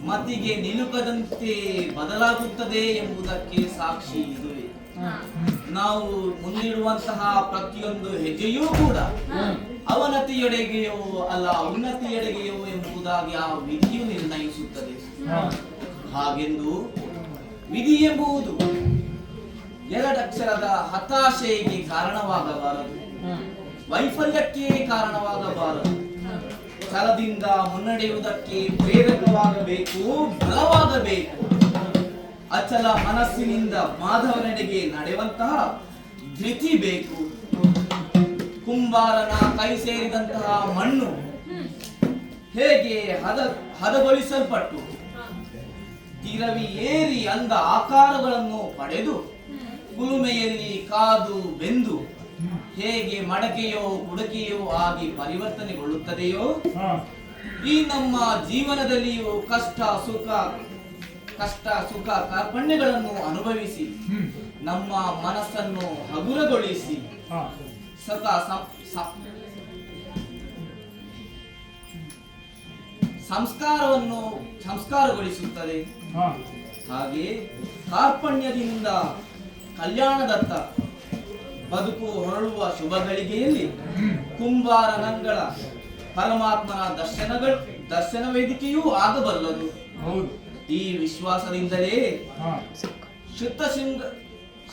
ಮತಿಗೆ ನಿಲುಕದಂತೆ ಬದಲಾಗುತ್ತದೆ ಎಂಬುದಕ್ಕೆ ಸಾಕ್ಷಿ ಇದುವೆ. ನಾವು ಮುಂದಿಡುವಂತಹ ಪ್ರತಿಯೊಂದು ಹೆಜ್ಜೆಯೂ ಕೂಡ ಅವನತಿಯೆಡೆಗೆಯೋ ಅಲ್ಲ ಉನ್ನತಿಯೆಡೆಗೆಯೋ ಎಂಬುದಾಗಿ ಆ ವಿಧಿಯು ನಿರ್ಣಯಿಸುತ್ತದೆ. ಹಾಗೆಂದು ವಿಧಿ ಎಂಬುದು ಎರಡಕ್ಷರದ ಹತಾಶೆಗೆ ಕಾರಣವಾಗಬಾರದು, ವೈಫಲ್ಯಕ್ಕೆ ಕಾರಣವಾಗಬಾರದು. ಛಲದಿಂದ ಮುನ್ನಡೆಯುವುದಕ್ಕೆ ಪ್ರೇರಕವಾಗಬೇಕು, ಬಲವಾಗಬೇಕು. ಅಚಲ ಮನಸ್ಸಿನಿಂದ ಮಾಧವನೆಡೆಗೆ ನಡೆಯುವಂತಹ ಧೃತಿ ಬೇಕು. ಕುಂಬಾರನ ಕೈ ಸೇರಿದಂತಹ ಮಣ್ಣು ಹೇಗೆ ಹದಗೊಳಿಸಲ್ಪಟ್ಟು ತಿರವಿ ಏರಿ ಅಂದ ಆಕಾರಗಳನ್ನು ಪಡೆದು ಕುಲುಮೆಯಲ್ಲಿ ಕಾದು ಬೆಂದು ಹೇಗೆ ಮಡಕೆಯೋ ಕುಡಕೆಯೋ ಆಗಿ ಪರಿವರ್ತನೆಗೊಳ್ಳುತ್ತದೆಯೋ, ಈ ನಮ್ಮ ಜೀವನದಲ್ಲಿಯೂ ಕಷ್ಟ ಸುಖ ಕಾರ್ಪಣ್ಯಗಳನ್ನು ಅನುಭವಿಸಿ ನಮ್ಮ ಮನಸ್ಸನ್ನು ಹಗುರಗೊಳಿಸಿ ಸಂಸ್ಕಾರಗೊಳಿಸುತ್ತದೆ. ಹಾಗೆ ಕಾರ್ಪಣ್ಯದಿಂದ ಕಲ್ಯಾಣದತ್ತ ಬದುಕು ಹೊರಳುವ ಶುಭ ಗಳಿಗೆಯಲ್ಲಿ ಕುಂಬಾರನಂಗಳ ಪರಮಾತ್ಮನ ದರ್ಶನ ವೇದಿಕೆಯೂ ಆಗಬಲ್ಲದು. ಈ ವಿಶ್ವಾಸದಿಂದಲೇ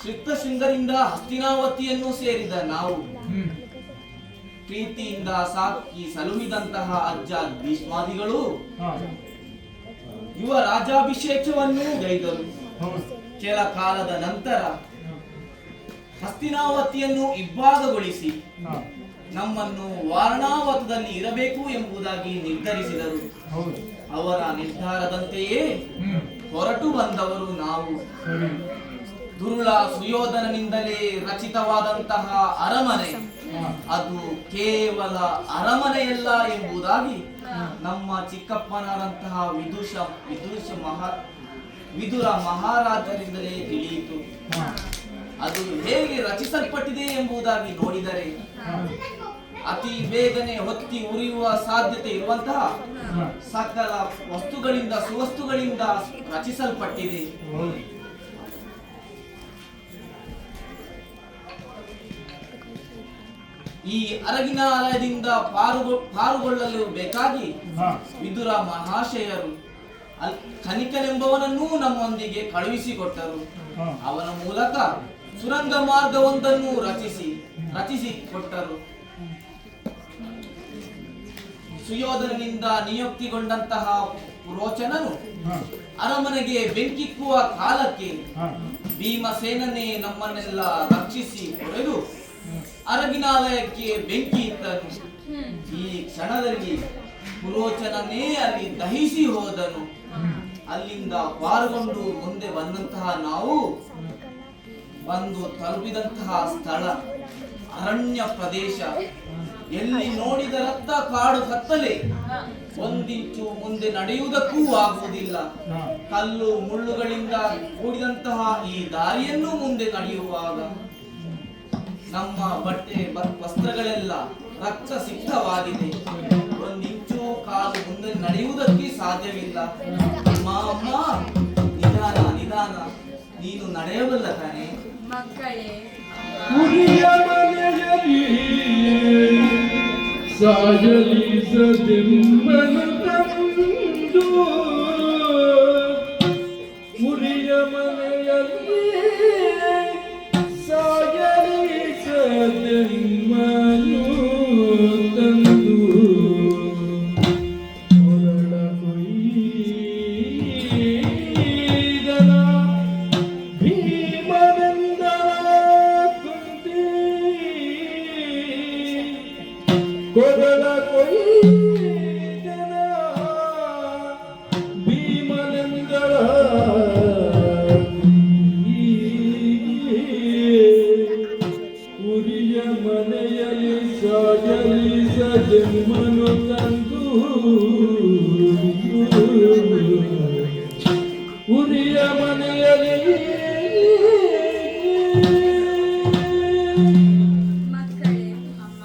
ಶ್ರುತಶೃಂಗರಿಂದ ಹಸ್ತಿನಾವತಿಯನ್ನು ಸೇರಿದ ನಾವು ಪ್ರೀತಿಯಿಂದ ಸಾಕಿ ಸಲುಹಿದಂತಹ ಅಜ್ಜ ಭೀಷ್ಮಾದಿಗಳು ಯುವ ರಾಜಾಭಿಷೇಕವನ್ನು ಗೈದರು. ಕೆಲ ಕಾಲದ ನಂತರ ಹಸ್ತಿನಾವತಿಯನ್ನು ಇಬ್ಬಾಗಗೊಳಿಸಿ ನಮ್ಮನ್ನು ವಾರಣಾವತದಲ್ಲಿ ಇರಬೇಕು ಎಂಬುದಾಗಿ ನಿರ್ಧರಿಸಿದರು. ಅವರ ನಿರ್ಧಾರದಂತೆಯೇ ಹೊರಟು ಬಂದವರು ನಾವು. ದುರುಳ ಸುಯೋಧನನಿಂದಲೇ ರಚಿತವಾದಂತಹ ಅರಮನೆ ಅದು ಕೇವಲ ಅರಮನೆಯಲ್ಲ ಎಂಬುದಾಗಿ ನಮ್ಮ ಚಿಕ್ಕಪ್ಪನರಂತಹ ವಿದುರ ಮಹಾರಾಜರಿಂದಲೇ ತಿಳಿಯಿತು. ಅದು ಹೇಗೆ ರಚಿಸಲ್ಪಟ್ಟಿದೆ ಎಂಬುದಾಗಿ ನೋಡಿದರೆ ಅತಿ ಬೇಗನೆ ಹೊತ್ತಿ ಉರಿಯುವ ಸಾಧ್ಯತೆ ಇರುವಂತಹ ಸಕಲ ವಸ್ತುಗಳಿಂದ ಸುವಸ್ತುಗಳಿಂದ ರಚಿಸಲ್ಪಟ್ಟಿದೆ. ಈ ಅರಗಿನಾಲಯದಿಂದ ಪಾರುಗೊಳ್ಳಲು ಬೇಕಾಗಿ ವಿದುರ ಮಹಾಶಯರು ಕನಿಕನೆಂಬವನನ್ನೂ ನಮ್ಮೊಂದಿಗೆ ಕಳುಹಿಸಿಕೊಟ್ಟರು. ಅವನ ಮೂಲಕ ಸುರಂಗ ಮಾರ್ಗವೊಂದನ್ನು ರಚಿಸಿಕೊಟ್ಟರು. ಸುಯೋಧನನಿಂದ ನಿಯುಕ್ತಿಗೊಂಡಂತಹ ರೋಚನನು ಅರಮನೆಗೆ ಬೆಂಕಿಕ್ಕುವ ಕಾಲಕ್ಕೆ ಭೀಮಸೇನನೇ ನಮ್ಮನ್ನೆಲ್ಲ ರಕ್ಷಿಸಿ ಹೊಡೆದು ಅರಗಿನಾಲಯಕ್ಕೆ ಬೆಂಕಿ ಇಟ್ಟನು. ಈ ಕ್ಷಣದಲ್ಲಿ ಪುರೋಚನನೇ ಅಲ್ಲಿ ದಹಿಸಿ ಹೋದನು. ಅಲ್ಲಿಂದ ಪಾರುಗೊಂಡು ಮುಂದೆ ಬಂದಂತಹ ನಾವು ಬಂದು ತಲುಪಿದಂತಹ ಸ್ಥಳ ಅರಣ್ಯ ಪ್ರದೇಶ. ಎಲ್ಲಿ ನೋಡಿದರತ್ತ ಕಾಡು ಕತ್ತಲೆ, ಒಂದಿಂಚು ಮುಂದೆ ನಡೆಯುವುದಕ್ಕೂ ಆಗುವುದಿಲ್ಲ. ಕಲ್ಲು ಮುಳ್ಳುಗಳಿಂದ ಕೂಡಿದಂತಹ ಈ ದಾರಿಯನ್ನು ಮುಂದೆ ನಡೆಯುವಾಗ ನಮ್ಮ ಬಟ್ಟೆ ವಸ್ತ್ರಗಳೆಲ್ಲ ರಕ್ತ ಸಿಕ್ತವಾಗಿದೆ. ಒಂದಿಂಚು ಕಾಲು ಮುಂದೆ ನಡೆಯುವುದಕ್ಕೆ ಸಾಧ್ಯವಿಲ್ಲ. ಅಮ್ಮ, ನಿಧಾನ ನಿಧಾನ, ನೀನು ನಡೆಯಬಲ್ಲ ತಾನೆ? ಮಕ್ಕಳೇ, ಸಾಯಲಿ ಸದೆಂಬನು ತಂದು ಉರಿಯ ಮನೆಯಲ್ಲಿ ಸಾಯಲಿ ಸದೆಂಬನು ತಂದು ಹೊರಳ ಕೊಯ್ದನ ಭೀಮನೆಂದ ಕುಂತಿ ಕೊರಳ ಕೊಯ್ದನ ಭೀಮನೆಂದಳ ಉರಿಯ ಮನೆಯಲ್ಲಿ ಸಾಯಲಿ ಸಜನ್ಮನು ತಂದು ಉರಿಯ ಮನೆಯಲ್ಲಿ ಮಕ್ಕಳೇ, ಅಮ್ಮ,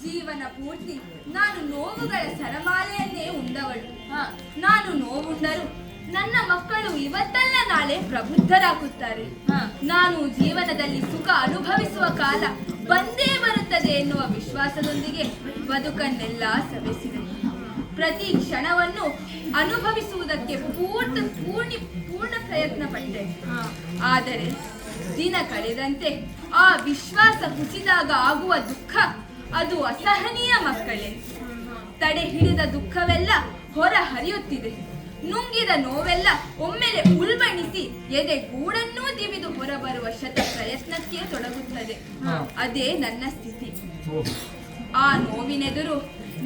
ಜೀವನ ಪೂರ್ತಿ ನಾನು ನೋವುಗಳ ಸರಮಾಲೆಯನ್ನೇ ಉಂಡವಳು. ನಾನು ನೋವುಂಡರು ನನ್ನ ಮಕ್ಕಳು ಇವತ್ತಲ್ಲ ನಾಳೆ ಪ್ರಬುದ್ಧರಾಗುತ್ತಾರೆ. ನಾನು ಜೀವನದಲ್ಲಿ ಸುಖ ಅನುಭವಿಸುವ ಕಾಲ ಬಂದೇ ಬರುತ್ತದೆ ಎನ್ನುವ ವಿಶ್ವಾಸದೊಂದಿಗೆ ಬದುಕನ್ನೆಲ್ಲ ಸವೆಸಿದೆ. ಪ್ರತಿ ಕ್ಷಣವನ್ನು ಅನುಭವಿಸುವುದಕ್ಕೆ ಪೂರ್ಣ ಪ್ರಯತ್ನ ಪಟ್ಟೆ. ಆದರೆ ದಿನ ಕಳೆದಂತೆ ಆ ವಿಶ್ವಾಸ ಕುಸಿದಾಗ ಆಗುವ ದುಃಖ ಅದು ಅಸಹನೀಯ ಮಕ್ಕಳೇ. ತಡೆ ಹಿಡಿದ ದುಃಖವೆಲ್ಲ ಹೊರ ಹರಿಯುತ್ತಿದೆ. ನುಂಗಿದ ನೋವೆಲ್ಲ ಒಮ್ಮೆಲೆ ಉಲ್ಬಣಿಸಿ ಎದೆ ಗೂಡನ್ನೂ ತಿವಿದು ಹೊರಬರುವ ಶತ ಪ್ರಯತ್ನಕ್ಕೆ ತೊಡಗುತ್ತದೆ. ಅದೇ ನನ್ನ ಸ್ಥಿತಿ. ಆ ನೋವಿನೆದುರು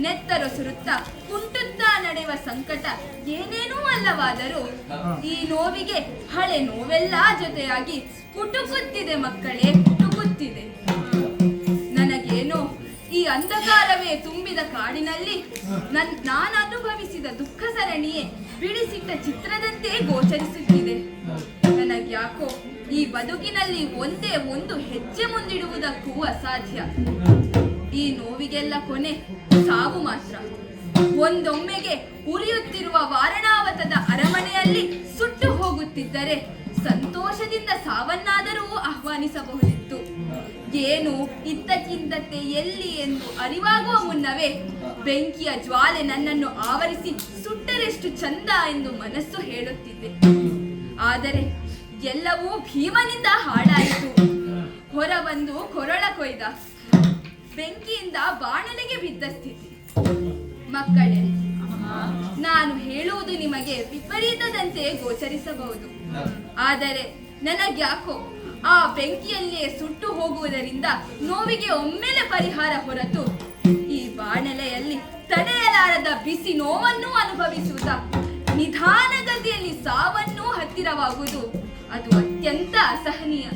ನೆತ್ತರೊಸುರುತ್ತಾ ಕುಂಟುತ್ತಾ ನಡೆಯುವ ಸಂಕಟ ಏನೇನೂ ಅಲ್ಲವಾದರೂ ಈ ನೋವಿಗೆ ಹಳೆ ನೋವೆಲ್ಲ ಜೊತೆಯಾಗಿ ಕುಟುಕುತ್ತಿದೆ ಮಕ್ಕಳೇ, ಕುಟುಕುತ್ತಿದೆ. ನನಗೇನೋ ಈ ಅಂಧಕಾರವೇ ತುಂಬಿದ ಕಾಡಿನಲ್ಲಿ ನಾನು ಅನುಭವಿಸಿದ ದುಃಖ ಸರಣಿಯೇ ಬಿಡಿಸಿಟ್ಟ ಚಿತ್ರದಂತೆ ಗೋಚರಿಸುತ್ತಿದೆ. ನನಗ್ಯಾಕೋ ಈ ಬದುಕಿನಲ್ಲಿ ಒಂದೇ ಒಂದು ಹೆಜ್ಜೆ ಮುಂದಿಡುವುದಕ್ಕೂ ಅಸಾಧ್ಯ. ಈ ನೋವಿಗೆಲ್ಲ ಕೊನೆ ಸಾವು ಮಾತ್ರ. ಒಂದೊಮ್ಮೆಗೆ ಉರಿಯುತ್ತಿರುವ ವಾರಣಾವತದ ಅರಮನೆಯಲ್ಲಿ ಸುಟ್ಟು ಹೋಗುತ್ತಿದ್ದರೆ ಸಂತೋಷದಿಂದ ಸಾವನ್ನಾದರೂ ಆಹ್ವಾನಿಸಬಹುದಿತ್ತು. ಏನು ಇದ್ದಕ್ಕಿದ್ದಂತೆ ಎಲ್ಲಿ ಎಂದು ಅರಿವಾಗುವ ಮುನ್ನವೇ ಬೆಂಕಿಯ ಜ್ವಾಲೆ ನನ್ನನ್ನು ಆವರಿಸಿ ಸುಟ್ಟರೆಷ್ಟು ಚಂದ ಎಂದು ಮನಸ್ಸು ಹೇಳುತ್ತಿದ್ದೆ. ಆದರೆ ಎಲ್ಲವೂ ಭೀಮನಿಂದ ಹಾಳಾಯಿತು. ಹೊರ ಬಂದು ಕೊರಳ ಕೊಯ್ದ, ಬೆಂಕಿಯಿಂದ ಬಾಣಲೆಗೆ ಬಿದ್ದ ಸ್ಥಿತಿ. ಮಕ್ಕಳೇ, ನಾನು ಹೇಳುವುದು ನಿಮಗೆ ವಿಪರೀತದಂತೆ ಗೋಚರಿಸಬಹುದು. ಆದರೆ ನನಗ್ಯಾಕೋ ಆ ಬೆಂಕಿಯಲ್ಲಿಯೇ ಸುಟ್ಟು ಹೋಗುವುದರಿಂದ ನೋವಿಗೆ ಒಮ್ಮೆಲೆ ಪರಿಹಾರ ಹೊರತು ಈ ಬಾಣಲೆಯಲ್ಲಿ ತಡೆಯಲಾರದ ಬಿಸಿ ನೋವನ್ನು ಅನುಭವಿಸುವುದ, ನಿಧಾನಗತಿಯಲ್ಲಿ ಸಾವನ್ನು ಹತ್ತಿರವಾಗುವುದು ಅದು ಅತ್ಯಂತ ಅಸಹನೀಯ.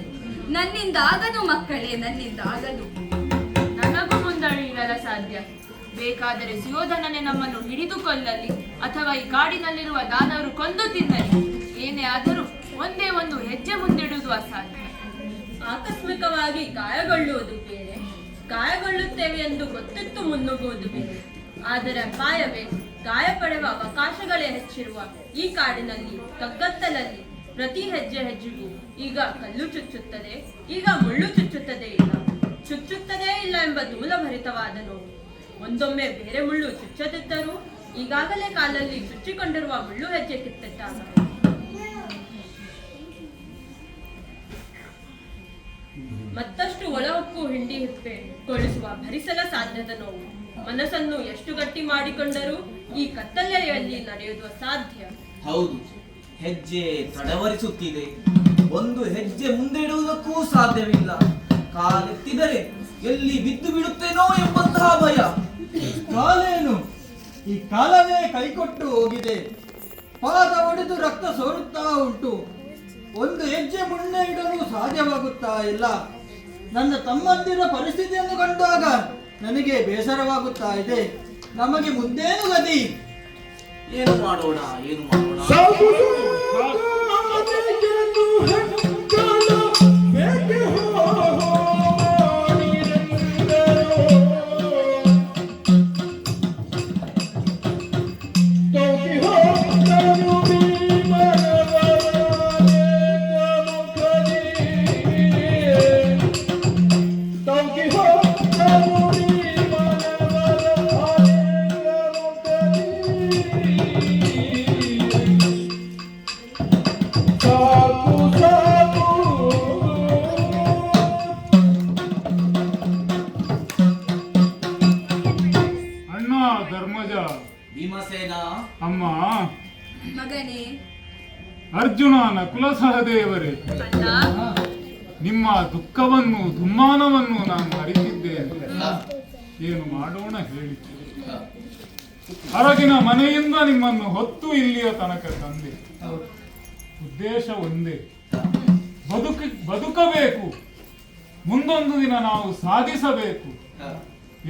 ನನ್ನಿಂದಾಗದು ಮಕ್ಕಳೇ, ನನ್ನಿಂದಾಗದು. ನನಗೂ ಮುಂದಡಿರಲು ಸಾಧ್ಯ. ಬೇಕಾದರೆ ಸುಯೋಧನನೇ ನಮ್ಮನ್ನು ಹಿಡಿದು ಕೊಲ್ಲಲಿ ಅಥವಾ ಈ ಕಾಡಿನಲ್ಲಿರುವ ದಾನವರು ಕೊಂದು ತಿನ್ನಲಿ. ಏನೇ ಆದರೂ ಒಂದೇ ಒಂದು ಹೆಜ್ಜೆ ಮುಂದಿಡುವುದು ಅಸಾಧ್ಯ. ಆಕಸ್ಮಿಕವಾಗಿ ಗಾಯಗೊಳ್ಳುವುದು ಬೇರೆ, ಗಾಯಗೊಳ್ಳುತ್ತೇವೆ ಎಂದು ಗೊತ್ತಿತ್ತು ಮುನ್ನುಗ್ಗುವುದು ಬೇರೆ. ಆದರೆ ಅಪಾಯವೇ ಗಾಯ ಪಡೆಯುವ ಅವಕಾಶಗಳೇ ಹೆಚ್ಚಿರುವ ಈ ಕಾಡಿನಲ್ಲಿ ಕಗ್ಗತ್ತಲಲ್ಲಿ ಪ್ರತಿ ಹೆಜ್ಜೆ ಹೆಜ್ಜೆಗೂ ಈಗ ಕಲ್ಲು ಚುಚ್ಚುತ್ತದೆ, ಈಗ ಮುಳ್ಳು ಚುಚ್ಚುತ್ತದೆ ಇಲ್ಲ ಎಂಬ ದೂಲಭರಿತವಾದ ನೋವು. ಒಂದೊಮ್ಮೆ ಬೇರೆ ಮುಳ್ಳು ಚುಚ್ಚದಿದ್ದರೂ ಈಗಾಗಲೇ ಕಾಲಲ್ಲಿ ಚುಚ್ಚಿಕೊಂಡಿರುವ ಮುಳ್ಳು ಹೆಜ್ಜೆ ಕಿತ್ತಿಟ್ಟಾಗ ಮತ್ತಷ್ಟು ಒಳಹೊಕ್ಕು ಹಿಂಡಿ ಹಿಪ್ಪೆ ಕೊಳಿಸುವ ಭರಿಸಲ ಸಾಧ್ಯದ ನೋವು. ಮನಸ್ಸನ್ನು ಎಷ್ಟು ಗಟ್ಟಿ ಮಾಡಿಕೊಂಡರೂ ಈ ಕತ್ತಲೆಯಲ್ಲಿ ನಡೆಯುವುದು ಅಸಾಧ್ಯ. ಹೌದು, ಹೆಜ್ಜೆ ತಡವರಿಸುತ್ತಿದೆ. ಒಂದು ಹೆಜ್ಜೆ ಮುಂದೆ ಇಡುವುದಕ್ಕೂ ಸಾಧ್ಯವಿಲ್ಲ. ಕಾಲೆತ್ತಿದರೆ ಎಲ್ಲಿ ಬಿದ್ದು ಬಿಡುತ್ತೇನೋ ಎಂಬಂತಹ ಭಯ. ಕಾಲೇನು ಈ ಕಾಲವೇ ಕೈಕೊಟ್ಟು ಹೋಗಿದೆ. ಪಾದ ಒಡೆದು ರಕ್ತ ಸೋರುತ್ತಾ ಉಂಟು. ಒಂದು ಹೆಜ್ಜೆ ಮುಂದೆ ಇಡಲು ಸಾಧ್ಯವಾಗುತ್ತಾ ಇಲ್ಲ. ನನ್ನ ತಮ್ಮಂದಿರ ಪರಿಸ್ಥಿತಿಯನ್ನು ಕಂಡಾಗ ನನಗೆ ಬೇಸರವಾಗುತ್ತಾ ಇದೆ. ನಮಗೆ ಮುಂದೇನು ಗತಿ? ಏನು ಮಾಡೋಣ, ಏನು ಮಾಡೋಣ? ಸಾಧು ಸಾಧನೆಯನ್ನು ಹೆಕ್ಕಲ ಬೇಕೆ ಹೋಗಿರೆಂದರು. ತೋಕಿ ಹೋಗನು ಭೀಮನವರ ಮುಖದಿ. ತೋಕಿ ಹೋಗನು ಭೀಮನವರ ಮುಖದಿ. ಸಾಕು ಸಾಕು ಅಣ್ಣ ಧರ್ಮಜ, ಭೀಮಸೇನ, ಅಮ್ಮ ಮಗನೇ, ಅರ್ಜುನ ನಕುಲ ಸಹದೇವರೇ, ಅಣ್ಣ, ನಿಮ್ಮ ದುಃಖವನ್ನು ದುಮ್ಮಾನವನ್ನು ನಾನು ಅರಿತಿದ್ದೇನೆ. ಹ, ಏನು ಮಾಡೋಣ ಹೇಳಿ. ಹ, ಹೊರಗಿನ ಮನೆಯಿಂದ ನಿಮ್ಮನ್ನು ಹೊತ್ತು ಇಲ್ಲಿಯ ತನಕ ತಂದೆ. ಹೌದು. ಉದ್ದೇಶ ಒಂದೇ, ಹ, ಬದುಕಬೇಕು, ಮುಂದೊಂದು ದಿನ ನಾವು ಸಾಧಿಸಬೇಕು ಹ,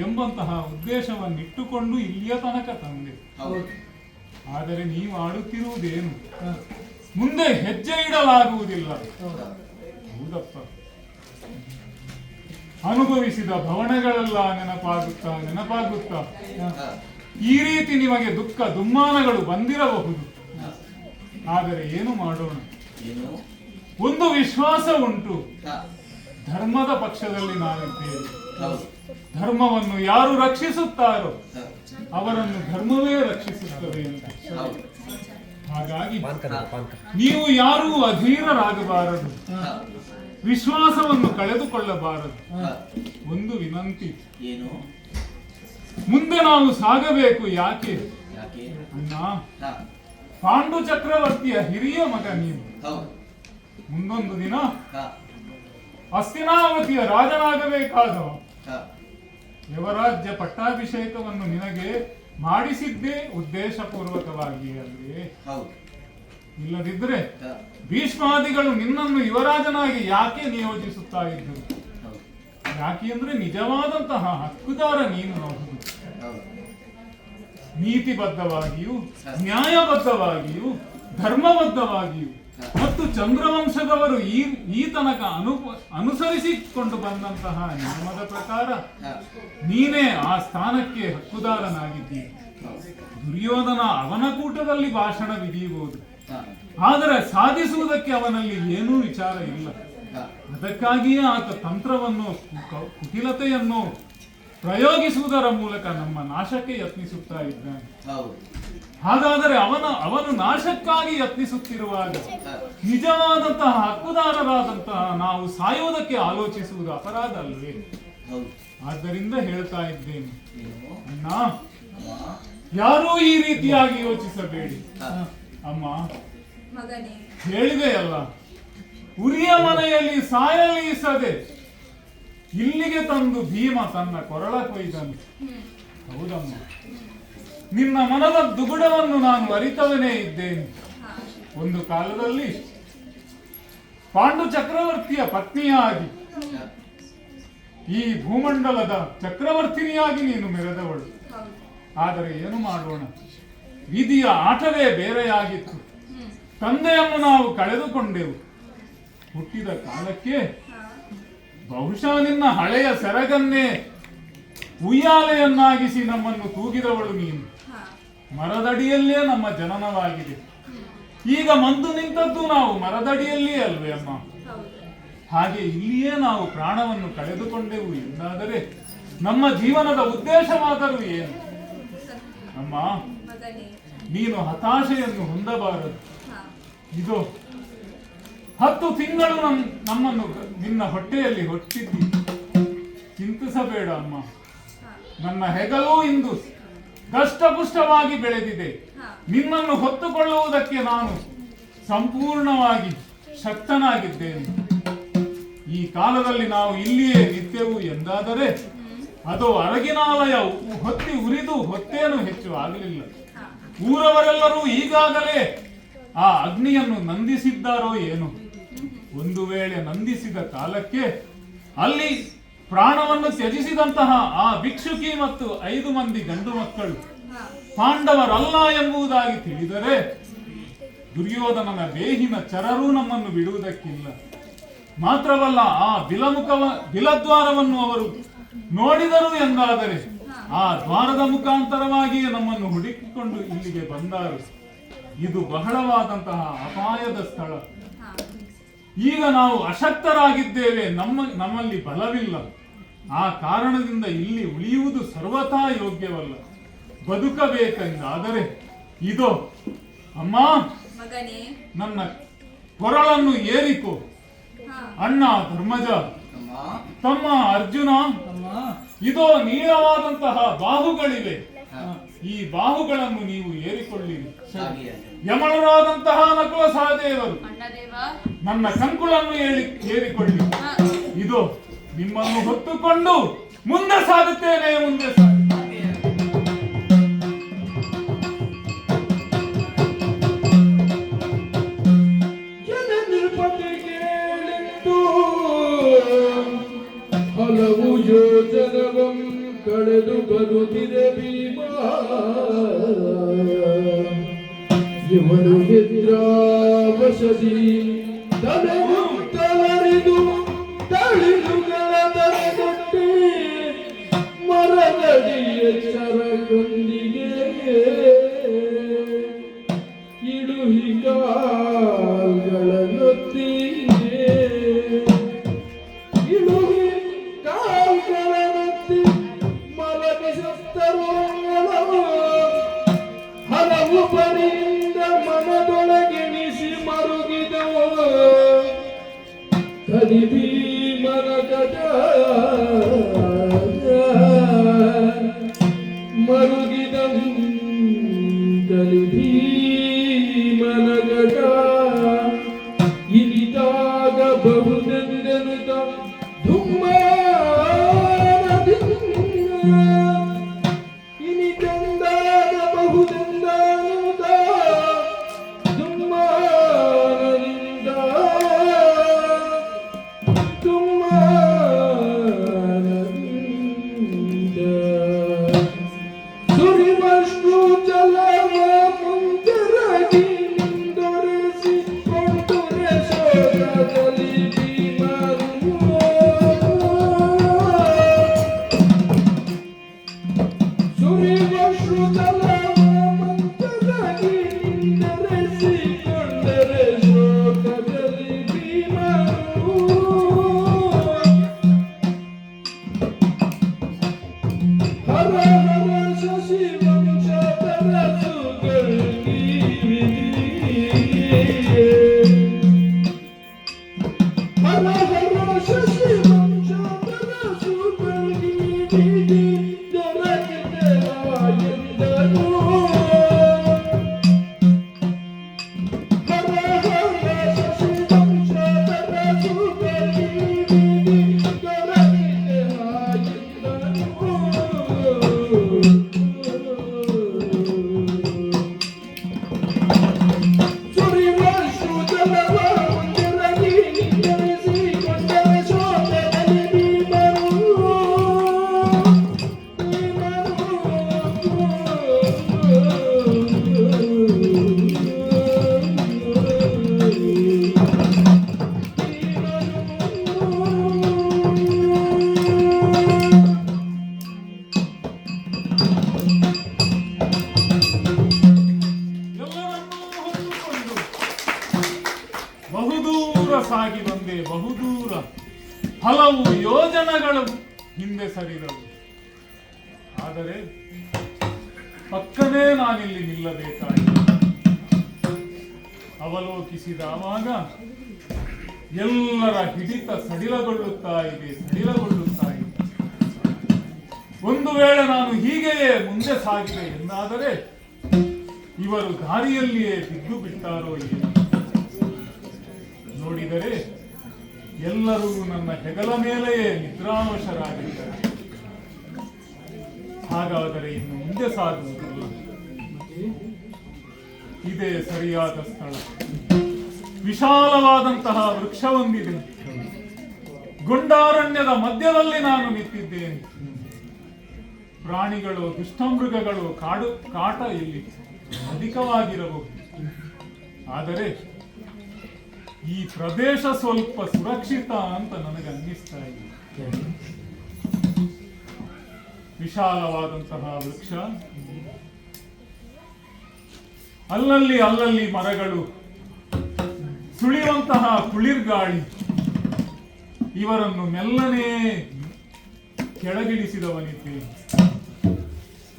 ಎಂಬಂತಹ ಉದ್ದೇಶವನ್ನಿಟ್ಟುಕೊಂಡು ಇಲ್ಲಿಯ ತನಕ ತಂದೆ. ಹೌದು. ಆದರೆ ನೀವು ಆಡುತ್ತಿರುವುದೇನು? ಮುಂದೆ ಹೆಜ್ಜೆ ಇಡಲಾಗುವುದಿಲ್ಲ. ಹೌದಪ್ಪ, ಅನುಭವಿಸಿದ ಭವನಗಳೆಲ್ಲ ನೆನಪಾಗುತ್ತಾ ಹ, ಈ ರೀತಿ ನಿಮಗೆ ದುಃಖ ದುಮ್ಮಾನಗಳು ಬಂದಿರಬಹುದು. ಆದರೆ ಏನು ಮಾಡೋಣ? ಏನು? ಒಂದು ವಿಶ್ವಾಸ ಉಂಟು, ಹ, ಧರ್ಮದ ಪಕ್ಷದಲ್ಲಿ ನಾವಿದ್ದೇವೆ. ಹೌದು. ಧರ್ಮವನ್ನು ಯಾರು ರಕ್ಷಿಸುತ್ತಾರೋ ಹ, ಅವರನ್ನು ಧರ್ಮವೇ ರಕ್ಷಿಸುತ್ತದೆ ಅಂತ. ಹೌದು. ಹಾಗಾಗಿ ಹ, ನೀವು ಯಾರೂ ಅಧೀರರಾಗಬಾರದು, ಹ, ವಿಶ್ವಾಸವನ್ನು ಕಳೆದುಕೊಳ್ಳಬಾರದು. ಹ. ಒಂದು ವಿನಂತಿ, ಏನು? ಮುಂದೆ ನಾವು ಸಾಗಬೇಕು. ಯಾಕೆ ಯಾಕೆ? ಅಣ್ಣ, ಹ, ಪಾಂಡು ಚಕ್ರವರ್ತಿಯ ಹಿರಿಯ ಮಗ ನೀವು. ಹೌದು. ಮುಂದೊಂದು ದಿನ ಹ, ಹಸ್ತಿನಾವತಿಯ ರಾಜನಾಗಬೇಕಾದವ. ಹ, ಯುವರಾಜ್ಯ ಪಟ್ಟಾಭಿಷೇಕವನ್ನು ನಿನಗೆ ಮಾಡಿಸಿದ್ದೇ ಉದ್ದೇಶಪೂರ್ವಕವಾಗಿ ಅಲ್ವೇ? ಹೌದು. ಇಲ್ಲದಿದ್ದರೆ ಹ, ಭೀಷ್ಮಾದಿಗಳು ನಿನ್ನನ್ನು ಯುವರಾಜನಾಗಿ ಯಾಕೆ ನಿಯೋಜಿಸುತ್ತಾ ಇದ್ದರು? ಹೌದು. ಯಾಕೆ ಅಂದ್ರೆ ನಿಜವಾದಂತಹ ಹಕ್ಕುದಾರ ನೀನು. ಹೌದು, ಹೌದು. ನೀತಿಬದ್ಧವಾಗಿಯೂ ನ್ಯಾಯಬದ್ಧವಾಗಿಯೂ ಧರ್ಮಬದ್ಧವಾಗಿಯೂ ಮತ್ತು ಚಂದ್ರವಂಶದವರು ಈ ತನಕ ಅನುಸರಿಸಿಕೊಂಡು ಬಂದಂತಹ ನಿಯಮದ ಪ್ರಕಾರ ಹ, ನೀನೇ ಆ ಸ್ಥಾನಕ್ಕೆ ಹಕ್ಕುದಾರನಾಗಿದ್ದೀಯ. ದುರ್ಯೋಧನ ಅವನ ಕೂಟದಲ್ಲಿ ಭಾಷಣ ಬಿಗಿಯಬಹುದು, ಹ, ಆದರೆ ಸಾಧಿಸುವುದಕ್ಕೆ ಅವನಲ್ಲಿ ಏನೂ ವಿಚಾರ ಇಲ್ಲ. ಹ, ಅದಕ್ಕಾಗಿಯೇ ಆತ ತಂತ್ರವನ್ನು ಕುಟಿಲತೆಯನ್ನು ಪ್ರಯೋಗಿಸುವುದರ ಮೂಲಕ ನಮ್ಮ ನಾಶಕ್ಕೆ ಯತ್ನಿಸುತ್ತಾ ಇದ್ದಾನೆ. ಹೌದು. ಹಾಗಾದರೆ ಅವನು ನಾಶಕ್ಕಾಗಿ ಯತ್ನಿಸುತ್ತಿರುವಾಗ ಹ, ನಿಜವಾದಂತಹ ಹಕ್ಕುದಾರರಾದಂತಹ ನಾವು ಸಾಯುವುದಕ್ಕೆ ಆಲೋಚಿಸುವುದು ಅಪರಾಧ ಅಲ್ವೇ? ಹೌದು. ಆದ್ದರಿಂದ ಹೇಳ್ತಾ ಇದ್ದೇನೆ, ಏನು? ಅಣ್ಣ, ಅಮ್ಮ, ಯಾರೂ ಈ ರೀತಿಯಾಗಿ ಯೋಚಿಸಬೇಡಿ. ಹ, ಅಮ್ಮ, ಮಗನೇ, ಹೇಳಿದೆಯಲ್ಲ, ಉರಿಯ ಮನೆಯಲ್ಲಿ ಸಾಯಲೀಸದೆ ಇಲ್ಲಿಗೆ ತಂದು ಭೀಮ ತನ್ನ ಕೊರಳ ಕೊಯ್ದನು. ಹೌದಮ್ಮ, ನಿನ್ನ ಮನದ ದುಗುಡವನ್ನು ನಾನು ಅರಿತವನೇ ಇದ್ದೇನೆ. ಒಂದು ಕಾಲದಲ್ಲಿ ಪಾಂಡು ಚಕ್ರವರ್ತಿಯ ಪತ್ನಿಯಾಗಿ ಹ, ಈ ಭೂಮಂಡಲದ ಚಕ್ರವರ್ತಿನಿಯಾಗಿ ನೀನು ಮೆರೆದವಳು. ಆದರೆ ಏನು ಮಾಡೋಣ, ವಿಧಿಯ ಆಟವೇ ಬೇರೆಯಾಗಿತ್ತು. ತಂದೆಯನ್ನು ನಾವು ಕಳೆದುಕೊಂಡೆವು. ಹುಟ್ಟಿದ ಕಾಲಕ್ಕೆ ಬಹುಶಃ ನಿನ್ನ ಹಳೆಯ ಸೆರಗನ್ನೇ ಉಯ್ಯಾಲೆಯನ್ನಾಗಿಸಿ ನಮ್ಮನ್ನು ತೂಗಿದವಳು ನೀನು. ಮರದಡಿಯಲ್ಲೇ ನಮ್ಮ ಜನನವಾಗಿದೆ. ಈಗ ಮಂದು ನಿಂತದ್ದು ನಾವು ಮರದಡಿಯಲ್ಲೇ ಅಲ್ವೇ ಅಮ್ಮ? ಹಾಗೆ ಇಲ್ಲಿಯೇ ನಾವು ಪ್ರಾಣವನ್ನು ಕಳೆದುಕೊಂಡೆವು ಎಂದಾದರೆ ನಮ್ಮ ಜೀವನದ ಉದ್ದೇಶವಾದರೂ ಏನು? ಅಮ್ಮ, ಮಗನೇ, ನೀನು ಹತಾಶೆಯನ್ನು ಹೊಂದಬಾರದು. ಹಾ, ಇದು 10 ತಿಂಗಳು ನಮ್ಮನ್ನು ನಿನ್ನ ಹೊಟ್ಟೆಯಲ್ಲಿ ಹೊಟ್ಟಿದ್ದಿ. ಚಿಂತಿಸಬೇಡ ಅಮ್ಮ, ಹಾ, ನನ್ನ ಹೆಗಲು ಇಂದು ದಷ್ಟಪುಷ್ಟವಾಗಿ ಬೆಳೆದಿದೆ. ಹಾ. ನಿನ್ನನ್ನು ಹೊತ್ತುಕೊಳ್ಳುವುದಕ್ಕೆ ನಾನು ಸಂಪೂರ್ಣವಾಗಿ ಶಕ್ತನಾಗಿದ್ದೇನೆ. ಈ ಕಾಲದಲ್ಲಿ ನಾವು ಇಲ್ಲಿಯೇ ನಿತ್ಯವೂ ಎಂದಾದರೆ ಅದು ಅರಗಿನಾಲಯ ಹೊತ್ತಿ ಉರಿದು ಹೊತ್ತೇನು ಹೆಚ್ಚು ಆಗಲಿಲ್ಲ. ಊರವರೆಲ್ಲರೂ ಈಗಾಗಲೇ ಆ ಅಗ್ನಿಯನ್ನು ನಂದಿಸಿದ್ದಾರೋ ಏನು. ಒಂದು ವೇಳೆ ನಂದಿಸಿದ ಕಾಲಕ್ಕೆ ಅಲ್ಲಿ ಪ್ರಾಣವನ್ನು ತ್ಯಜಿಸಿದಂತಹ ಆ ಭಿಕ್ಷುಕಿ ಮತ್ತು 5 ಮಂದಿ ಗಂಡು ಮಕ್ಕಳು ಪಾಂಡವರಲ್ಲ ಎಂಬುದಾಗಿ ತಿಳಿದರೆ ದುರ್ಯೋಧನನ ದೇಹಿನ ಚರರೂ ನಮ್ಮನ್ನು ಬಿಡುವುದಕ್ಕಿಲ್ಲ. ಮಾತ್ರವಲ್ಲ, ಆ ಬಿಲದ್ವಾರವನ್ನು ಅವರು ನೋಡಿದರು ಎಂದಾದರೆ ಆ ದ್ವಾರದ ಮುಖಾಂತರವಾಗಿಯೇ ನಮ್ಮನ್ನು ಹುಡುಕಿಕೊಂಡು ಇಲ್ಲಿಗೆ ಬಂದರು. ಇದು ಬಹಳವಾದಂತಹ ಅಪಾಯದ ಸ್ಥಳ. ಈಗ ನಾವು ಅಶಕ್ತರಾಗಿದ್ದೇವೆ, ನಮ್ಮಲ್ಲಿ ಬಲವಿಲ್ಲ. ಆ ಕಾರಣದಿಂದ ಇಲ್ಲಿ ಉಳಿಯುವುದು ಸರ್ವಥಾ ಯೋಗ್ಯವಲ್ಲ. ಬದುಕಬೇಕೆಂದಾದರೆ ಇದೋ ಅಮ್ಮ, ಮಗನೇ. ನನ್ನ ಕೊರಳನ್ನು ಏರಿಕೋ. ಹಾ. ಅಣ್ಣ ಧರ್ಮಜ, ಅಮ್ಮ, ತಮ್ಮ ಅರ್ಜುನ, ಅಮ್ಮ, ಇದೋ ನೀಳವಾದಂತಹ ಬಾಹುಗಳಿವೆ. ಹಾ, ಈ ಬಾಹುಗಳನ್ನು ನೀವು ಏರಿಕೊಳ್ಳಿರಿ. ಹಾಗೆ. ಯಮಳರಾದಂತಹ ನಕುಲ ಸಹದೇವರು ಅಣ್ಣದೇವ, ನನ್ನ ಕಂಕುಳನ್ನು ಏರಿಕೊಳ್ಳಿ. ಹಾ, ಇದು ನಿಮ್ಮನ್ನು ಹೊತ್ತುಕೊಂಡು ಮುಂದೆ ಸಾಗುತ್ತೇನೆ, ಮುಂದೆ ಸಾಗುತ್ತೇನೆ. ಜನನಿರ್ಪತಿಗೇಳೆಂದು ಹಲವು ಯೋಜನವಂ ಕಳೆದು ಬರುತ್ತಿದೆ ಭೀಮ. ಇವನು ನಿದ್ರಾವಶದಿ ತಲೆಗುತ್ತಲರಿದು ತಳಿರುಗಳ ತಲೆಗಟ್ಟಿ ಮರದಡಿ ಎಚ್ಚರದೊಂದಿಗೆ ಇಡುಹಿ ಕಾಲ್ಗಳನ್ನೊತ್ತಿ ಇಡುಹಿ ಕಾಲ್ಗಳನ್ನೊತ್ತಿ ಮಲಗಿಸುತ್ತರೋ ಹಲವು ಪರಿಯಿಂದ ಮನದೊಳಗೆಣಿಸಿ ಮರುಗಿದವು ಕಲಿ ಭೀಮನ ಗಜ ಮರುಗಿದವು ಕಲಿ ಭೀಮನ ಗಜ ಇನಿತಾಗ ಬಹುದೆಂದೆನುತ ಧುಮ್ಮಾನದಿಂದ ಇನಿತೆಂದಾಗ ಬಹುದೆಂದನುತ ಧುಮ್ಮಾನದಿಂದ ಧುಮ್ಮಾನದಿಂದ ಸುರಿವಷ್ಟು ಜಲವ ಮುಂದರಗಿ ನಿಂದೊರೆಸಿ ಕೊಂಡುರೆ ಶೋಕದಲ್ಲಿ ಭೀಮನು ಸುರಿವಷ್ಟು ಜಲವ ಮುಂದರಗಿ ನಿಂದೊರೆಸಿ ಕೊಂಡರೆ ಶೋಕದಲ್ಲಿ ಭೀಮನು ಹರ ಹರ ಶಶಿ ವಂಶಧರ ಸುಗರ್ಗಿ ಹರ ಹರ ಶಶಿ ವಂಶಧರ ಸುಗರ್ಗಿ ದೊರಕಿದೆ ಎಂದನು. ಹರ ಹರ ಶಶಿ ವಂಶಧರ ಸುಗರ್ಗಿ ದೊರಕಿದೆ ಸುರಿವಷ್ಟು ಜಲವ ಮುಂದರಗಿ ನಿಂದರಿಸಿ ಕೊಂಡರೆ ಶೋಕದಲ್ಲಿ ಭೀಮನು. ಎಲ್ಲರನ್ನೂ ಹೊತ್ತುಕೊಂಡು ಬಹುದೂರ ಸಾಗಿ ಬಂದೆ. ಬಹುದೂರ, ಹಲವು ಯೋಜನೆಗಳು ಹಿಂದೆ ಸರಿದವು. ಆದರೆ ಪಕ್ಕನೇ ನಾನಿಲ್ಲಿ ನಿಲ್ಲಬೇಕಾಯಿತು. ಅವಲೋಕಿಸಿದವಾಗ ಎಲ್ಲರ ಹಿಡಿತ ಸಡಿಲಗೊಳ್ಳುತ್ತಾ ಇದೆ. ಒಂದು ವೇಳೆ ನಾನು ಹೀಗೆಯೇ ಮುಂದೆ ಸಾಗಿದೆ ಎಂದಾದರೆ ಇವರು ದಾರಿಯಲ್ಲಿಯೇ ಬಿದ್ದು ಬಿಟ್ಟಾರೋ ಏನು. ನೋಡಿದರೆ ಎಲ್ಲರೂ ನನ್ನ ಹೆಗಲ ಮೇಲೆಯೇ ನಿದ್ರಾವಶರಾಗಿದ್ದಾರೆ. ಹಾಗಾದರೆ ಇನ್ನು ಮುಂದೆ ಸಾಗುವುದಿಲ್ಲ. ಇದೇ ಸರಿಯಾದ ಸ್ಥಳ. ವಿಶಾಲವಾದಂತಹ ವೃಕ್ಷವೊಂದಿದೆ. ಗುಂಡಾರಣ್ಯದ ಮಧ್ಯದಲ್ಲಿ ನಾನು ನಿಂತಿದ್ದೇನೆ. ಪ್ರಾಣಿಗಳು, ದುಷ್ಟಮೃಗಗಳು, ಕಾಟ ಇಲ್ಲಿ ಅಧಿಕವಾಗಿರಬಹುದು. ಆದರೆ ಈ ಪ್ರದೇಶ ಸ್ವಲ್ಪ ಸುರಕ್ಷಿತ ಅಂತ ನನಗೆ ಅನ್ನಿಸ್ತಾ ಇದೆ. ವಿಶಾಲವಾದಂತಹ ವೃಕ್ಷ, ಅಲ್ಲಲ್ಲಿ ಮರಗಳು, ಸುಳಿಯುವಂತಹ ಕುಳಿರ್ಗಾಳಿ ಇವರನ್ನು ಮೆಲ್ಲನೆ ಕೆಳಗಿಳಿಸಿದವನಿದ್ದೇನೆ.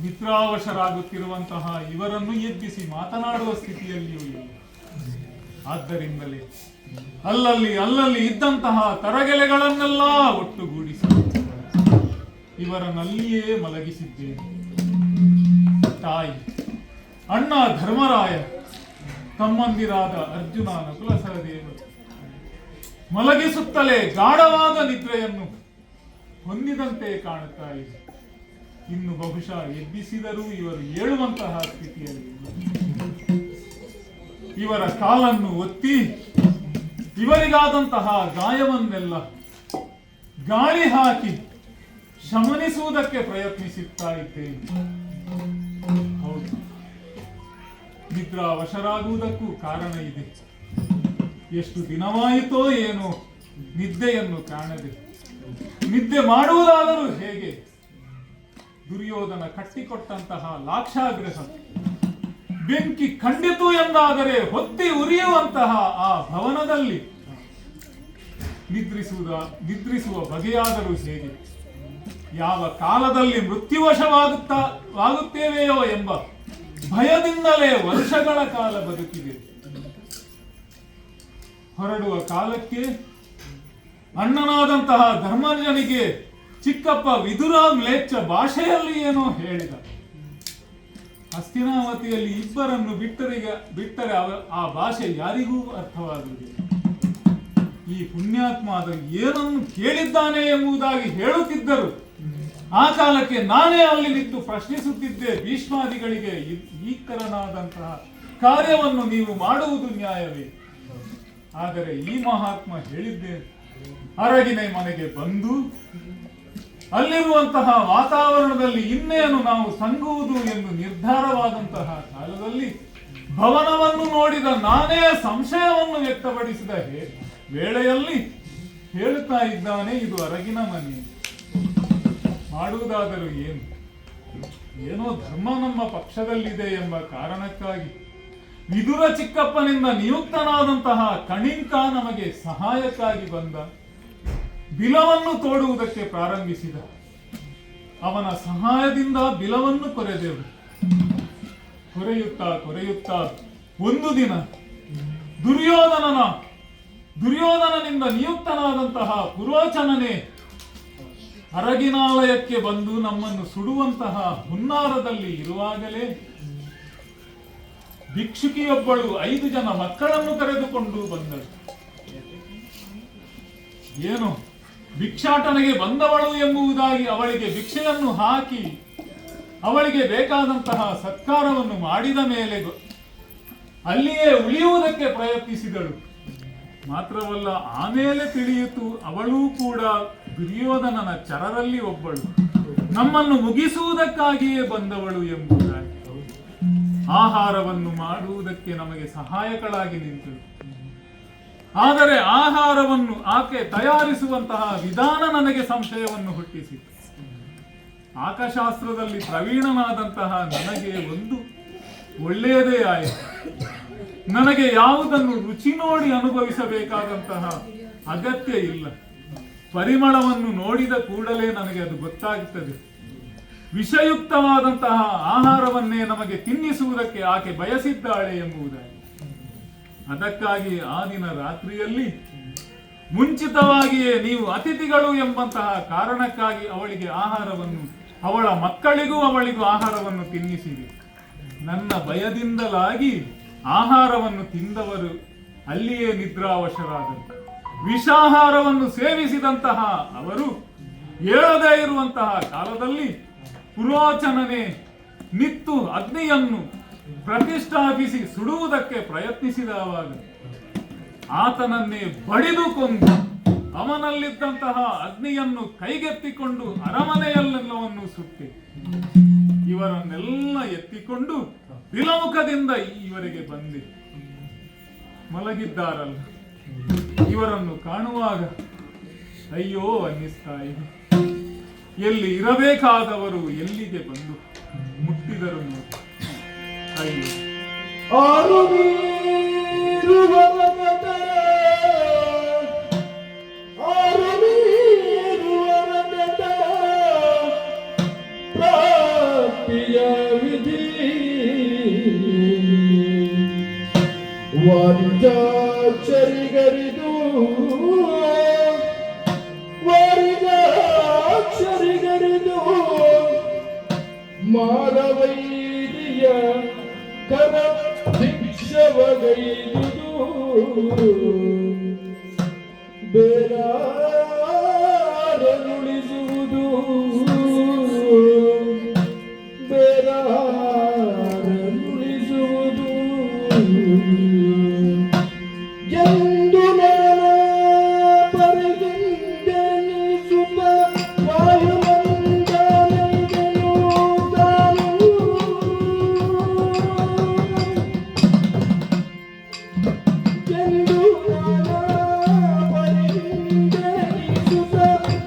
ನಿದ್ರಾವಶರಾಗುತ್ತಿರುವಂತಹ ಇವರನ್ನು ಎಬ್ಬಿಸಿ ಮಾತನಾಡುವ ಸ್ಥಿತಿಯಲ್ಲಿಯೂ ಇಲ್ಲ. ಆದ್ದರಿಂದಲೇ ಅಲ್ಲಲ್ಲಿ ಇದ್ದಂತಹ ತರಗೆಲೆಗಳನ್ನೆಲ್ಲ ಒಟ್ಟುಗೂಡಿಸಿ ಇವರನ್ನಲ್ಲಿಯೇ ಮಲಗಿಸಿದ್ದೇನೆ. ತಾಯಿ, ಅಣ್ಣ ಧರ್ಮರಾಯ, ತಮ್ಮಂದಿರಾದ ಅರ್ಜುನ, ನಕುಲ ಸಹದೇವರು ಮಲಗಿಸುತ್ತಲೇ ಗಾಢವಾದ ನಿದ್ರೆಯನ್ನು ಹೊಂದಿದಂತೆ ಕಾಣುತ್ತಾ ಇದೆ. ಇನ್ನು ಬಹುಶಃ ಎಬ್ಬಿಸಿದರೂ ಇವರು ಏಳುವಂತಹ ಸ್ಥಿತಿಯಲ್ಲಿ ಇವರ ಕಾಲನ್ನು ಒತ್ತಿ ಇವರಿಗಾದಂತಹ ಗಾಯವನ್ನೆಲ್ಲ ಗಾಳಿ ಹಾಕಿ ಶಮನಿಸುವುದಕ್ಕೆ ಪ್ರಯತ್ನಿಸುತ್ತಾ ಇದ್ದೇನೆ. ಹೌದು, ನಿದ್ರಾವಶರಾಗುವುದಕ್ಕೂ ಕಾರಣ ಇದೆ. ಎಷ್ಟು ದಿನವಾಯಿತೋ ಏನೋ ನಿದ್ದೆಯನ್ನು ಕಾಣದೆ. ನಿದ್ದೆ ಮಾಡುವುದಾದರೂ ಹೇಗೆ? ದುರ್ಯೋಧನ ಕಟ್ಟಿಕೊಟ್ಟಂತಹ ಲಾಕ್ಷಾಗೃಹ ಬೆಂಕಿ ಖಂಡಿತು ಎಂದಾದರೆ ಹೊತ್ತಿ ಉರಿಯುವಂತಹ ಆ ಭವನದಲ್ಲಿ ನಿದ್ರಿಸುವ ಬಗೆಯಾದರೂ ಹೇಗೆ? ಯಾವ ಕಾಲದಲ್ಲಿ ಮೃತ್ಯುವಶವಾಗುತ್ತೇವೆಯೋ ಎಂಬ ಭಯದಿಂದಲೇ ವರ್ಷಗಳ ಕಾಲ ಬದುಕಿದೆ. ಹೊರಡುವ ಕಾಲಕ್ಕೆ ಅಣ್ಣನಾದಂತಹ ಧರ್ಮಜನಿಗೆ ಚಿಕ್ಕಪ್ಪ ವಿದುರ ಮ್ಲೇಚ್ಛ ಭಾಷೆಯಲ್ಲಿ ಏನೋ ಹೇಳಿದ. ಹಸ್ತಿನಾವತಿಯಲ್ಲಿ ಇಬ್ಬರನ್ನು ಬಿಟ್ಟರೆ ಆ ಭಾಷೆ ಯಾರಿಗೂ ಅರ್ಥವಾಗುವುದಿಲ್ಲ. ಈ ಪುಣ್ಯಾತ್ಮ ಅದು ಏನನ್ನು ಕೇಳಿದ್ದಾನೆ ಎಂಬುದಾಗಿ ಹೇಳುತ್ತಿದ್ದರು. ಆ ಕಾಲಕ್ಕೆ ನಾನೇ ಅಲ್ಲಿ ನಿಂತು ಪ್ರಶ್ನಿಸುತ್ತಿದ್ದೆ ಭೀಷ್ಮಾದಿಗಳಿಗೆ, ಈಕರನಾದಂತಹ ಕಾರ್ಯವನ್ನು ನೀವು ಮಾಡುವುದು ನ್ಯಾಯವೇ? ಆದರೆ ಈ ಮಹಾತ್ಮ ಹೇಳಿದ್ದೇನೆ, ಅರಗಿನ ಮನೆಗೆ ಬಂದು ಅಲ್ಲಿರುವಂತಹ ವಾತಾವರಣದಲ್ಲಿ ಇನ್ನೇನು ನಾವು ತಂಗುವುದು ಎಂದು ನಿರ್ಧಾರವಾದಂತಹ ಕಾಲದಲ್ಲಿ ಭವನವನ್ನು ನೋಡಿದ ನಾನೇ ಸಂಶಯವನ್ನು ವ್ಯಕ್ತಪಡಿಸಿದ ವೇಳೆಯಲ್ಲಿ ಹೇಳುತ್ತಾ ಇದ್ದಾನೆ, ಇದು ಅರಗಿನ ಮನೆ. ಮಾಡುವುದಾದರೂ ಏನೋ ಧರ್ಮ ನಮ್ಮ ಪಕ್ಷದಲ್ಲಿದೆ ಎಂಬ ಕಾರಣಕ್ಕಾಗಿ ವಿದುರ ಚಿಕ್ಕಪ್ಪನಿಂದ ನಿಯುಕ್ತನಾದಂತಹ ಕಣಿಂಕ ನಮಗೆ ಸಹಾಯಕ್ಕಾಗಿ ಬಂದ. ಬಿಲವನ್ನು ತೋಡುವುದಕ್ಕೆ ಪ್ರಾರಂಭಿಸಿದ. ಅವನ ಸಹಾಯದಿಂದ ಬಿಲವನ್ನು ಕೊರೆದೆವು. ಕೊರೆಯುತ್ತಾ ಒಂದು ದಿನ ದುರ್ಯೋಧನನಿಂದ ನಿಯುಕ್ತನಾದಂತಹ ಪುರೋಚನನೇ ಅರಗಿನಾಲಯಕ್ಕೆ ಬಂದು ನಮ್ಮನ್ನು ಸುಡುವಂತಹ ಹುನ್ನಾರದಲ್ಲಿ ಇರುವಾಗಲೇ ಭಿಕ್ಷುಕಿಯೊಬ್ಬಳು 5 ಜನ ಮಕ್ಕಳನ್ನು ಕರೆದುಕೊಂಡು ಬಂದಳು. ಏನು ಭಿಕ್ಷಾಟನೆಗೆ ಬಂದವಳು ಎಂಬುದಾಗಿ ಅವಳಿಗೆ ಭಿಕ್ಷೆಯನ್ನು ಹಾಕಿ ಅವಳಿಗೆ ಬೇಕಾದಂತಹ ಸತ್ಕಾರವನ್ನು ಮಾಡಿದ ಮೇಲೆ ಅಲ್ಲಿಯೇ ಉಳಿಯುವುದಕ್ಕೆ ಪ್ರಯತ್ನಿಸಿದಳು. ಮಾತ್ರವಲ್ಲ, ಆಮೇಲೆ ತಿಳಿಯಿತು ಅವಳೂ ಕೂಡ ದುರ್ಯೋಧನನ ಚರರಲ್ಲಿ ಒಬ್ಬಳು, ನಮ್ಮನ್ನು ಮುಗಿಸುವುದಕ್ಕಾಗಿಯೇ ಬಂದವಳು ಎಂಬುದಾಗಿ. ಆಹಾರವನ್ನು ಮಾಡುವುದಕ್ಕೆ ನಮಗೆ ಸಹಾಯಕಳಾಗಿ ನಿಂತಳು. ಆದರೆ ಆಹಾರವನ್ನು ಆಕೆ ತಯಾರಿಸುವಂತಹ ವಿಧಾನ ನನಗೆ ಸಂಶಯವನ್ನು ಹುಟ್ಟಿಸಿತು. ಪಾಕಶಾಸ್ತ್ರದಲ್ಲಿ ಪ್ರವೀಣನಾದಂತಹ ನನಗೆ ಒಂದು ಒಳ್ಳೆಯದೇ ಆಯಿತು. ನನಗೆ ಯಾವುದನ್ನು ರುಚಿ ನೋಡಿ ಅನುಭವಿಸಬೇಕಾದಂತಹ ಅಗತ್ಯ ಇಲ್ಲ. ಪರಿಮಳವನ್ನು ನೋಡಿದ ಕೂಡಲೇ ನನಗೆ ಅದು ಗೊತ್ತಾಗುತ್ತದೆ. ವಿಷಯುಕ್ತವಾದಂತಹ ಆಹಾರವನ್ನೇ ನಮಗೆ ತಿನ್ನಿಸುವುದಕ್ಕೆ ಆಕೆ ಬಯಸಿದ್ದಾಳೆ ಎಂಬುದಾಗಿ. ಅದಕ್ಕಾಗಿ ಆ ದಿನ ರಾತ್ರಿಯಲ್ಲಿ ಮುಂಚಿತವಾಗಿಯೇ ನೀವು ಅತಿಥಿಗಳು ಎಂಬಂತಹ ಕಾರಣಕ್ಕಾಗಿ ಅವಳಿಗೆ ಆಹಾರವನ್ನು, ಅವಳ ಮಕ್ಕಳಿಗೂ ಅವಳಿಗೂ ಆಹಾರವನ್ನು ತಿನ್ನಿಸಿದೆ. ನನ್ನ ಭಯದಿಂದಲಾಗಿ ಆಹಾರವನ್ನು ಅಲ್ಲಿಯೇ ನಿದ್ರಾವಶರಾದರು. ವಿಷಾಹಾರವನ್ನು ಸೇವಿಸಿದಂತಹ ಅವರು ಏಳದೇ ಇರುವಂತಹ ಕಾಲದಲ್ಲಿ ಪುರೋಚನನೆ ನಿತ್ತು ಅಗ್ನಿಯನ್ನು ಪ್ರತಿಷ್ಠಾಪಿಸಿ ಸುಡುವುದಕ್ಕೆ ಪ್ರಯತ್ನಿಸಿದವಾಗ ಆತನನ್ನೇ ಬಡಿದು ಕೊಂದು ಅವನಲ್ಲಿದ್ದಂತಹ ಅಗ್ನಿಯನ್ನು ಕೈಗೆತ್ತಿಕೊಂಡು ಅರಮನೆಯಲ್ಲೆಲ್ಲವನ್ನು ಸುಟ್ಟಿ ಇವರನ್ನೆಲ್ಲ ಎತ್ತಿಕೊಂಡು ಬಿಲಮುಖದಿಂದ ಇವರಿಗೆ ಬಂದಿ ಮಲಗಿದ್ದಾರಲ್ಲ, ಇವರನ್ನು ಕಾಣುವಾಗ ಅಯ್ಯೋ ಅನ್ನಿಸ್ತಾ ಇದೆ. ಎಲ್ಲಿ ಇರಬೇಕಾದವರು ಎಲ್ಲಿಗೆ ಬಂದು ಮುಟ್ಟಿದರು ನೋಡಿ. ಅಯ್ಯೋ ಆರು ನೀರುವವನದ ಪ್ರಾಪ್ತಿಯ ವಿಧಿ ವಾರಿಜಾಕ್ಷರಿಗರಿದು ಮಾರವೈದಿಯ ಕರ ಭಿಕ್ಷವಗೈದುದು ಬೇರಾರನುಳಿಸುವುದು ಬೇರಾರನುಳಿಸುವುದು ಎಂದು ನಾನು ಪರಿಗಣಿಸುತ್ತ ವಾಯುಮಂಡಲದನು ತಾನು ಎಂದು ನಾನು ಪರಿಗಣಿಸುತ್ತ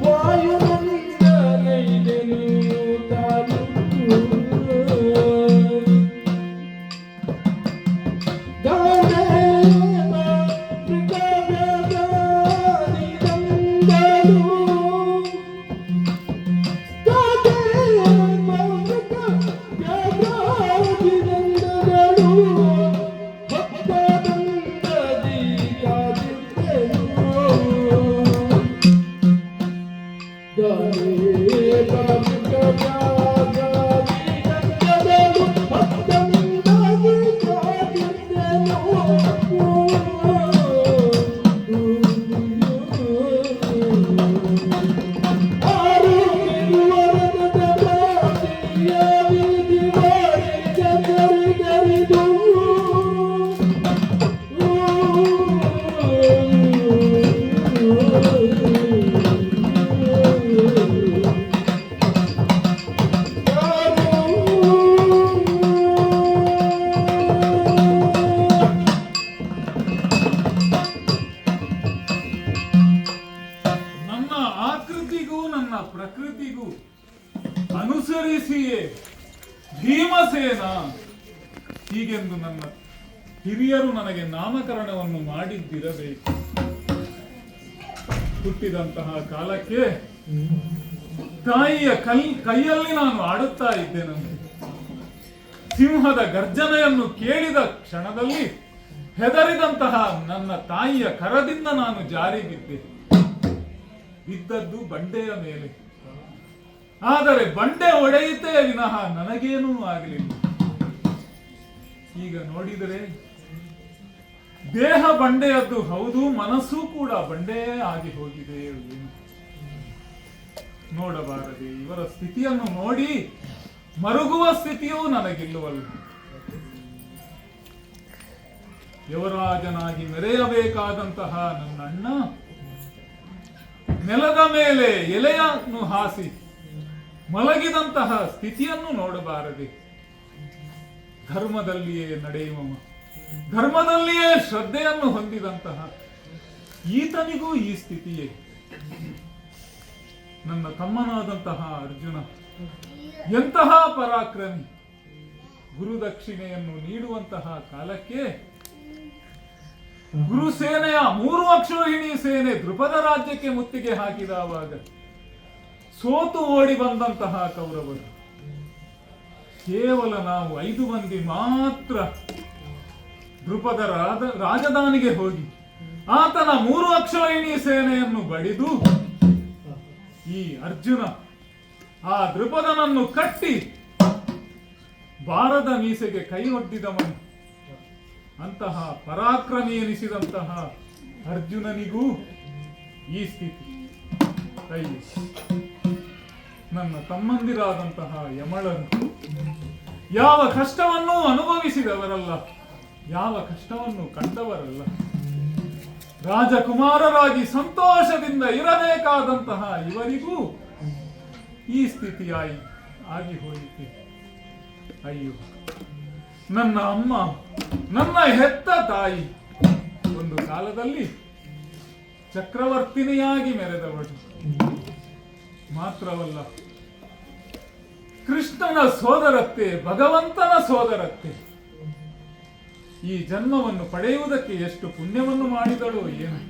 ವಾಯುಮಂಡಲದನು ತಾನು ಪ್ರಕೃತಿಗೂ ಅನುಸರಿಸಿಯೇ ಭೀಮಸೇನ ಹೀಗೆಂದು ನನ್ನ ಹಿರಿಯರು ನನಗೆ ನಾಮಕರಣವನ್ನು ಮಾಡಿದ್ದಿರಬೇಕು. ಹುಟ್ಟಿದಂತಹ ಕಾಲಕ್ಕೆ ತಾಯಿಯ ಕೈಯಲ್ಲಿ ನಾನು ಆಡುತ್ತಾ ಇದ್ದೇನಂತೆ. ಸಿಂಹದ ಗರ್ಜನೆಯನ್ನು ಕೇಳಿದ ಕ್ಷಣದಲ್ಲಿ ಹೆದರಿದಂತಹ ನನ್ನ ತಾಯಿಯ ಕರದಿಂದ ನಾನು ಜಾರಿ ಬಿದ್ದೆ. ಬಿದ್ದದ್ದು ಬಂಡೆಯ ಮೇಲೆ. ಆದರೆ ಬಂಡೆ ಒಡೆಯಿತೇ ವಿನಃ ನನಗೇನೂ ಆಗಲಿಲ್ಲ. ಈಗ ನೋಡಿದರೆ ದೇಹ ಬಂಡೆಯದ್ದು ಹೌದು, ಮನಸ್ಸು ಕೂಡ ಬಂಡೆಯೇ ಆಗಿ ಹೋಗಿದೆ. ನೋಡಬಾರದೆ ಇವರ ಸ್ಥಿತಿಯನ್ನು ನೋಡಿ ಮರುಗುವ ಸ್ಥಿತಿಯೂ ನನಗಿಲ್ಲವಲ್ಲ. ಯುವರಾಜನಾಗಿ ಮೆರೆಯಬೇಕಾದಂತಹ ನನ್ನ ಅಣ್ಣ ನೆಲದ ಮೇಲೆ ಎಲೆಯನ್ನು ಹಾಸಿ ಮಲಗಿದಂತಹ ಸ್ಥಿತಿಯನ್ನು ನೋಡಬಾರದೆ. ಧರ್ಮದಲ್ಲಿಯೇ ನಡೆಯುವ, ಧರ್ಮದಲ್ಲಿಯೇ ಶ್ರದ್ಧೆಯನ್ನು ಹೊಂದಿದಂತಹ ಈತನಿಗೂ ಈ ಸ್ಥಿತಿಯೇ. ನನ್ನ ತಮ್ಮನಾದಂತಹ ಅರ್ಜುನ ಎಂತಹ ಪರಾಕ್ರಮಿ. ಗುರುದಕ್ಷಿಣೆಯನ್ನು ನೀಡುವಂತಹ ಕಾಲಕ್ಕೆ ಗುರುಸೇನೆಯ 3 ಅಕ್ಷೋಹಿಣಿ ಸೇನೆ ದ್ರುಪದ ರಾಜ್ಯಕ್ಕೆ ಮುತ್ತಿಗೆ ಹಾಕಿದವಾಗ ಸೋತು ಓಡಿ ಬಂದಂತಹ ಕೌರವರು ಕೇವಲ ನಾವು 5 ಮಂದಿ ಮಾತ್ರ ದ್ರುಪದ ರಾಜಧಾನಿಗೆ ಹೋಗಿ ಆತನ 3 ಅಕ್ಷೋಹಿಣಿ ಸೇನೆಯನ್ನು ಬಡಿದು ಈ ಅರ್ಜುನ ಆ ದ್ರುಪದನನ್ನು ಕಟ್ಟಿ ಬಾರದ ಮೀಸೆಗೆ ಕೈ ಒಡ್ಡಿದವನು. ಅಂತಹ ಪರಾಕ್ರಮಿ ಎನಿಸಿದಂತಹ ಅರ್ಜುನನಿಗೂ ಈ ಸ್ಥಿತಿ. ಅಯ್ಯೋ, ನನ್ನ ತಮ್ಮಂದಿರಾದಂತಹ ಯಮಳರು ಯಾವ ಕಷ್ಟವನ್ನೂ ಅನುಭವಿಸಿದವರಲ್ಲ, ಯಾವ ಕಷ್ಟವನ್ನು ಕಂಡವರಲ್ಲ. ರಾಜಕುಮಾರರಾಗಿ ಸಂತೋಷದಿಂದ ಇರಬೇಕಾದಂತಹ ಇವರಿಗೂ ಈ ಸ್ಥಿತಿಯಾಗಿ ಆಗಿ ಹೋಯಿತು. ಅಯ್ಯೋ, ನನ್ನ ಅಮ್ಮ, ನನ್ನ ಹೆತ್ತ ತಾಯಿ ಒಂದು ಕಾಲದಲ್ಲಿ ಚಕ್ರವರ್ತಿನಿಯಾಗಿ ಮೆರೆದವಳು. ಮಾತ್ರವಲ್ಲ, ಕೃಷ್ಣನ ಸೋದರತ್ತೆ, ಭಗವಂತನ ಸೋದರತ್ತೆ. ಈ ಜನ್ಮವನ್ನು ಪಡೆಯುವುದಕ್ಕೆ ಎಷ್ಟು ಪುಣ್ಯವನ್ನು ಮಾಡಿದಳೋ ಏನು.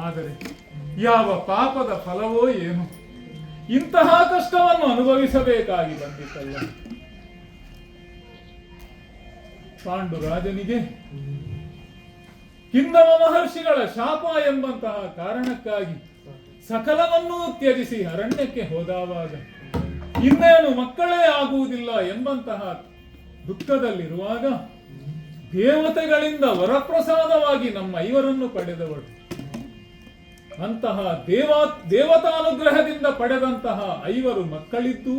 ಆದರೆ ಯಾವ ಪಾಪದ ಫಲವೋ ಏನು, ಇಂತಹ ಕಷ್ಟವನ್ನು ಅನುಭವಿಸಬೇಕಾಗಿ ಬಂದಿತ್ತಲ್ಲ. ಪಾಂಡುರಾಜನಿಗೆ ಹಿಂದವ ಮಹರ್ಷಿಗಳ ಶಾಪ ಎಂಬಂತಹ ಕಾರಣಕ್ಕಾಗಿ ಸಕಲವನ್ನೂ ತ್ಯಜಿಸಿ ಅರಣ್ಯಕ್ಕೆ ಹೋದವಾಗ ಇನ್ನೇನು ಮಕ್ಕಳೇ ಆಗುವುದಿಲ್ಲ ಎಂಬಂತಹ ದುಃಖದಲ್ಲಿರುವಾಗ ದೇವತೆಗಳಿಂದ ವರಪ್ರಸಾದವಾಗಿ ನಮ್ಮ ಐವರನ್ನು ಪಡೆದವಳು. ಅಂತಹ ದೇವತಾನುಗ್ರಹದಿಂದ ಪಡೆದಂತಹ ಐವರು ಮಕ್ಕಳಿದ್ದು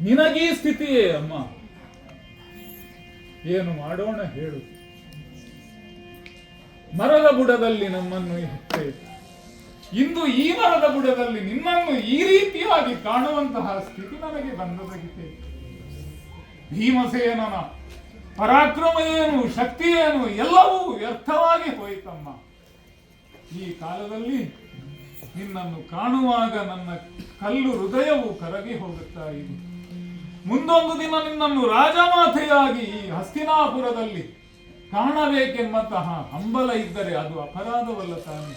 ನಿನಗೀ ಸ್ಥಿತಿಯೇ ಅಮ್ಮ. ಏನು ಮಾಡೋಣ ಹೇಳು. ಮರದ ಬುಡದಲ್ಲಿ ನಮ್ಮನ್ನು ಇಟ್ಟೆ, ಇಂದು ಈ ಮರದ ಬುಡದಲ್ಲಿ ನಿನ್ನನ್ನು ಈ ರೀತಿಯಾಗಿ ಕಾಣುವಂತಹ ಸ್ಥಿತಿ ನನಗೆ ಬಂದೊದಗಿದೆ. ಭೀಮಸೇನನ ಪರಾಕ್ರಮ ಏನು, ಶಕ್ತಿ ಏನು, ಎಲ್ಲವೂ ವ್ಯರ್ಥವಾಗಿ ಹೋಯಿತಮ್ಮ. ಈ ಕಾಲದಲ್ಲಿ ನಿನ್ನನ್ನು ಕಾಣುವಾಗ ನನ್ನ ಕಲ್ಲು ಹೃದಯವು ಕರಗಿ ಹೋಗುತ್ತಾ ಇದೆ. ಮುಂದೊಂದು ದಿನ ನಿನ್ನನ್ನು ರಾಜಮಾತೆಯಾಗಿ ಈ ಹಸ್ತಿನಾಪುರದಲ್ಲಿ ಕಾಣಬೇಕೆಂಬಂತಹ ಹಂಬಲ ಇದ್ದರೆ ಅದು ಅಪರಾಧವಲ್ಲ ತಾನೆ.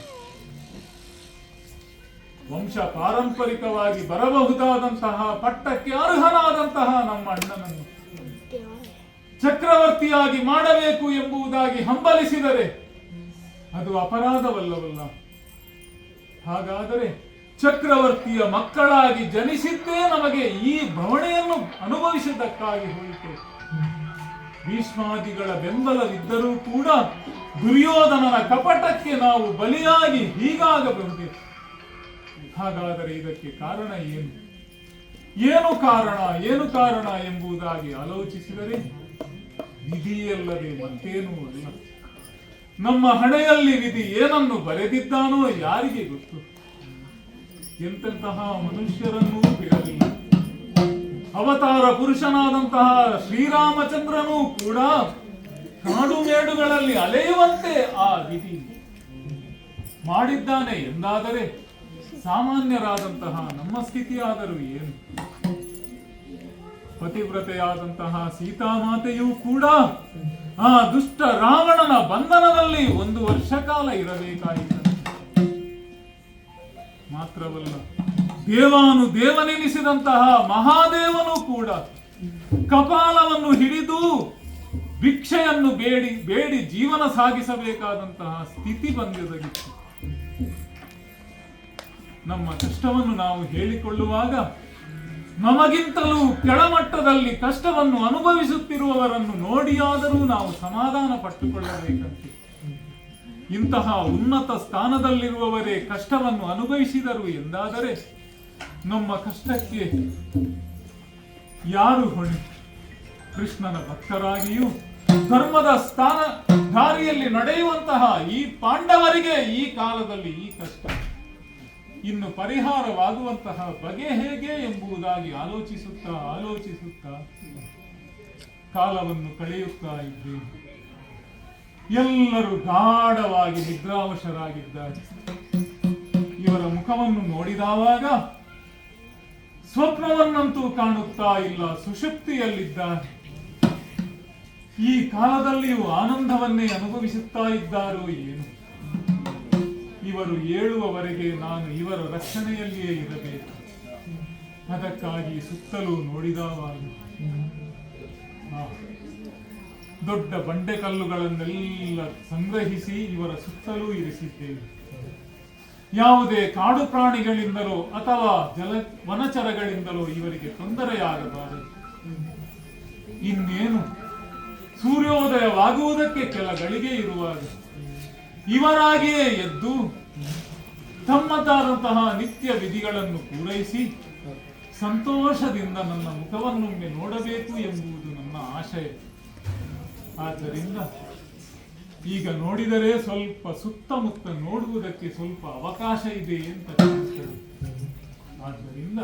ವಂಶ ಪಾರಂಪರಿಕವಾಗಿ ಬರಬಹುದಾದಂತಹ ಪಟ್ಟಕ್ಕೆ ಅರ್ಹನಾದಂತಹ ನಮ್ಮ ಅಣ್ಣನನ್ನು ಚಕ್ರವರ್ತಿಯಾಗಿ ಮಾಡಬೇಕು ಎಂಬುದಾಗಿ ಹಂಬಲಿಸಿದರೆ ಅದು ಅಪರಾಧವಲ್ಲವಲ್ಲ. ಹಾಗಾದರೆ ಚಕ್ರವರ್ತಿಯ ಮಕ್ಕಳಾಗಿ ಜನಿಸಿದ್ದೇ ನಮಗೆ ಈ ಭವಣೆಯನ್ನು ಅನುಭವಿಸಿದ್ದಕ್ಕಾಗಿ ಹೋಯಿತು. ಭೀಷ್ಮಾದಿಗಳ ಬೆಂಬಲವಿದ್ದರೂ ಕೂಡ ದುರ್ಯೋಧನನ ಕಪಟಕ್ಕೆ ನಾವು ಬಲಿಯಾಗಿ ಹೀಗಾಗಬಹುದೇ. ಹಾಗಾದರೆ ಇದಕ್ಕೆ ಕಾರಣ ಏನು, ಏನು ಕಾರಣ ಎಂಬುದಾಗಿ ಆಲೋಚಿಸಿದರೆ ವಿಧಿಯಲ್ಲದೆ ಮತ್ತೇನೂ ಅಲ್ಲ. ನಮ್ಮ ಹಣೆಯಲ್ಲಿ ವಿಧಿ ಏನನ್ನು ಬರೆದಿದ್ದಾನೋ ಯಾರಿಗೆ ಗೊತ್ತು. ಎಂತೆಂತಹ ಮನುಷ್ಯರನ್ನೂ ಬಿಡಲಿಲ್ಲ. ಅವತಾರ ಪುರುಷನಾದಂತಹ ಶ್ರೀರಾಮಚಂದ್ರನೂ ಕೂಡ ಕಾಡು ಮೇಡುಗಳಲ್ಲಿ ಅಲೆಯುವಂತೆ ಆ ವಿಧಿ ಮಾಡಿದ್ದಾನೆ ಎಂದಾದರೆ ಸಾಮಾನ್ಯರಾದಂತಹ ನಮ್ಮ ಸ್ಥಿತಿಯಾದರೂ ಏನು. ಪತಿವ್ರತೆಯಾದಂತಹ ಸೀತಾಮಾತೆಯೂ ಕೂಡ ಆ ದುಷ್ಟ ರಾವಣನ ಬಂಧನದಲ್ಲಿ 1 ವರ್ಷ ಕಾಲ ಇರಬೇಕಾಯಿತು. ಮಾತ್ರವಲ್ಲ, ದೇವನೆನಿಸಿದಂತಹ ಮಹಾದೇವನು ಕೂಡ ಕಪಾಲವನ್ನು ಹಿಡಿದು ಭಿಕ್ಷೆಯನ್ನು ಬೇಡಿ ಜೀವನ ಸಾಗಿಸಬೇಕಾದಂತಹ ಸ್ಥಿತಿ ಬಂದಿರಲಿತ್ತು. ನಮ್ಮ ಕಷ್ಟವನ್ನು ನಾವು ಹೇಳಿಕೊಳ್ಳುವಾಗ ನಮಗಿಂತಲೂ ಕೆಳಮಟ್ಟದಲ್ಲಿ ಕಷ್ಟವನ್ನು ಅನುಭವಿಸುತ್ತಿರುವವರನ್ನು ನೋಡಿಯಾದರೂ ನಾವು ಸಮಾಧಾನ ಪಟ್ಟುಕೊಳ್ಳಬೇಕಂತೆ. ಇಂತಹ ಉನ್ನತ ಸ್ಥಾನದಲ್ಲಿರುವವರೇ ಕಷ್ಟವನ್ನು ಅನುಭವಿಸಿದರು ಎಂದಾದರೆ ನಮ್ಮ ಕಷ್ಟಕ್ಕೆ ಯಾರು ಹೊಣೆ? ಕೃಷ್ಣನ ಭಕ್ತರಾಗಿಯೂ ಧರ್ಮದ ಸ್ಥಾನ ದಾರಿಯಲ್ಲಿ ನಡೆಯುವಂತಹ ಈ ಪಾಂಡವರಿಗೆ ಈ ಕಾಲದಲ್ಲಿ ಈ ಕಷ್ಟ ಇನ್ನು ಪರಿಹಾರವಾಗುವಂತಹ ಬಗೆ ಹೇಗೆ ಎಂಬುದಾಗಿ ಆಲೋಚಿಸುತ್ತಾ ಕಾಲವನ್ನು ಕಳೆಯುತ್ತಾ ಇದ್ದೇವೆ. ಎಲ್ಲರೂ ಗಾಢವಾಗಿ ನಿದ್ರಾವಶರಾಗಿದ್ದಾರೆ. ಇವರ ಮುಖವನ್ನು ನೋಡಿದವಾಗ ಸ್ವಪ್ನವನ್ನಂತೂ ಕಾಣುತ್ತಾ ಇಲ್ಲ, ಸುಷುಪ್ತಿಯಲ್ಲಿದ್ದಾರೆ. ಈ ಕಾಲದಲ್ಲಿಯೂ ಆನಂದವನ್ನೇ ಅನುಭವಿಸುತ್ತಾ ಇದ್ದಾರೋ ಏನು. ಇವರು ಏಳುವವರೆಗೆ ನಾನು ಇವರ ರಕ್ಷಣೆಯಲ್ಲಿಯೇ ಇರಬೇಕು. ಅದಕ್ಕಾಗಿ ಸುತ್ತಲೂ ನೋಡಿದವಾಗ ದೊಡ್ಡ ಬಂಡೆಕಲ್ಲುಗಳನ್ನೆಲ್ಲ ಸಂಗ್ರಹಿಸಿ ಇವರ ಸುತ್ತಲೂ ಇರಿಸಿದ್ದೇವೆ. ಯಾವುದೇ ಕಾಡು ಪ್ರಾಣಿಗಳಿಂದಲೋ ಅಥವಾ ವನಚರಗಳಿಂದಲೋ ಇವರಿಗೆ ತೊಂದರೆಯಾಗಬಾರದು. ಇನ್ನೇನು ಸೂರ್ಯೋದಯವಾಗುವುದಕ್ಕೆ ಕೆಲ ಗಳಿಗೆ ಇರುವಾಗ ಇವರಾಗಿಯೇ ಎದ್ದು ತಮ್ಮದಾದಂತಹ ನಿತ್ಯ ವಿಧಿಗಳನ್ನು ಪೂರೈಸಿ ಸಂತೋಷದಿಂದ ನನ್ನ ಮುಖವನ್ನೊಮ್ಮೆ ನೋಡಬೇಕು ಎಂಬುದು ನನ್ನ ಆಶಯ. ಆದ್ದರಿಂದ ಈಗ ನೋಡಿದರೆ ಸ್ವಲ್ಪ ಸುತ್ತಮುತ್ತ ನೋಡುವುದಕ್ಕೆ ಸ್ವಲ್ಪ ಅವಕಾಶ ಇದೆ ಅಂತ ಕಾಣಿಸ್ತದೆ. ಆದ್ದರಿಂದ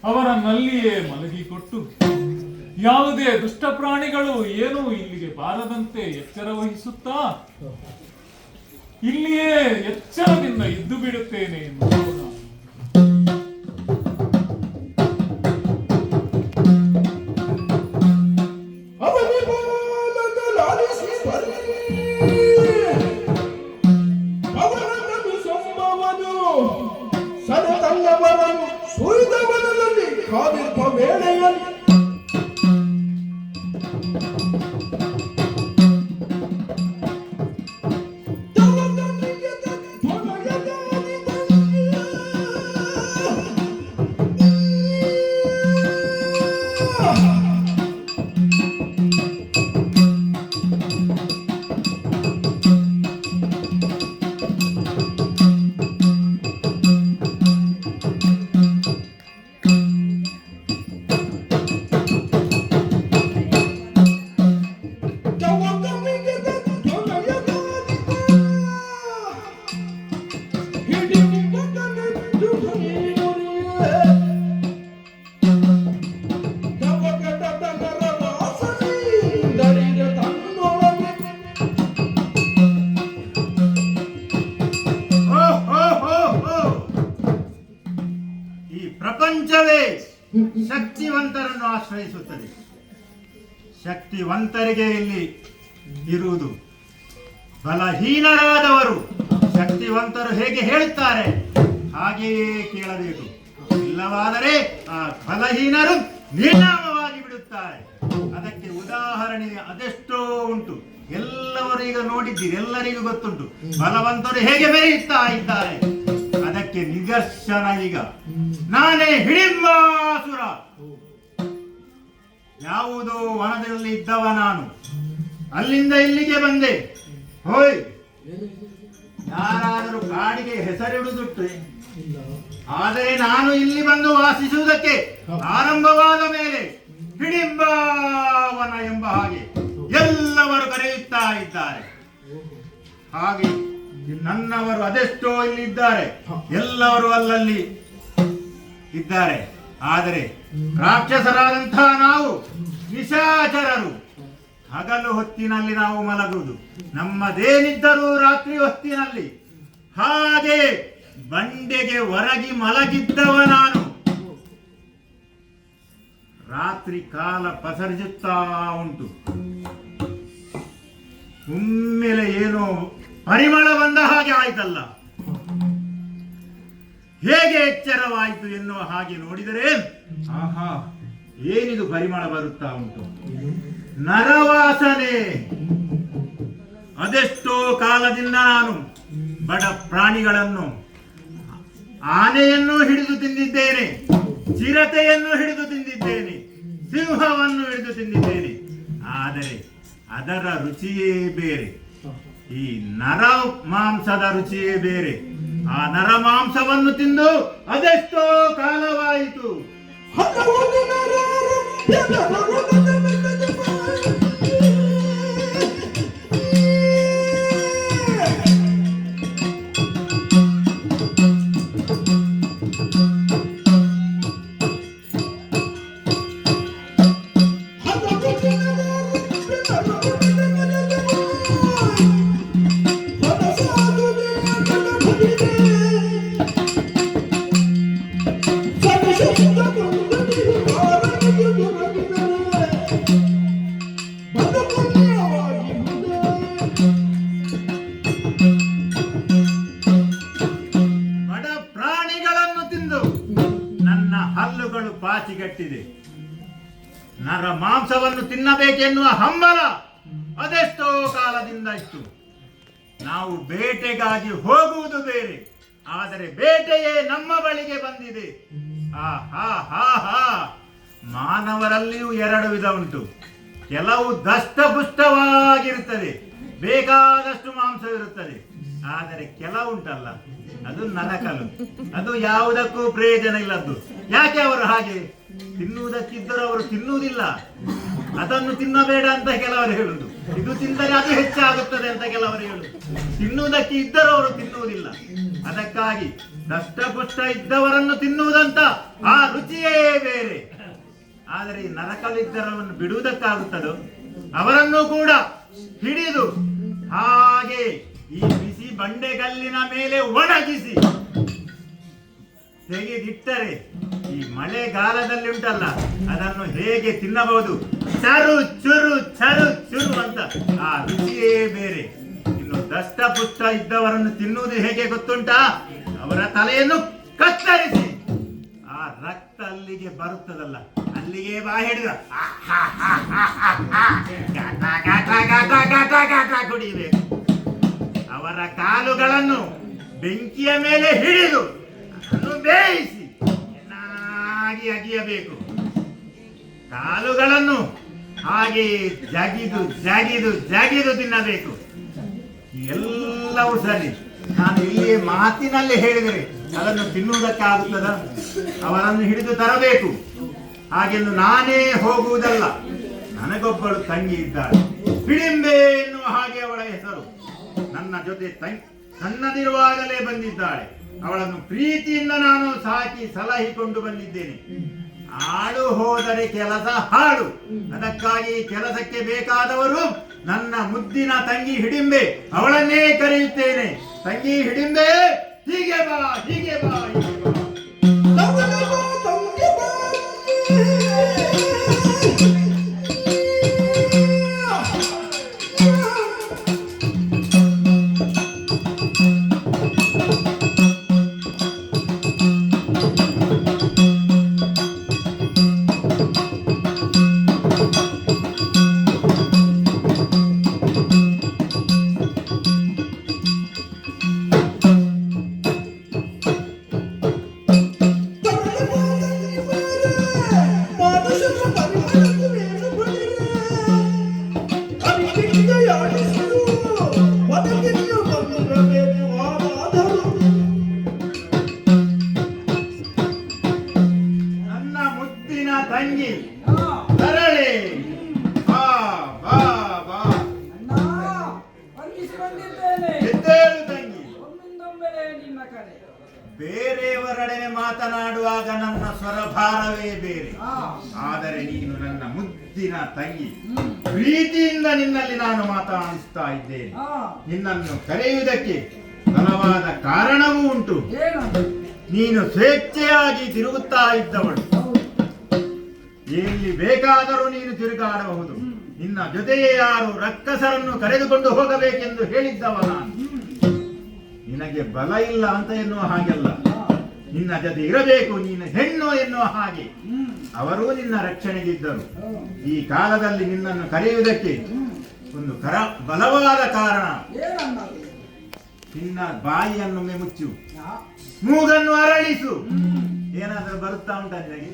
ಅವರನ್ನಲ್ಲಿಯೇ ಮಲಗಿಕೊಟ್ಟು ಯಾವುದೇ ದುಷ್ಟ ಪ್ರಾಣಿಗಳು ಏನೂ ಇಲ್ಲಿಗೆ ಬಾರದಂತೆ ಎಚ್ಚರ ವಹಿಸುತ್ತಾ ಇಲ್ಲಿಯೇ ಎಚ್ಚರದಿಂದ ಇದ್ದು ಬಿಡುತ್ತೇನೆ ಎನ್ನುವುದು ನಾನು. ಅವನಿ ಬಾಲಕಲಾಲಿಸಿ ಬನ್ನಿರಿ. ಅವರನ್ನು ಸಂಭವನು ಸದತಲ್ಲವರನ್ನು ಸುರಿದವನಲ್ಲಿ ಕಾದಿರ್ಪ ವೇಳೆಯಲ್ಲಿ ಪ್ರಪಂಚವೇ ಶಕ್ತಿವಂತರನ್ನು ಆಶ್ರಯಿಸುತ್ತದೆ. ಶಕ್ತಿವಂತರಿಗೆ ಇಲ್ಲಿ ಇರುವುದು. ಬಲಹೀನರಾದವರು ಶಕ್ತಿವಂತರು ಹೇಗೆ ಹೇಳುತ್ತಾರೆ ಹಾಗೆಯೇ ಕೇಳಬೇಕು. ಇಲ್ಲವಾದರೆ ಆ ಬಲಹೀನರು ನಿರ್ನಾಮವಾಗಿ ಬಿಡುತ್ತಾರೆ. ಅದಕ್ಕೆ ಉದಾಹರಣೆ ಅದೆಷ್ಟೋ ಉಂಟು. ಎಲ್ಲವರು ಈಗ ನೋಡಿದ್ದೀರಿ, ಎಲ್ಲರಿಗೂ ಗೊತ್ತುಂಟು ಬಲವಂತರು ಹೇಗೆ ಮೆರೆಯುತ್ತಾ ಇದ್ದಾರೆ. ಅದಕ್ಕೆ ನಿದರ್ಶನ ಈಗ ನಾನೇ ಹಿಡಿಂಬಾಸುರ. ಯಾವುದೋ ವನದಲ್ಲಿ ಇದ್ದವ ನಾನು, ಅಲ್ಲಿಂದ ಇಲ್ಲಿಗೆ ಬಂದೆ. ಹೋಯ್, ಯಾರಾದರೂ ಕಾಡಿಗೆ ಹೆಸರಿಡುದುಂಟು. ಆದರೆ ನಾನು ಇಲ್ಲಿ ಬಂದು ವಾಸಿಸುವುದಕ್ಕೆ ಆರಂಭವಾದ ಮೇಲೆ ಹಿಡಿಂಬಾವನ ಎಂಬ ಹಾಗೆ ಎಲ್ಲವರು ಕರೆಯುತ್ತಾ ಇದ್ದಾರೆ. ಹಾಗೆ ನನ್ನವರು ಅದೆಷ್ಟೋ ಇಲ್ಲಿದ್ದಾರೆ, ಎಲ್ಲವರು ಅಲ್ಲಲ್ಲಿ ಇದ್ದಾರೆ. ಆದರೆ ರಾಕ್ಷಸರಾದಂತಹ ನಾವು ನಿಶಾಚರರು. ಹಗಲು ಹೊತ್ತಿನಲ್ಲಿ ನಾವು ಮಲಗುವುದು, ನಮ್ಮದೇನಿದ್ದರೂ ರಾತ್ರಿ ಹೊತ್ತಿನಲ್ಲಿ. ಹಾಗೆ ಬಂಡೆಗೆ ಹೊರಗಿ ಮಲಗಿದ್ದವ ನಾನು. ರಾತ್ರಿ ಕಾಲ ಪಸರಿಸುತ್ತಾ ಉಂಟು. ಒಮ್ಮೆಲೆ ಏನೋ ಪರಿಮಳ ಬಂದ ಹಾಗೆ ಆಯ್ತಲ್ಲ. ಹೇಗೆ ಎಚ್ಚರವಾಯಿತು ಎನ್ನುವ ಹಾಗೆ ನೋಡಿದರೆ, ಆಹಾ, ಏನಿದು ಪರಿಮಳ ಬರುತ್ತಾ ಉಂಟು? ನರವಾಸನೆ. ಅದೆಷ್ಟೋ ಕಾಲದಿಂದ ನಾನು ಬಡ ಪ್ರಾಣಿಗಳನ್ನು, ಆನೆಯನ್ನು ಹಿಡಿದು ತಿಂದಿದ್ದೇನೆ, ಚಿರತೆಯನ್ನು ಹಿಡಿದು ತಿಂದಿದ್ದೇನೆ, ಸಿಂಹವನ್ನು ಹಿಡಿದು ತಿಂದಿದ್ದೇನೆ. ಆದರೆ ಅದರ ರುಚಿಯೇ ಬೇರೆ, ಈ ನರ ಮಾಂಸದ ರುಚಿಯೇ ಬೇರೆ. ಆ ನರ ಮಾಂಸವನ್ನು ತಿಂದು ಅದೆಷ್ಟೋ ಕಾಲವಾಯಿತು. ಪಾಚಿಗಟ್ಟಿದೆ. ನರ ಮಾಂಸವನ್ನು ತಿನ್ನಬೇಕೆನ್ನುವ ಹಂಬಲ ಅದೆಷ್ಟೋ ಕಾಲದಿಂದ ಇತ್ತು. ನಾವು ಬೇಟೆಗಾಗಿ ಹೋಗುವುದು ಬೇರೆ, ಆದರೆ ಬೇಟೆಯೇ ನಮ್ಮ ಬಳಿಗೆ ಬಂದಿದೆ. ಮಾನವರಲ್ಲಿಯೂ ಎರಡು ವಿಧ ಉಂಟು. ಕೆಲವು ದಷ್ಟಪುಷ್ಟವಾಗಿರುತ್ತದೆ, ಬೇಕಾದಷ್ಟು ಮಾಂಸವಿರುತ್ತದೆ. ಆದರೆ ಕೆಲವುಂಟಲ್ಲ, ಅದು ನರಕಲು, ಅದು ಯಾವುದಕ್ಕೂ ಪ್ರಯೋಜನ ಇಲ್ಲದ್ದು. ಯಾಕೆ ಅವರು ಹಾಗೆ ತಿನ್ನುವುದಕ್ಕಿದ್ದರೂ ಅವರು ತಿನ್ನುವುದಿಲ್ಲ. ಅದನ್ನು ತಿನ್ನಬೇಡ ಅಂತ ಕೆಲವರು ಹೇಳುದು, ಇದು ತಿಂದರೆ ಅದು ಹೆಚ್ಚಾಗುತ್ತದೆ ಅಂತ ಕೆಲವರು ಹೇಳುದು. ತಿನ್ನುವುದಕ್ಕೆ ಇದ್ದರೂ ಅವರು ತಿನ್ನುವುದಿಲ್ಲ. ಅದಕ್ಕಾಗಿ ದಷ್ಟಪುಷ್ಟ ಇದ್ದವರನ್ನು ತಿನ್ನುವುದಂತ ಆ ರುಚಿಯೇ ಬೇರೆ. ಆದರೆ ಈ ನರಕಲಿದ್ದರವನ್ನು ಬಿಡುವುದಕ್ಕಾಗುತ್ತದೋ? ಅವರನ್ನು ಕೂಡ ಹಿಡಿದು ಹಾಗೆ ಈ ಬಿಸಿ ಬಂಡೆಗಲ್ಲಿನ ಮೇಲೆ ಒಣಗಿಸಿ ತೆಗೆದಿಟ್ಟರೆ ಈ ಮಳೆಗಾಲದಲ್ಲಿ ಉಂಟಲ್ಲ, ಅದನ್ನು ಹೇಗೆ ತಿನ್ನಬಹುದು? ಚರು ಚುರು ಚರು ಚುರು ಅಂತ ಆ ರುಚಿಯೇ ಬೇರೆ. ಇನ್ನು ದಷ್ಟಪುಷ್ಟ ಇದ್ದವರನ್ನು ತಿನ್ನುವುದು ಹೇಗೆ ಗೊತ್ತುಂಟಾ? ಅವರ ತಲೆಯನ್ನು ಕತ್ತರಿಸಿ ಆ ರಕ್ತ ಅಲ್ಲಿಗೆ ಬರುತ್ತದಲ್ಲ, ಅಲ್ಲಿಗೆ ಬಾ ಹಿಡಿದ ಕುಡಿಯಬೇಕು. ಅವರ ಕಾಲುಗಳನ್ನು ಬೆಂಕಿಯ ಮೇಲೆ ಹಿಡಿದು ಅದನ್ನು ಬೇಯಿಸಿ ಚೆನ್ನಾಗಿ ಅಗಿಯಬೇಕು. ಕಾಲುಗಳನ್ನು ಹಾಗೆ ಜಗಿದು ಜಗಿದು ಜಗಿದು ತಿನ್ನಬೇಕು. ಎಲ್ಲವೂ ಸರಿ. ನಾನು ಇಲ್ಲಿ ಮಾತಿನಲ್ಲಿ ಹೇಳಿದರೆ ಅದನ್ನು ತಿನ್ನುವುದಕ್ಕಾಗುತ್ತದ? ಅವರನ್ನು ಹಿಡಿದು ತರಬೇಕು. ಹಾಗೆಂದು ನಾನೇ ಹೋಗುವುದಲ್ಲ. ನನಗೊಬ್ಬಳು ತಂಗಿ ಇದ್ದಾಳೆ, ಹಿಡಿಂಬೆ ಎನ್ನುವ ಹಾಗೆ ಅವಳ ಹೆಸರು. ನನ್ನ ಜೊತೆ ಸಣ್ಣದಿರುವಾಗಲೇ ಬಂದಿದ್ದಾಳೆ. ಅವಳನ್ನು ಪ್ರೀತಿಯಿಂದ ನಾನು ಸಾಕಿ ಸಲಹಿಕೊಂಡು ಬಂದಿದ್ದೇನೆ. ಆಡು ಹೋದರೆ ಕೆಲಸ ಹಾಡು. ಅದಕ್ಕಾಗಿ ಕೆಲಸಕ್ಕೆ ಬೇಕಾದವರು ನನ್ನ ಮುದ್ದಿನ ತಂಗಿ ಹಿಡಿಂಬೆ, ಅವಳನ್ನೇ ಕರೆಯುತ್ತೇನೆ. ತಂಗಿ ಹಿಡಿಂಬೆ, ಹೀಗೆ ಬಾ, ಹೀಗೆ ಬಾ, ಹೀಗೆ ಬಾ. ನನ್ನ ಮುದ್ದಿನ ತಂಗಿ ತರಳೆ, ಬಾ ಬಾ ಬಾ. ಎದ್ದೇಳು ತಂಗಿ. ಬೇರೆಯವರೊಡನೆ ಮಾತನಾಡುವಾಗ ನನ್ನ ಸ್ವರಭಾರವೇ ಬೇರೆ. ಆದರೆ ನೀನು ನನ್ನ ಮುದ್ದಿನ ತಂಗಿ, ಪ್ರೀತಿಯಿಂದ ನಿನ್ನಲ್ಲಿ ನಾನು ಮಾತನಾಡಿಸ್ತಾ ಇದ್ದೇನೆ. ನಿನ್ನನ್ನು ಕರೆಯುವುದಕ್ಕೆ ಬಲವಾದ ಕಾರಣವೂ ಉಂಟು. ನೀನು ಸ್ವೇಚ್ಛೆಯಾಗಿ ತಿರುಗುತ್ತಾ ಇದ್ದವಳು. ಎಲ್ಲಿ ಬೇಕಾದರೂ ನೀನು ತಿರುಗಾಡಬಹುದು. ನಿನ್ನ ಜೊತೆಯೇ ಯಾರು ರಕ್ಕಸರನ್ನು ಕರೆದುಕೊಂಡು ಹೋಗಬೇಕೆಂದು ಹೇಳಿದ್ದವ ನಾನು. ನಿನಗೆ ಬಲ ಇಲ್ಲ ಅಂತ ಎನ್ನುವ ಹಾಗೆಲ್ಲ, ನಿನ್ನ ಜೊತೆ ಇರಬೇಕು, ನೀನು ಹೆಣ್ಣು ಎನ್ನುವ ಹಾಗೆ ಅವರೂ ನಿನ್ನ ರಕ್ಷಣೆಗಿದ್ದರು. ಈ ಕಾಲದಲ್ಲಿ ನಿನ್ನನ್ನು ಕರೆಯುವುದಕ್ಕೆ ಒಂದು ಬಲವಾದ ಕಾರಣ. ನಿನ್ನ ಬಾಯಿಯನ್ನೊಮ್ಮೆ ಮುಚ್ಚು, ಮೂಗನ್ನು ಅರಳಿಸು. ಏನಾದರೂ ಬರುತ್ತಾ ಉಂಟ ನಿನಗೆ?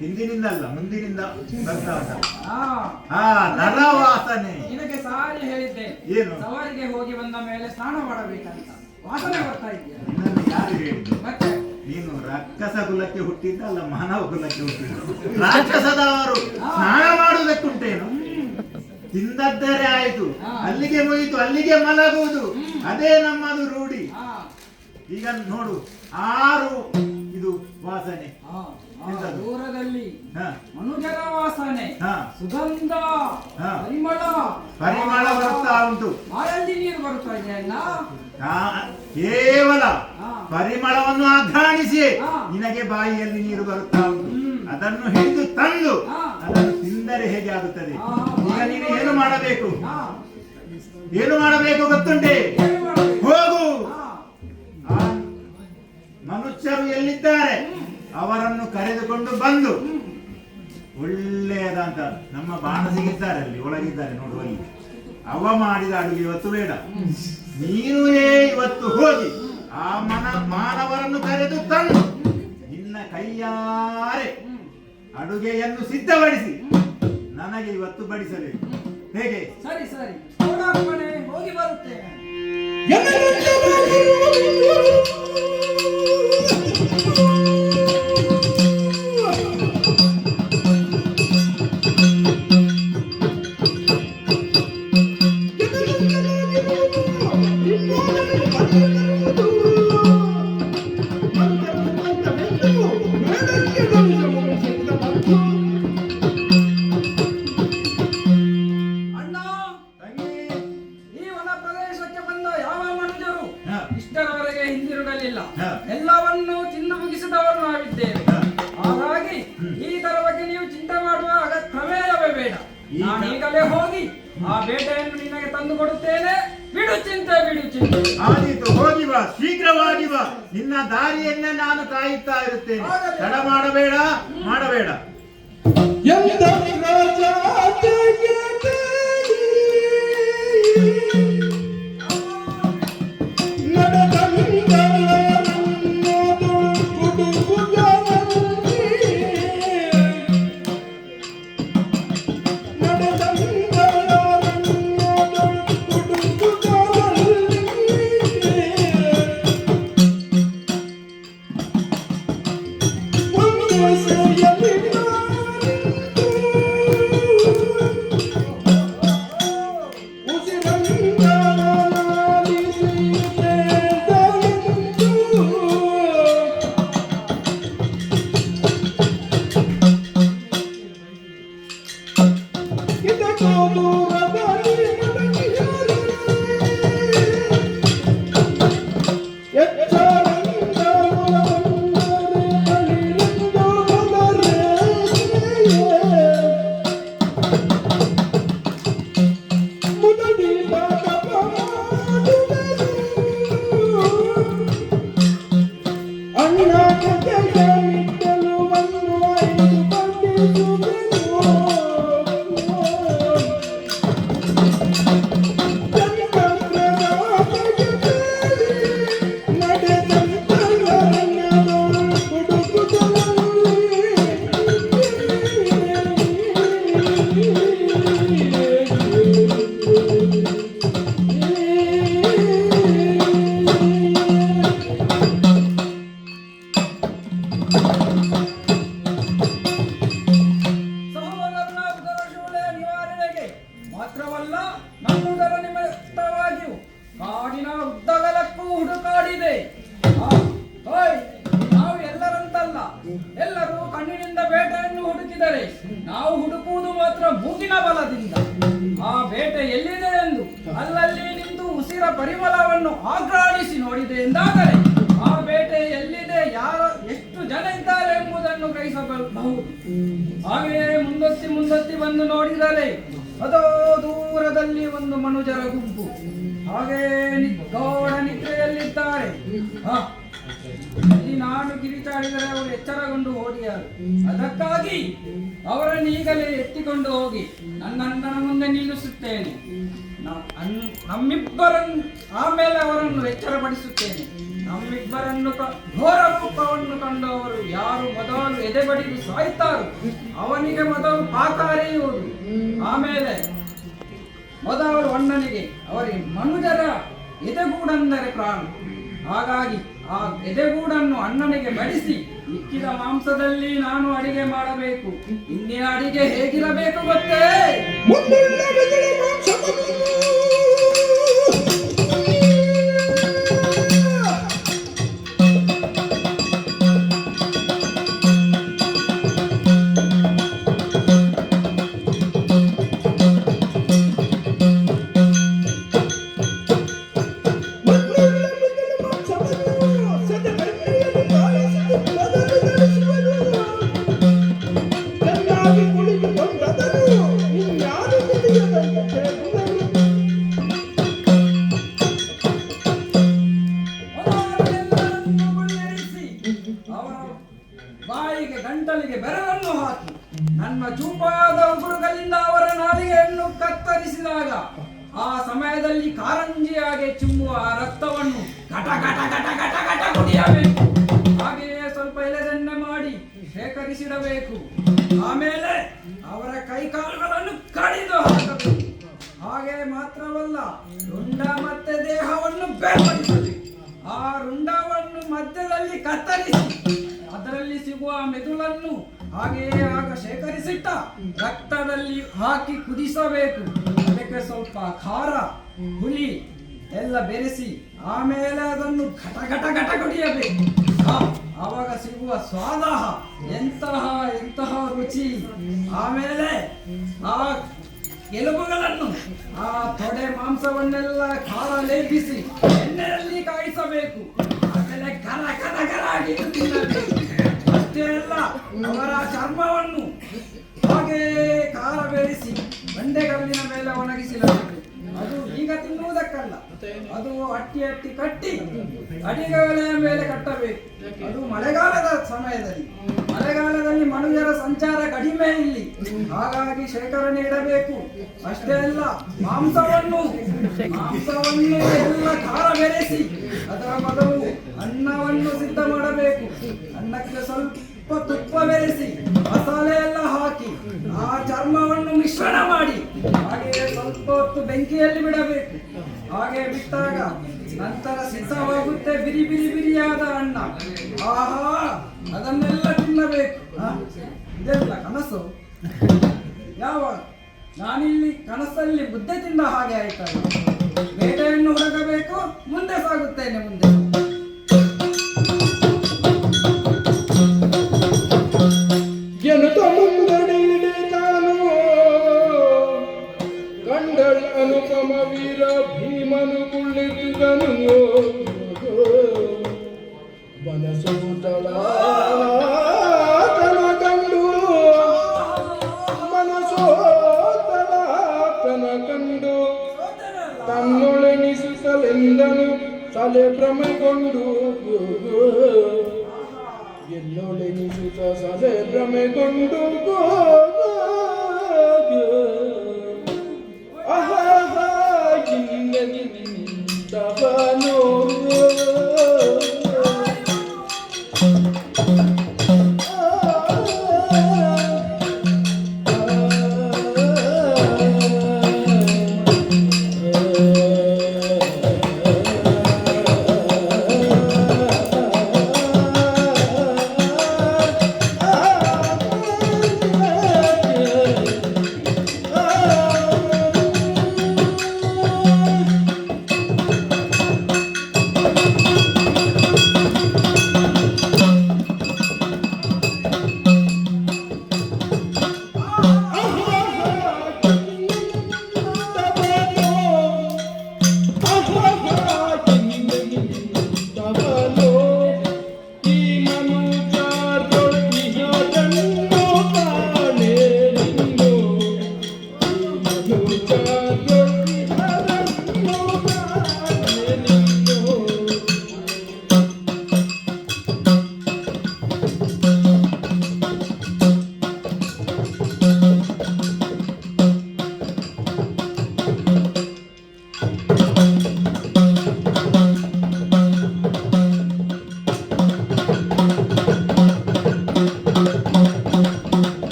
ಹಿಂದಿನಿಂದಲ್ಲ, ಮುಂದಿನಿಂದ ಬರ್ತಾ ಉಂಟ. ನರ ವಾಸನೆ. ನಿನಗೆ ಸಾರಿ ಹೇಳಿದ್ದೆ, ಏನು? ಸವಾರಿಗೆ ಹೋಗಿ ಬಂದ ಮೇಲೆ ಸ್ನಾನ ಮಾಡಬೇಕಂತ. ವಾಸನೆ ಬರ್ತಾ ಇದೆಯಾ? ನಿನ್ನನ್ನು ಯಾರು ಹೇಳಿದ್ದು? ಮತ್ತೆ ನೀನು ರಾಕ್ಷಸ ಕುಲಕ್ಕೆ ಹುಟ್ಟಿದ್ದಲ್ಲ, ಮಾನವ ಕುಲಕ್ಕೆ ಹುಟ್ಟಿದ್ದು. ರಾಕ್ಷಸದವರು ಸ್ನಾನ ಮಾಡುವುದಕ್ಕುಂಟೇನು? ತಿಂದದ್ದರೆ ಆಯ್ತು, ಅಲ್ಲಿಗೆ ಮುಗಿತು, ಅಲ್ಲಿಗೆ ಮಲಗುವುದು, ಅದೇ ನಮ್ಮದು ರೂಢಿ. ಈಗ ನೋಡು, 6 ಇದು ವಾಸನೆ. ದೂರದಲ್ಲಿ ಹ. ಮನುಜರ ವಾಸನೆ, ಹ. ಸುಗಂಧ, ಹ. ಪರಿಮಳ ಬರ್ತಾ ಉಂಟು. ಬಾಯಲ್ಲಿ ನೀರು ಬರ್ತಾ ಇದೆಯಲ್ಲ. ಕೇವಲ ಹ. ಪರಿಮಳವನ್ನು ಆಘ್ರಾಣಿಸಿ ಹ. ನಿನಗೆ ಬಾಯಿಯಲ್ಲಿ ನೀರು ಬರುತ್ತಾ ಉಂಟು. ಅದನ್ನು ಹಿಡಿದು ತಂದು ಹ. ಅದನ್ನು ತಿಂದರೆ ಹೇಗೆ ಆಗುತ್ತದೆ? ಹ. ಈಗ ನೀನು ಏನು ಮಾಡಬೇಕು? ಹ. ಏನು ಮಾಡಬೇಕು ಗೊತ್ತುಂಟೆ? ಏನು ಮಾಡಬೇಕು? ಹೋಗು. ಹ. ಆ ಮನುಷ್ಯರು ಎಲ್ಲಿದ್ದಾರೆ ಅವರನ್ನು ಕರೆದುಕೊಂಡು ಬಂದು, ಒಳ್ಳೆಯದಂತ ನಮ್ಮ ಬಾಣಸಿಗಿದ್ದಾರೆ, ಅಲ್ಲಿ ಒಳಗಿದ್ದಾರೆ ನೋಡುವಲ್ಲಿ, ಅವ ಮಾಡಿದ ಅಡುಗೆ ಇವತ್ತು ಬೇಡ. ನೀನು ಇವತ್ತು ಹೋಗಿ ಆ ಮಾನವರನ್ನು ಕರೆದು ತಂದು ನಿನ್ನ ಕೈಯಾರೆ ಅಡುಗೆಯನ್ನು ಸಿದ್ಧಪಡಿಸಿ ನನಗೆ ಇವತ್ತು ಬಡಿಸಬೇಕು. ಹೇಗೆ? ಸರಿ ಸರಿ ನೋಡಪ್ಪಣೆ, ಹೋಗಿ ಬರುತ್ತೇನೆ. ಅಣ್ಣ, ತಂಗಿ. ಈ ವನ ಪ್ರದೇಶಕ್ಕೆ ಬಂದ ಯಾವ ಮನುಜರು ಹ. ಇಷ್ಟರವರೆಗೆ ಹಿಂದಿರುಗಲಿಲ್ಲ. ಹ. ಎಲ್ಲವನ್ನೂ ತಿಂದು ಮುಗಿಸಿದವರು ನಾವಿದ್ದೇವೆ. ಹ. ಹಾಗಾಗಿ ಇದರ ಬಗ್ಗೆ ನೀವು ಚಿಂತೆ ಮಾಡುವ ಪ್ರಮೇಯವೇ ಬೇಡ. ಈಗ- ನಾನೀಗಲೇ ಹೋಗಿ ಆ ಬೇಟೆಯನ್ನು ನಿನಗೆ ತಂದು ಕೊಡುತ್ತೇನೆ. ಬಿಡು ಚಿಂತೆ, ಬಿಡು ಚಿಂತೆ. ಆದೀತು, ಹೋಗಿ ಬಾ, ಶೀಘ್ರವಾಗಿ ಬಾ. ನಿನ್ನ ದಾರಿಯನ್ನೇ ನಾನು ಕಾಯುತ್ತಾ ಇರುತ್ತೇನೆ. ತಡ ಮಾಡಬೇಡ, ಮಾಡಬೇಡ. ಎಂದ ರಾಜಾತೆಗೆ ಮಾತ್ರವಲ್ಲ, ನಮ್ಮುದರ ನಿಮಿತ್ತವಾಗಿಯೂ ಕಾಡಿನ ಉದ್ದಗಲಕ್ಕೂ ಹುಡುಕಾಡಿದೆ. ನಾವು ಎಲ್ಲರಂತಲ್ಲ, ಎಲ್ಲರೂ ಕಣ್ಣಿನಿಂದ ಬೇಟೆಯನ್ನು ಹುಡುಕಿದರೆ ನಾವು ಹುಡುಕುವುದು ಮಾತ್ರ ಮೂಗಿನ ಬಲದಿಂದ. ಆ ಬೇಟೆ ಎಲ್ಲಿದೆ ಎಂದು ಅಲ್ಲಲ್ಲಿ ನಿಂತು ಉಸಿರ ಪರಿಮಳವನ್ನು ಆಘ್ರಾಣಿಸಿ ನೋಡಿದೆ ಎಂದಾದರೆ ಆ ಬೇಟೆ ಎಲ್ಲಿದೆ, ಯಾರು ಎಷ್ಟು ಜನ ಇದ್ದಾರೆ ಎಂಬುದನ್ನು ಗ್ರಹಿಸಬಹುದು. ಹಾಗೆಯೇ ಮುಂದೊತ್ತಿ ಬಂದು ನೋಡಿದರೆ ಅದೋ ದೂರದಲ್ಲಿ ಒಂದು ಮನುಜರ ಗುಂಪು ಹಾಗೇ ಗಾಢ ನಿದ್ರೆಯಲ್ಲಿದ್ದಾರೆ. ಅಲ್ಲಿ ನಾನು ಕಿರಿಚಾಡಿದರೆ ಅವರು ಎಚ್ಚರಗೊಂಡು ಓಡಿಯಾರು. ಅದಕ್ಕಾಗಿ ಅವರನ್ನು ಈಗಲೇ ಎತ್ತಿಕೊಂಡು ಹೋಗಿ ನನ್ನ ಅಣ್ಣನ ಮುಂದೆ ನಿಲ್ಲಿಸುತ್ತೇನೆ. ನಮ್ಮಿಬ್ಬರನ್ನು ಆಮೇಲೆ ಅವರನ್ನು ಎಚ್ಚರಪಡಿಸುತ್ತೇನೆ. ನಮ್ಮಿಬ್ಬರನ್ನು ಘೋರ ರೂಪವನ್ನು ಕಂಡು ಅವರು ಯಾರು ಮೊದಲು ಎದೆಬಡಿದು ಸಾಯ್ತಾರೋ ಅವನಿಗೆ ಮೊದಲು ಪಾಕಾರೆಯುವುದು. ಆಮೇಲೆ ಮೊದಲು ಅಣ್ಣನಿಗೆ ಅವರಿಗೆ ಮನುಜರ ಎದೆಗೂಡೆಂದರೆ ಪ್ರಾಣ. ಹಾಗಾಗಿ ಆ ಎದೆಗೂಡನ್ನು ಅಣ್ಣನಿಗೆ ಬಡಿಸಿ ಇಕ್ಕಿದ ಮಾಂಸದಲ್ಲಿ ನಾನು ಅಡಿಗೆ ಮಾಡಬೇಕು. ಇಂದಿನ ಅಡಿಗೆ ಹೇಗಿರಬೇಕು ಗೊತ್ತೇ? ಬಾಯಿಗೆ ಗಂಟಲಿಗೆ ಬೆರಳನ್ನು ಹಾಕಿ ನನ್ನ ಚೂಪಾದ ಉಗುರುಗಳಿಂದ ಅವರ ನಾಲಿಗೆಯನ್ನು ಕತ್ತರಿಸಿದಾಗ ಆ ಸಮಯದಲ್ಲಿ ಕಾರಂಜಿಯಾಗೆ ಚಿಮ್ಮುವ ರಕ್ತವನ್ನು ಘಟ ಘಟ ಘಟ ಘಟ ಘಟ ಕುಡಿಯಬೇಕು. ಹಾಗೆಯೇ ಸ್ವಲ್ಪ ಎಲೆದೆಣ್ಣೆ ಮಾಡಿ ಶೇಖರಿಸಿಡಬೇಕು. ಆಮೇಲೆ ಅವರ ಕೈಕಾಲುಗಳ ರುಂಡ ಮತ್ತೆ ದೇಹವನ್ನು ಬೇರ್ಪಡಿಸಬೇಕು. ಆ ರುಂಡವನ್ನು ಮಧ್ಯದಲ್ಲಿ ಕತ್ತರಿಸಿ ಅದರಲ್ಲಿ ಸಿಗುವ ಮೆದುಳನ್ನು ಹಾಗೆಯೇ ಆಗ ಶೇಖರಿಸಿಟ್ಟ ರಕ್ತದಲ್ಲಿ ಹಾಕಿ ಕುದಿಸಬೇಕು. ಅದಕ್ಕೆ ಸ್ವಲ್ಪ ಖಾರ, ಹುಳಿ ಎಲ್ಲ ಬೆರೆಸಿ ಆಮೇಲೆ ಅದನ್ನು ಘಟ ಘಟ ಘಟ ಕುಡಿಯಬೇಕು. ಆವಾಗ ಸಿಗುವ ಸ್ವಾದ ಎಂತಹ ರುಚಿ. ಆಮೇಲೆ ಆ ಎಲುಬುಗಳನ್ನು ಆ ತೊಡೆ ಮಾಂಸವನ್ನೆಲ್ಲ ಖಾರ ಲೇಪಿಸಿ ಎಣ್ಣೆಯಲ್ಲಿ ಕಾಯಿಸಬೇಕು. ಆಮೇಲೆ ಕರ ಕರ ಕರ ಆಗಿ ತಿನ್ನಬೇಕು. ಅಷ್ಟೇ ಅಲ್ಲ, ಅವರ ಚರ್ಮವನ್ನು ಹಾಗೆ ಖಾರ ಬೇಯಿಸಿ ಬಂಡೆಗಲ್ಲಿನ ಮೇಲೆ ಒಣಗಿಸಿರಬೇಕು. ಅದು ಈಗ ತಿನ್ನುವುದಕ್ಕಲ್ಲ, ಅದು ಅಟ್ಟಿ ಅಟ್ಟಿ ಕಟ್ಟಿ ಅಡಿಗೆಯ ಮೇಲೆ ಕಟ್ಟಬೇಕು. ಅದು ಮಳೆಗಾಲದ ಸಮಯದಲ್ಲಿ. ಮಳೆಗಾಲದಲ್ಲಿ ಮನುಷ್ಯರ ಸಂಚಾರ ಕಡಿಮೆ ಇಲ್ಲಿ, ಹಾಗಾಗಿ ಶೇಖರಣೆ ಇಡಬೇಕು. ಅಷ್ಟೇ ಅಲ್ಲ, ಮಾಂಸವನ್ನು ಎಲ್ಲ ಖಾರ ಬೆರೆಸಿ ಅದರ ಮೊದಲು ಅನ್ನವನ್ನು ಸಿದ್ಧ ಮಾಡಬೇಕು. ಅನ್ನಕ್ಕೆ ಸ್ವಲ್ಪ ತುಪ್ಪ ಬೆರೆಸಿ ಮಸಾಲೆ ಎಲ್ಲ ಹಾಕಿ ಆ ಚರ್ಮವನ್ನು ಮಿಶ್ರಣ ಮಾಡಿ ಹಾಗೆಯೇ ಸ್ವಲ್ಪ ಹೊತ್ತು ಬೆಂಕಿಯಲ್ಲಿ ಬಿಡಬೇಕು. ಹಾಗೆ ಬಿಟ್ಟಾಗ ನಂತರ ಸಿದ್ಧವಾಗುತ್ತೆ ಬಿರಿ ಬಿರಿ ಬಿರಿಯಾದ ಅನ್ನ. ಆಹಾ, ಅದನ್ನೆಲ್ಲ ತಿನ್ನಬೇಕು. ಇದೆಲ್ಲ ಕನಸು? ಯಾವಾಗ ನಾನಿಲ್ಲಿ ಕನಸಲ್ಲಿ ಮುದ್ದೆ ತಿಂದ ಹಾಗೆ ಆಯ್ತಲ್ಲ. ಬೇಟೆಯನ್ನು ಹುಡುಕಬೇಕು, ಮುಂದೆ ಸಾಗುತ್ತೇನೆ. ಮುಂದೆ ಗಂಡಳ ಅನುಪಮ ವೀರ ಭೀಮನು ಕುಳ್ಳಿರಿದನು ಮನಸೂತಳ ತನ ಕಂಡು ಮನಸೋತಳ ತನ ಕಂಡು ತನ್ನೊಳೆನಿಸುತ್ತಲೆಂದನು ತಲೆ ಭ್ರಮೆಗೊಂಡು ಎಲ್ಲೊಳೆನಿಸುತ್ತ ಸಲೆ ಭ್ರಮೆಗೊಂಡು ಜಿಂದಗಿಂದವನು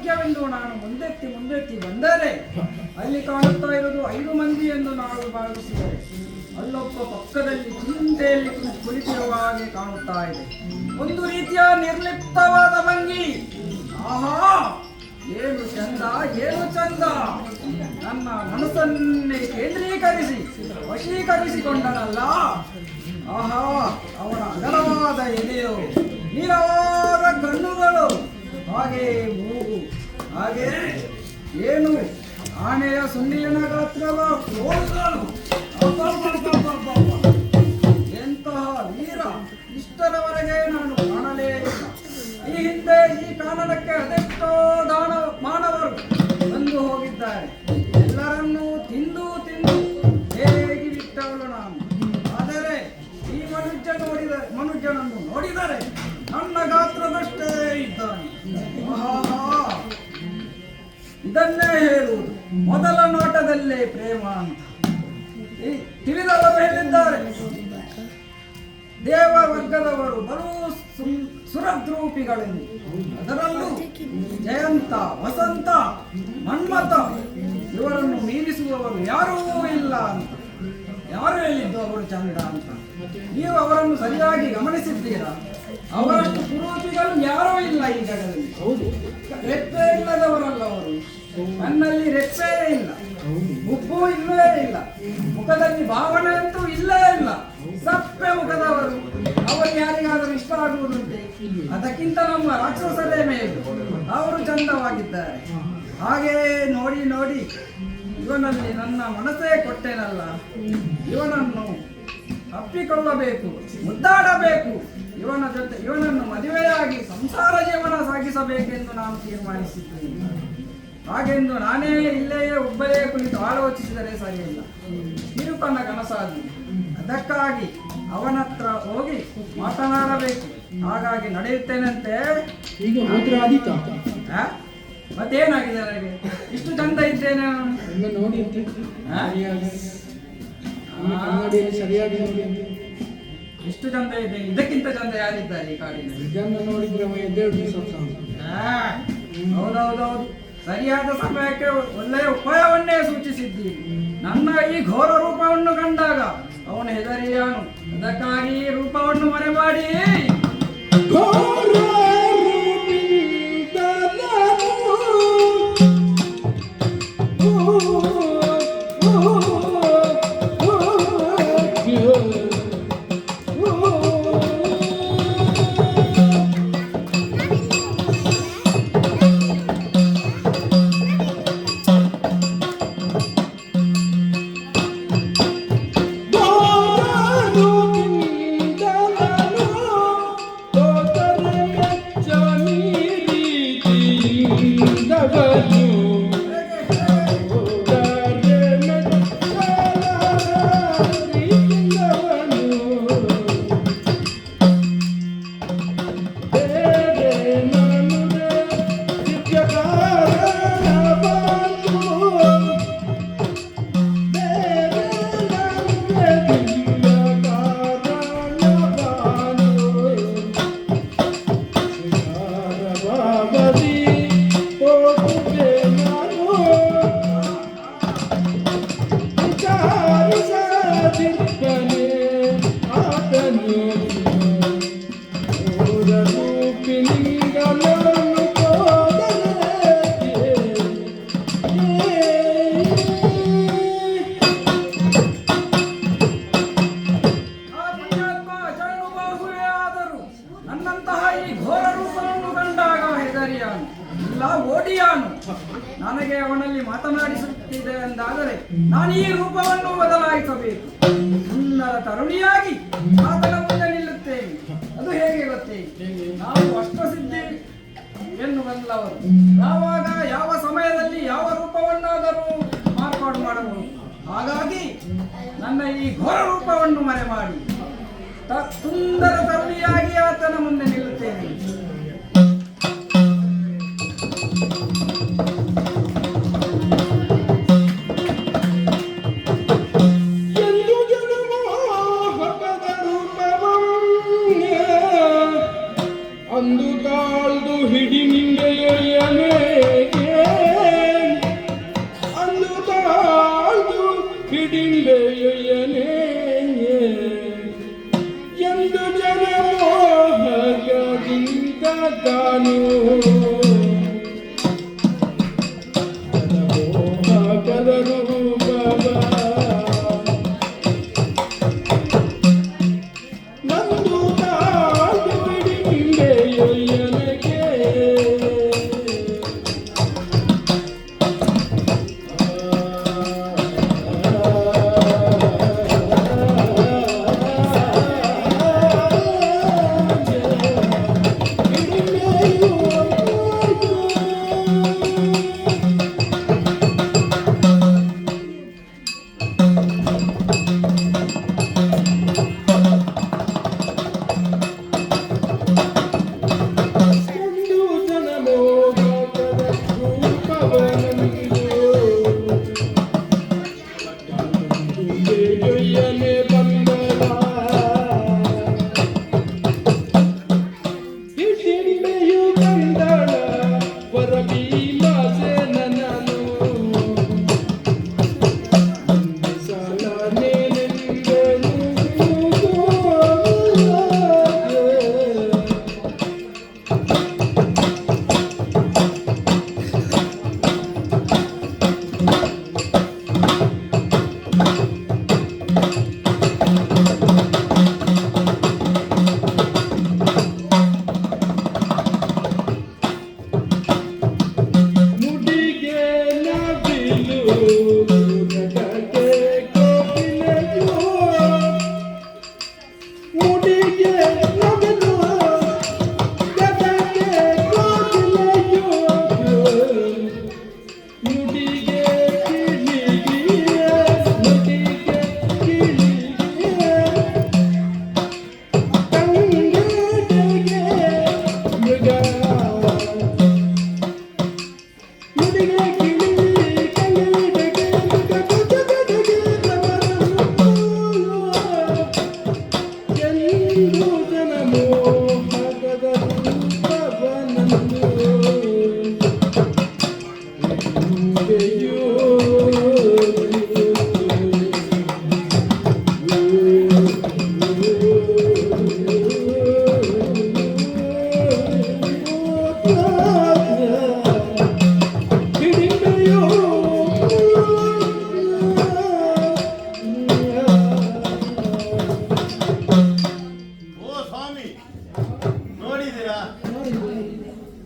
ಮುಖ್ಯವೆಂದು ನಾನು ಮುಂದೆತ್ತಿ ಬಂದರೆ ಅಲ್ಲಿ ಕಾಣುತ್ತಾ ಇರುವುದು 5 ಮಂದಿ ಎಂದು ನಾವು ಭಾವಿಸಿದರೆ ಅಲ್ಲೊಬ್ಬ ಪಕ್ಕದಲ್ಲಿ ಚಿಂತೆಯಲ್ಲಿ ಕುಳಿತಿರುವ ಹಾಗೆ ಕಾಣುತ್ತಾ ಇದೆ. ಒಂದು ರೀತಿಯ ನಿರ್ಲಿಪ್ತವಾದ ಭಂಗಿ. ಆಹಾ, ಏನು ಚಂದ, ಏನು ಚಂದ! ನನ್ನ ಮನಸ್ಸನ್ನೇ ಕೇಂದ್ರೀಕರಿಸಿ ವಶೀಕರಿಸಿಕೊಂಡನಲ್ಲ. ಆಹಾ, ಅವನ ಅಗಲವಾದ ಎದೆಯು, ನೀರವಾದ ಕಣ್ಣುಗಳು, ಹಾಗೆ ಮೂಗು, ಹಾಗೆ ಏನು ಆನೆಯ ಸುಂಡಿಲಿನ ಗಾತ್ರದ ತೋಳುಗಳು. ಎಂತಹ ವೀರ! ಇಷ್ಟರವರೆಗೆ ನಾನು ಕಾಣಲೇ ಇಲ್ಲ. ಈ ಹಿಂದೆ ಈ ಕಾನನಕ್ಕೆ ಅದೆಷ್ಟೋ ಮಾನವರು ಬಂದು ಹೋಗಿದ್ದಾರೆ. ಎಲ್ಲರನ್ನೂ ತಿಂದು ಹೇಗೆ ಬಿಟ್ಟವಳು ನಾನು. ಆದರೆ ಈ ಮನುಷ್ಯನನ್ನು ನೋಡಿದರೆ ನನ್ನ ಗಾತ್ರದಷ್ಟೇ ಇದ್ದಾನೆ. ಇದನ್ನೇ ಹೇಳುವುದು ಮೊದಲ ನೋಟದಲ್ಲೇ ಪ್ರೇಮ ಅಂತ. ಈ ತಿಳಿದವರು ಹೇಳಿದ್ದಾರೆ, ದೇವ ವರ್ಗದವರು ಬಲು ಸುರದ್ರೂಪಿಗಳೆಂದು. ಅದರಲ್ಲೂ ಜಯಂತ, ವಸಂತ, ಮನ್ಮಥ ಇವರನ್ನು ಮೀರಿಸುವವರು ಯಾರೂ ಇಲ್ಲ ಅಂತ. ಯಾರು ಹೇಳಿದ್ದು ಅವರು ಚಂದ ಅಂತ? ನೀವು ಅವರನ್ನು ಸರಿಯಾಗಿ ಗಮನಿಸಿದ್ದೀರಾ? ಅವರಷ್ಟು ಕುರೂಪಿಗಳು ಯಾರೂ ಇಲ್ಲ ಈ ಜಗದಲ್ಲಿ. ರೆಪ್ಪೆ ಇಲ್ಲದವರಲ್ಲ ಅವರು. ನನ್ನಲ್ಲಿ ರೆಪ್ಪೇ ಇಲ್ಲ, ಮುಪ್ಪು ಇಲ್ಲವೇ ಇಲ್ಲ, ಮುಖದಲ್ಲಿ ಭಾವನೆ ಅಂತೂ ಇಲ್ಲೇ ಇಲ್ಲ. ಸಪ್ಪೆ ಮುಖದವರು. ಅವರು ಯಾರಿಗಾದರೂ ಇಷ್ಟ ಆಗುವುದುಂಟೆ? ಅದಕ್ಕಿಂತ ನಮ್ಮ ರಾಕ್ಷಸರೇ ಮೇಲು. ಅವರು ಚಂದವಾಗಿದ್ದಾರೆ. ಹಾಗೆ ನೋಡಿ ಇವನಲ್ಲಿ ನನ್ನ ಮನಸ್ಸೇ ಕೊಟ್ಟೆನಲ್ಲ. ಇವನನ್ನು ಅಪ್ಪಿಕೊಳ್ಳಬೇಕು, ಮುದ್ದಾಡಬೇಕು. ಇವನನ್ನು ಮದುವೆಯಾಗಿ ಸಂಸಾರ ಜೀವನ ಸಾಗಿಸಬೇಕೆಂದು ನಾನು ತೀರ್ಮಾನಿಸಿದ್ದೇನೆ. ಹಾಗೆಂದು ನಾನೇ ಇಲ್ಲೆಯೇ ಒಬ್ಬರೇ ಕುಳಿತು ಆಲೋಚಿಸಿದರೆ ಸರಿಯಿಲ್ಲ. ತಿರುಪನ ಕನಸಾಗಿ. ಅದಕ್ಕಾಗಿ ಅವನತ್ರ ಹೋಗಿ ಮಾತನಾಡಬೇಕು. ಹಾಗಾಗಿ ನಡೆಯುತ್ತೇನಂತೆ. ಈಗ ಮಾತ್ರ ಆದೀತಾ? ಮತ್ತೇನಾಗಿದೆ ನನಗೆ? ಇಷ್ಟು ಚಂದ ಇದ್ದೇನೆ ನಾನು. ನೋಡಿ ಅಂತ ಕನ್ನಡಿಯಲ್ಲಿ ಸರಿಯಾಗಿ ನೋಡಿ ಅಂತ. ಎಷ್ಟು ಚಂದ ಇದೆ. ಇದಕ್ಕಿಂತ ಚಂದ ಯಾರಿದ್ದಾರೆ ಈ ಕಾಡಿನಲ್ಲಿ? ಇದನ್ನು ನೋಡಿದ್ರೆ ಹೌದೌದೌದು, ಸರಿಯಾದ ಸಮಯಕ್ಕೆ ಒಳ್ಳೆಯ ಉಪಾಯವನ್ನೇ ಸೂಚಿಸಿದ್ದೀರಿ. ನನ್ನ ಈ ಘೋರ ರೂಪವನ್ನು ಕಂಡಾಗ ಅವನು ಹೆದರಿಯಾನು. ಅದಕ್ಕಾಗಿ ರೂಪವನ್ನು ಮರೆಮಾಡಿ ಓಡಿಯಾನು. ನನಗೆ ಅವನಲ್ಲಿ ಮಾತನಾಡಿಸುತ್ತಿದೆ ಎಂದಾದರೆ ನಾನು ಈ ರೂಪವನ್ನು ಬದಲಾಯಿಸಬೇಕು. ಸುಂದರ ತರುಣಿಯಾಗಿ ಆತನ ಮುಂದೆ ನಿಲ್ಲುತ್ತೇನೆ. ಅದು ಹೇಗೆ ಗೊತ್ತೇ? ನಾವು ಅಷ್ಟಸಿದ್ಧಿ ಎನ್ನುವಲ್ಲವರು ಯಾವಾಗ ಯಾವ ಸಮಯದಲ್ಲಿ ಯಾವ ರೂಪವನ್ನಾದರೂ ಮಾರ್ಪಾಡು ಮಾಡಬಹುದು. ಹಾಗಾಗಿ ನನ್ನ ಈ ಘೋರ ರೂಪವನ್ನು ಮರೆ ಮಾಡಿ ಸುಂದರ ತರುಣಿಯಾಗಿ ಆತನ ಮುಂದೆ ನಿಲ್ಲುತ್ತೇನೆ. ಅಂದು ತಾಳ್ದು ಹಿಡಿ ನಿಂದೆಯೇ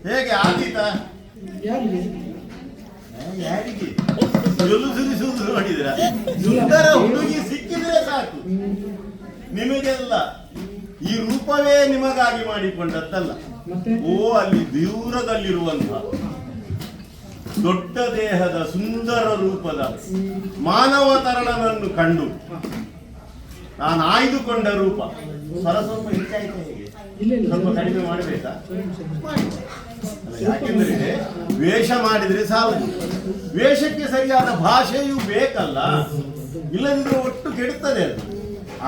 ಹೇಗೆ ಆದೀತ ಯಾರಿಗೆ ಯಾರಿಗೆ ಸುರಿಸುವುದು ನೋಡಿದ್ರ ಸುಂದರ ಹುಡುಗಿ ಸಿಕ್ಕಿದ್ರೆ ಸಾಕು ನಿಮಗೆಲ್ಲ ಈ ರೂಪವೇ ನಿಮಗಾಗಿ ಮಾಡಿಕೊಂಡದ್ದಲ್ಲ. ಓ ಅಲ್ಲಿ ದೂರದಲ್ಲಿರುವಂತಹ ದೊಡ್ಡ ದೇಹದ ಸುಂದರ ರೂಪದ ಮಾನವ ತರಳನನ್ನು ಕಂಡು ನಾನು ಆಯ್ದುಕೊಂಡ ರೂಪ ಸ್ವಲ್ಪ ಹೆಚ್ಚಾಯ್ತು. ಹೇಗೆ ಸ್ವಲ್ಪ ಕಡಿಮೆ ಮಾಡಬೇಕಾ? ಯಾಕೆಂದ್ರೆ ವೇಷ ಮಾಡಿದ್ರೆ ಸಾಲದು, ವೇಷಕ್ಕೆ ಸರಿಯಾದ ಭಾಷೆಯೂ ಬೇಕಲ್ಲ, ಇಲ್ಲದಿದ್ರೆ ಒಟ್ಟು ಕೆಡುತ್ತದೆ ಅದು.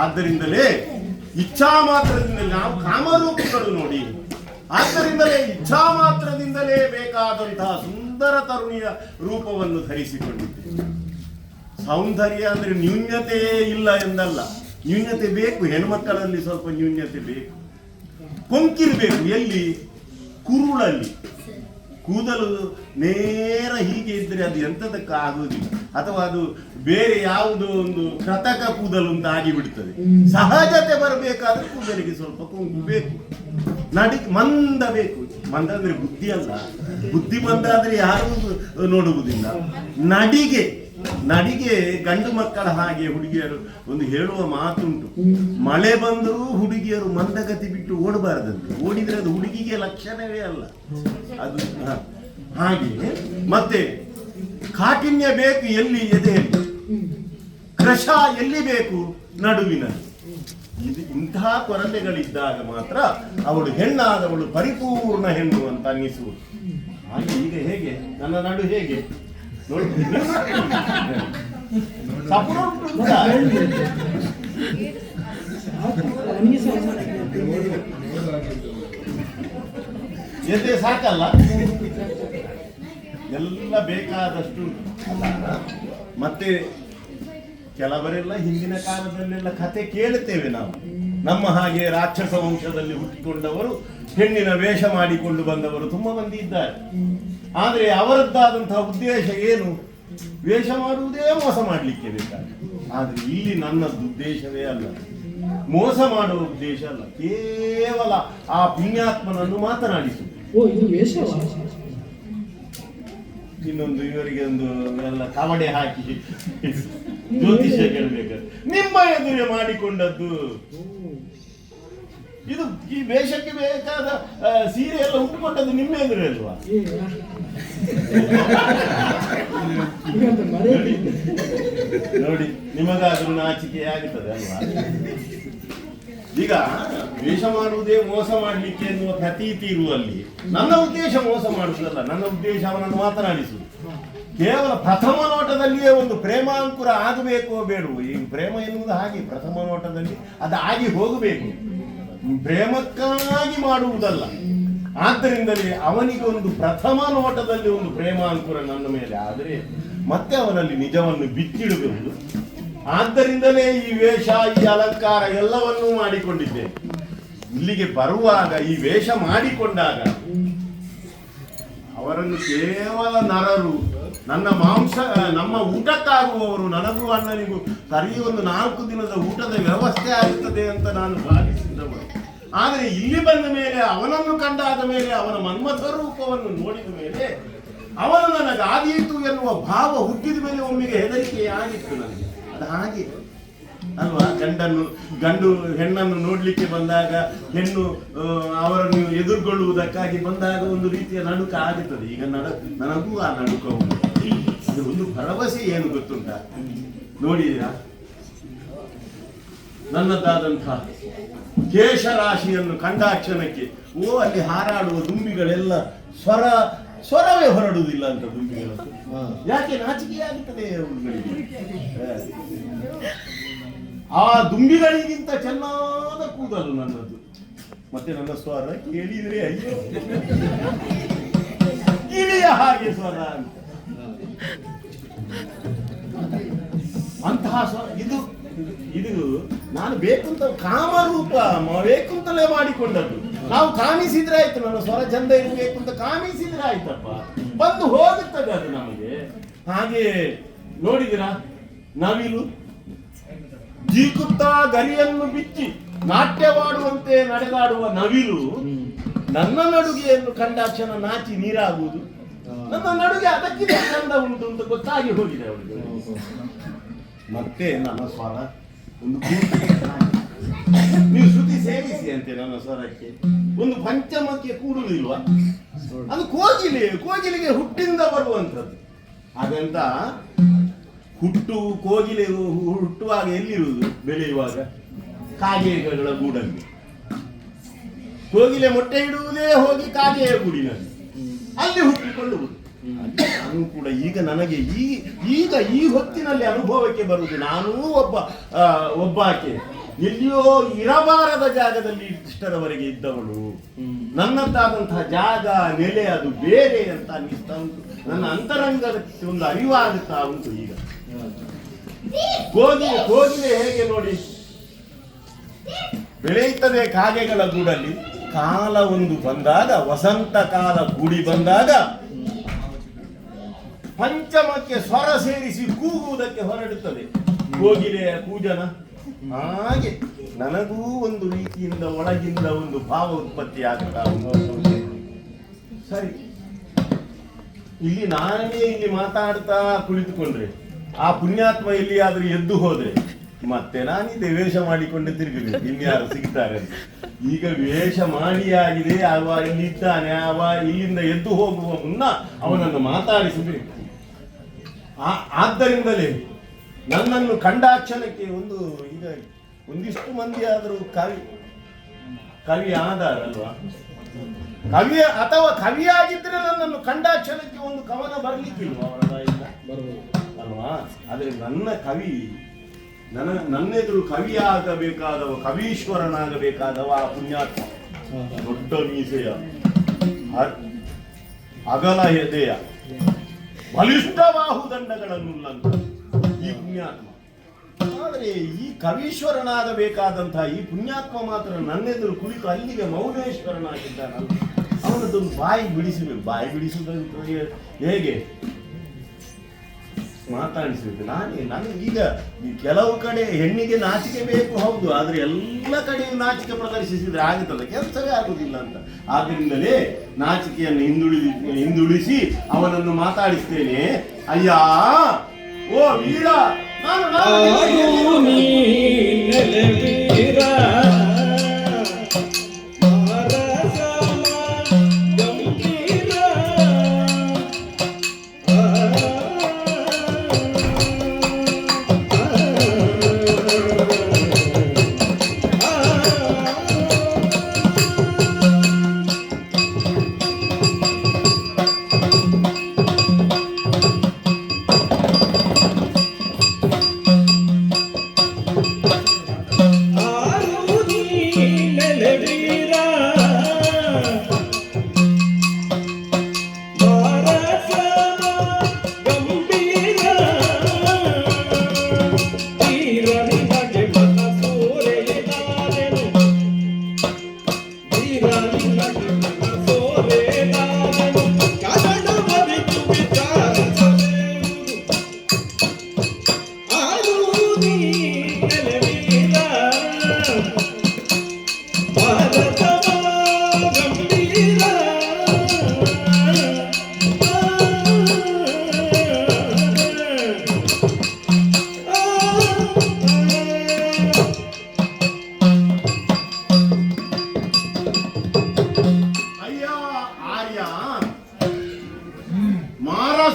ಆದ್ದರಿಂದಲೇ ಇಚ್ಛಾ ಮಾತ್ರದಿಂದಲೇ ನಾವು ಕಾಮರೂಪಗಳು ನೋಡಿ, ಆದ್ದರಿಂದಲೇ ಇಚ್ಛಾ ಮಾತ್ರದಿಂದಲೇ ಬೇಕಾದಂತಹ ಸುಂದರ ತರುಣಿಯ ರೂಪವನ್ನು ಧರಿಸಿಕೊಂಡಿದ್ದೇವೆ. ಸೌಂದರ್ಯ ಅಂದ್ರೆ ನ್ಯೂನ್ಯತೆಯೇ ಇಲ್ಲ ಎಂದಲ್ಲ, ನ್ಯೂನ್ಯತೆ ಬೇಕು, ಹೆಣ್ಮಕ್ಕಳಲ್ಲಿ ಸ್ವಲ್ಪ ನ್ಯೂನ್ಯತೆ ಬೇಕು, ಕೊಂಕಿರಬೇಕು. ಎಲ್ಲಿ? ಕುರುಳಲ್ಲಿ. ಕೂದಲು ನೇರ ಹೀಗೆ ಇದ್ರೆ ಅದು ಎಂತದಕ್ಕೆ ಆಗುವುದಿಲ್ಲ, ಅಥವಾ ಅದು ಬೇರೆ ಯಾವುದೋ ಒಂದು ಕೃತಕ ಕೂದಲು ಅಂತ ಆಗಿಬಿಡ್ತದೆ. ಸಹಜತೆ ಬರಬೇಕಾದ್ರೆ ಕೂದಲಿಗೆ ಸ್ವಲ್ಪ ಕೊಂಕು ಬೇಕು, ಮಂದ ಬೇಕು. ಮಂದ ಅಂದ್ರೆ ಬುದ್ಧಿ ಅಲ್ಲ, ಬುದ್ಧಿ ಮಂದ ಆದ್ರೆ ಯಾರು ನೋಡುವುದಿಲ್ಲ. ನಡಿಗೆ ಗಂಡು ಮಕ್ಕಳ ಹಾಗೆ ಹುಡುಗಿಯರು ಒಂದು ಹೇಳುವ ಮಾತುಂಟು, ಮಳೆ ಬಂದರೂ ಹುಡುಗಿಯರು ಮಂದಗತಿ ಬಿಟ್ಟು ಓಡಬಾರದಂತೆ, ಓಡಿದ್ರೆ ಅದು ಹುಡುಗಿಗೆ ಲಕ್ಷಣವೇ ಅಲ್ಲ ಅದು. ಹಾಗೆ ಮತ್ತೆ ಕಾಠಿಣ್ಯ ಬೇಕು ಎಲ್ಲಿ? ಎದೆಯಲ್ಲಿ. ಕೃಶ ಎಲ್ಲಿ ಬೇಕು? ನಡುವಿನಲ್ಲಿ. ಇಂತಹ ಕೊರತೆಗಳಿದ್ದಾಗ ಮಾತ್ರ ಅವಳು ಹೆಣ್ಣಾದವಳು ಪರಿಪೂರ್ಣ ಹೆಣ್ಣು ಅಂತ ಅನ್ನಿಸುವುದು. ಹಾಗೆ ಈಗ ಹೇಗೆ ನನ್ನ ನಡು ಹೇಗೆ ಎದೆ ಸಾಕಲ್ಲ, ಎಲ್ಲ ಬೇಕಾದಷ್ಟು. ಮತ್ತೆ ಕೆಲವರೆಲ್ಲ ಹಿಂದಿನ ಕಾಲದಲ್ಲೆಲ್ಲ ಕತೆ ಕೇಳುತ್ತೇವೆ ನಾವು, ನಮ್ಮ ಹಾಗೆ ರಾಕ್ಷಸ ವಂಶದಲ್ಲಿ ಹುಟ್ಟಿಕೊಂಡವರು ಹೆಣ್ಣಿನ ವೇಷ ಮಾಡಿಕೊಂಡು ಬಂದವರು ತುಂಬಾ ಮಂದಿ ಇದ್ದಾರೆ. ಆದ್ರೆ ಅವರದ್ದಾದಂತಹ ಉದ್ದೇಶ ಏನು? ವೇಷ ಮಾಡುವುದೇ ಮೋಸ ಮಾಡಲಿಕ್ಕೆ ಬೇಕಾದ್ರೆ. ಆದ್ರೆ ಇಲ್ಲಿ ನನ್ನದ್ದು ಉದ್ದೇಶವೇ ಅಲ್ಲ, ಮೋಸ ಮಾಡುವ ಉದ್ದೇಶ ಅಲ್ಲ, ಕೇವಲ ಆ ಪುಣ್ಯಾತ್ಮನನ್ನು ಮಾತನಾಡಿಸುವುದು. ಇನ್ನೊಂದು ಇವರಿಗೆ ಒಂದು ಎಲ್ಲ ಕವಡೆ ಹಾಕಿ ಜ್ಯೋತಿಷ್ಯ ಕೇಳಬೇಕಾದ್ರೆ ನಿಮ್ಮ ಎದುರೇ ಮಾಡಿಕೊಂಡದ್ದು ಇದು. ಈ ವೇಷಕ್ಕೆ ಬೇಕಾದ ಸೀರೆ ಎಲ್ಲ ಉಟ್ಟುಕೊಂಡದ್ದು ನಿಮ್ಮ ಎದುರೇ ಅಲ್ವಾ? ನೋಡಿ, ನಿಮಗಾದ್ರೂ ನಾಚಿಕೆ ಆಗುತ್ತದೆ ಅಲ್ವಾ? ಈಗ ವೇಷ ಮಾಡುವುದೇ ಮೋಸ ಮಾಡಲಿಕ್ಕೆ ಎನ್ನುವ ಪ್ರತೀತಿ ಇರುವಲ್ಲಿ ನನ್ನ ಉದ್ದೇಶ ಮೋಸ ಮಾಡುವುದಲ್ಲ, ನನ್ನ ಉದ್ದೇಶ ಅವನನ್ನು ಮಾತನಾಡಿಸುವುದು. ಕೇವಲ ಪ್ರಥಮ ನೋಟದಲ್ಲಿಯೇ ಒಂದು ಪ್ರೇಮಾಂಕುರ ಆಗಬೇಕೋ ಬೇಡವೋ? ಈ ಪ್ರೇಮ ಎನ್ನುವುದು ಹಾಗೆ, ಪ್ರಥಮ ನೋಟದಲ್ಲಿ ಅದು ಆಗಿ ಹೋಗಬೇಕು, ಪ್ರೇಮಕ್ಕಾಗಿ ಮಾಡುವುದಲ್ಲ. ಆದ್ದರಿಂದಲೇ ಅವನಿಗೊಂದು ಪ್ರಥಮ ನೋಟದಲ್ಲಿ ಒಂದು ಪ್ರೇಮಾಂಕುರ ನನ್ನ ಮೇಲೆ ಆದರೆ ಮತ್ತೆ ಅವನಲ್ಲಿ ನಿಜವನ್ನು ಬಿಚ್ಚಿಡಬಹುದು. ಆದ್ದರಿಂದಲೇ ಈ ವೇಷ, ಈ ಅಲಂಕಾರ ಎಲ್ಲವನ್ನೂ ಮಾಡಿಕೊಂಡಿದ್ದೇನೆ. ಇಲ್ಲಿಗೆ ಬರುವಾಗ ಈ ವೇಷ ಮಾಡಿಕೊಂಡಾಗ ಅವರನ್ನು ಕೇವಲ ನರರು, ನನ್ನ ಮಾಂಸ, ನಮ್ಮ ಊಟಕ್ಕಾಗುವವರು, ನನಗೂ ಅಣ್ಣನಿಗೂ ಸರಿ ಒಂದು 4 ದಿನದ ಊಟದ ವ್ಯವಸ್ಥೆ ಆಗುತ್ತದೆ ಅಂತ ನಾನು ಭಾವಿಸಿದ್ದವರು. ಆದರೆ ಇಲ್ಲಿ ಬಂದ ಮೇಲೆ, ಅವನನ್ನು ಕಂಡಾದ ಮೇಲೆ, ಅವನ ಮನ್ಮಥ ರೂಪವನ್ನು ನೋಡಿದ ಮೇಲೆ ಅವನು ನನಗಾದೀತು ಎನ್ನುವ ಭಾವ ಹುಟ್ಟಿದ ಮೇಲೆ ಒಮ್ಮೆಗೆ ಹೆದರಿಕೆ ಆಗಿತ್ತು ನನಗೆ. ಅದು ಹಾಗೆ ಅಲ್ವಾ? ಗಂಡು ಹೆಣ್ಣನ್ನು ನೋಡ್ಲಿಕ್ಕೆ ಬಂದಾಗ, ಹೆಣ್ಣು ಅವರನ್ನು ಎದುರುಗೊಳ್ಳುವುದಕ್ಕಾಗಿ ಬಂದಾಗ ಒಂದು ರೀತಿಯ ನಡುಕ ಆಗುತ್ತದೆ. ಈಗ ನನಗೂ ಆ ನಡುಕ ಉಂಟು. ಅದು ಒಂದು ಭರವಸೆ ಏನು ಗೊತ್ತುಂಟ? ನೋಡಿದೀರಾ, ನನ್ನದಾದಂತಹ ಕೇಶರಾಶಿಯನ್ನು ಕಂಡಾಕ್ಷಣಕ್ಕೆ ಅಲ್ಲಿ ಹಾರಾಡುವ ದುಂಬಿಗಳೆಲ್ಲ ಸ್ವರವೇ ಹೊರಡುವುದಿಲ್ಲ ಅಂತ ದುಂಬಿಗಳು. ಯಾಕೆ? ನಾಚಿಕೆ ಆಗುತ್ತದೆ ಅವುಗಳಿಗೆ. ಆ ದುಂಬಿಗಳಿಗಿಂತ ಚೆನ್ನಾದ ಕೂದಲು ನನ್ನದು. ಮತ್ತೆ ನನ್ನ ಸ್ವರ ಕೇಳಿದ್ರೆ ಅಯ್ಯೋ ಗಿಳಿಯ ಹಾಗೆ ಸ್ವರ ಅಂತ. ಅಂತಹ ಸ್ವರ ಇದು ನಾನು ಬೇಕಂತ ಕಾಮರೂಪ ಬೇಕಂತಲೇ ಮಾಡಿಕೊಂಡದ್ದು. ನಾವು ಕಾಮಿಸಿದ್ರೆ ಆಯ್ತು, ನನ್ನ ಸ್ವರ ಚಂದ ಇರಬೇಕು ಅಂತ ಕಾಮಿಸಿದ್ರೆ ಆಯ್ತಪ್ಪ, ಬಂದು ಹೋಗುತ್ತದೆ ಅದು ನಮಗೆ. ಹಾಗೆ ನೋಡಿದಿರಾ, ನವಿಲು ಜೀಕುತ್ತಾ ಗರಿಯನ್ನು ಬಿಚ್ಚಿ ನಾಟ್ಯವಾಡುವಂತೆ ನಡೆದಾಡುವ ನವಿಲು ನನ್ನ ನಡುಗೆಯನ್ನು ಕಂಡಾಕ್ಷಣ ನಾಚಿ ನೀರಾಗುವುದು. ನನ್ನ ನಡುಗೆ ಅದಕ್ಕಿಂತ ಚಂದ ಉಂಟು ಅಂತ ಗೊತ್ತಾಗಿ ಹೋಗಿದೆ ಅವಳಿಗೆ. ಮತ್ತೆ ನನ್ನ ಸ್ವರ ಒಂದು ನೀವು ಶ್ರುತಿ ಸೇರಿಸಿ ಅಂತೆ ನನ್ನ ಸ್ವರಕ್ಕೆ. ಒಂದು ಪಂಚಮಕ್ಕೆ ಕೂಡುವುದಿಲ್ವಾ? ಅದು ಕೋಗಿಲಿಗೆ ಹುಟ್ಟಿಂದ ಬರುವಂಥದ್ದು. ಹಾಗಂತ ಕೋಗಿಲೆ ಹುಟ್ಟುವಾಗ ಎಲ್ಲಿರುವುದು? ಬೆಳೆಯುವಾಗ ಕಾಗೆಗಳ ಗೂಡಲ್ಲಿ. ಕೋಗಿಲೆ ಮೊಟ್ಟೆ ಇಡುವುದೇ ಹೋಗಿ ಕಾಗೆಯ ಗೂಡಿನಲ್ಲಿ, ಅಲ್ಲಿ ಹುಟ್ಟಿಕೊಳ್ಳುವುದು. ನಾನು ಕೂಡ ಈಗ ನನಗೆ ಈಗ ಈ ಹೊತ್ತಿನಲ್ಲಿ ಅನುಭವಕ್ಕೆ ಬರುವುದು. ನಾನೂ ಒಬ್ಬಾಕೆ ಎಲ್ಲಿಯೋ ಇರಬಾರದ ಜಾಗದಲ್ಲಿ ಇಷ್ಟರವರೆಗೆ ಇದ್ದವಳು. ನನ್ನದ್ದಾದಂತಹ ಜಾಗ, ನೆಲೆ ಅದು ಬೇರೆ ಅಂತ ಅನ್ನಿಸ್ತಾ ಉಂಟು. ನನ್ನ ಅಂತರಂಗಕ್ಕೆ ಒಂದು ಅರಿವಾಗುತ್ತಾ ಉಂಟು ಈಗ. ಕೋಗಿಲೆ ಹೇಗೆ ನೋಡಿ ಬೆಳೆಯುತ್ತದೆ ಕಾಗೆಗಳ ಗೂಡಲ್ಲಿ. ಕಾಲ ಒಂದು ಬಂದಾಗ, ವಸಂತ ಕಾಲ ಕೂಡಿ ಬಂದಾಗ ಪಂಚಮಕ್ಕೆ ಸ್ವರ ಸೇರಿಸಿ ಕೂಗುವುದಕ್ಕೆ ಹೊರಡುತ್ತದೆ ಕೋಗಿಲೆಯ ಕೂಜನ. ಹಾಗೆ ನನಗೂ ಒಂದು ರೀತಿಯಿಂದ ಒಳಗಿಂದ ಒಂದು ಭಾವ ಉತ್ಪತ್ತಿ ಆಗ್ತಾ ಉಂಟು. ಸರಿ, ಇಲ್ಲಿ ಮಾತಾಡ್ತಾ ಕುಳಿತುಕೊಂಡ್ರೆ ಆ ಪುಣ್ಯಾತ್ಮ ಎಲ್ಲಿಯಾದ್ರೂ ಎದ್ದು ಹೋದ್ರೆ ಮತ್ತೆ ನಾನಿದೆ ವೇಷ ಮಾಡಿಕೊಂಡು ತಿರುಗಬೇಕು, ಇನ್ಯಾರು ಸಿಗ್ತಾರೆ. ಈಗ ವೇಷ ಮಾಡಿಯಾಗಿದೆ, ಅವ ಇಲ್ಲಿದ್ದಾನೆ, ಅವ ಇಲ್ಲಿಂದ ಎದ್ದು ಹೋಗುವ ಮುನ್ನ ಅವನನ್ನು ಮಾತಾಡಿಸಬೇಕು. ಆದ್ದರಿಂದಲೇ ನನ್ನನ್ನು ಕಂಡಾಕ್ಷಣಕ್ಕೆ ಈಗ ಒಂದಿಷ್ಟು ಮಂದಿ ಆದರೂ ಕವಿ ಆದಾರಲ್ವಾ? ಕವಿಯಾಗಿದ್ರೆ ನನ್ನನ್ನು ಕಂಡಾಕ್ಷಣಕ್ಕೆ ಒಂದು ಕವನ ಬರ್ಲಿಕ್ಕಿಲ್ವಾ ಅವರ ಬಾಯಿಂದ ಅಲ್ವಾ? ಆದ್ರೆ ನನ್ನೆದುರು ಕವಿಯಾಗಬೇಕಾದವ, ಕವೀಶ್ವರನಾಗಬೇಕಾದವ ಆ ಪುಣ್ಯಾತ್ಮ. ದೊಡ್ಡ ಮೀಸೆಯ, ಅಗಲ ಎದೆಯ, ಬಲಿಷ್ಠ ಬಾಹುದಂಡಗಳನ್ನುಳ್ಳಂತ ಈ ಪುಣ್ಯಾತ್ಮ. ಆದರೆ ಈ ಕವೀಶ್ವರನಾಗಬೇಕಾದಂತಹ ಈ ಪುಣ್ಯಾತ್ಮ ಮಾತ್ರ ನನ್ನೆದುರು ಕುಳಿತು ಅಲ್ಲಿಗೆ ಮೌನೇಶ್ವರನಾಗಿದ್ದಾನಲ್ಲ. ಅವನದೊಂದು ಬಾಯಿ ಬಿಡಿಸಬೇಕು. ಬಾಯಿ ಬಿಡಿಸುವುದು ಹೇಗೆ? ಮಾತಾಡಿಸಬೇಕು. ನನಗೆ ಈಗ ಕೆಲವು ಕಡೆ ಹೆಣ್ಣಿಗೆ ನಾಚಿಕೆ ಬೇಕು, ಹೌದು, ಆದ್ರೆ ಎಲ್ಲ ಕಡೆಯೂ ನಾಚಿಕೆ ಪ್ರದರ್ಶಿಸಿದ್ರೆ ಆಗುತ್ತಲ್ಲ, ಕೆಲಸವೇ ಆಗುದಿಲ್ಲ ಅಂತ. ಆದ್ರಿಂದಲೇ ನಾಚಿಕೆಯನ್ನು ಹಿಂದುಳಿಸಿ ಅವನನ್ನು ಮಾತಾಡಿಸ್ತೇನೆ. ಅಯ್ಯ ಓ ವೀರ,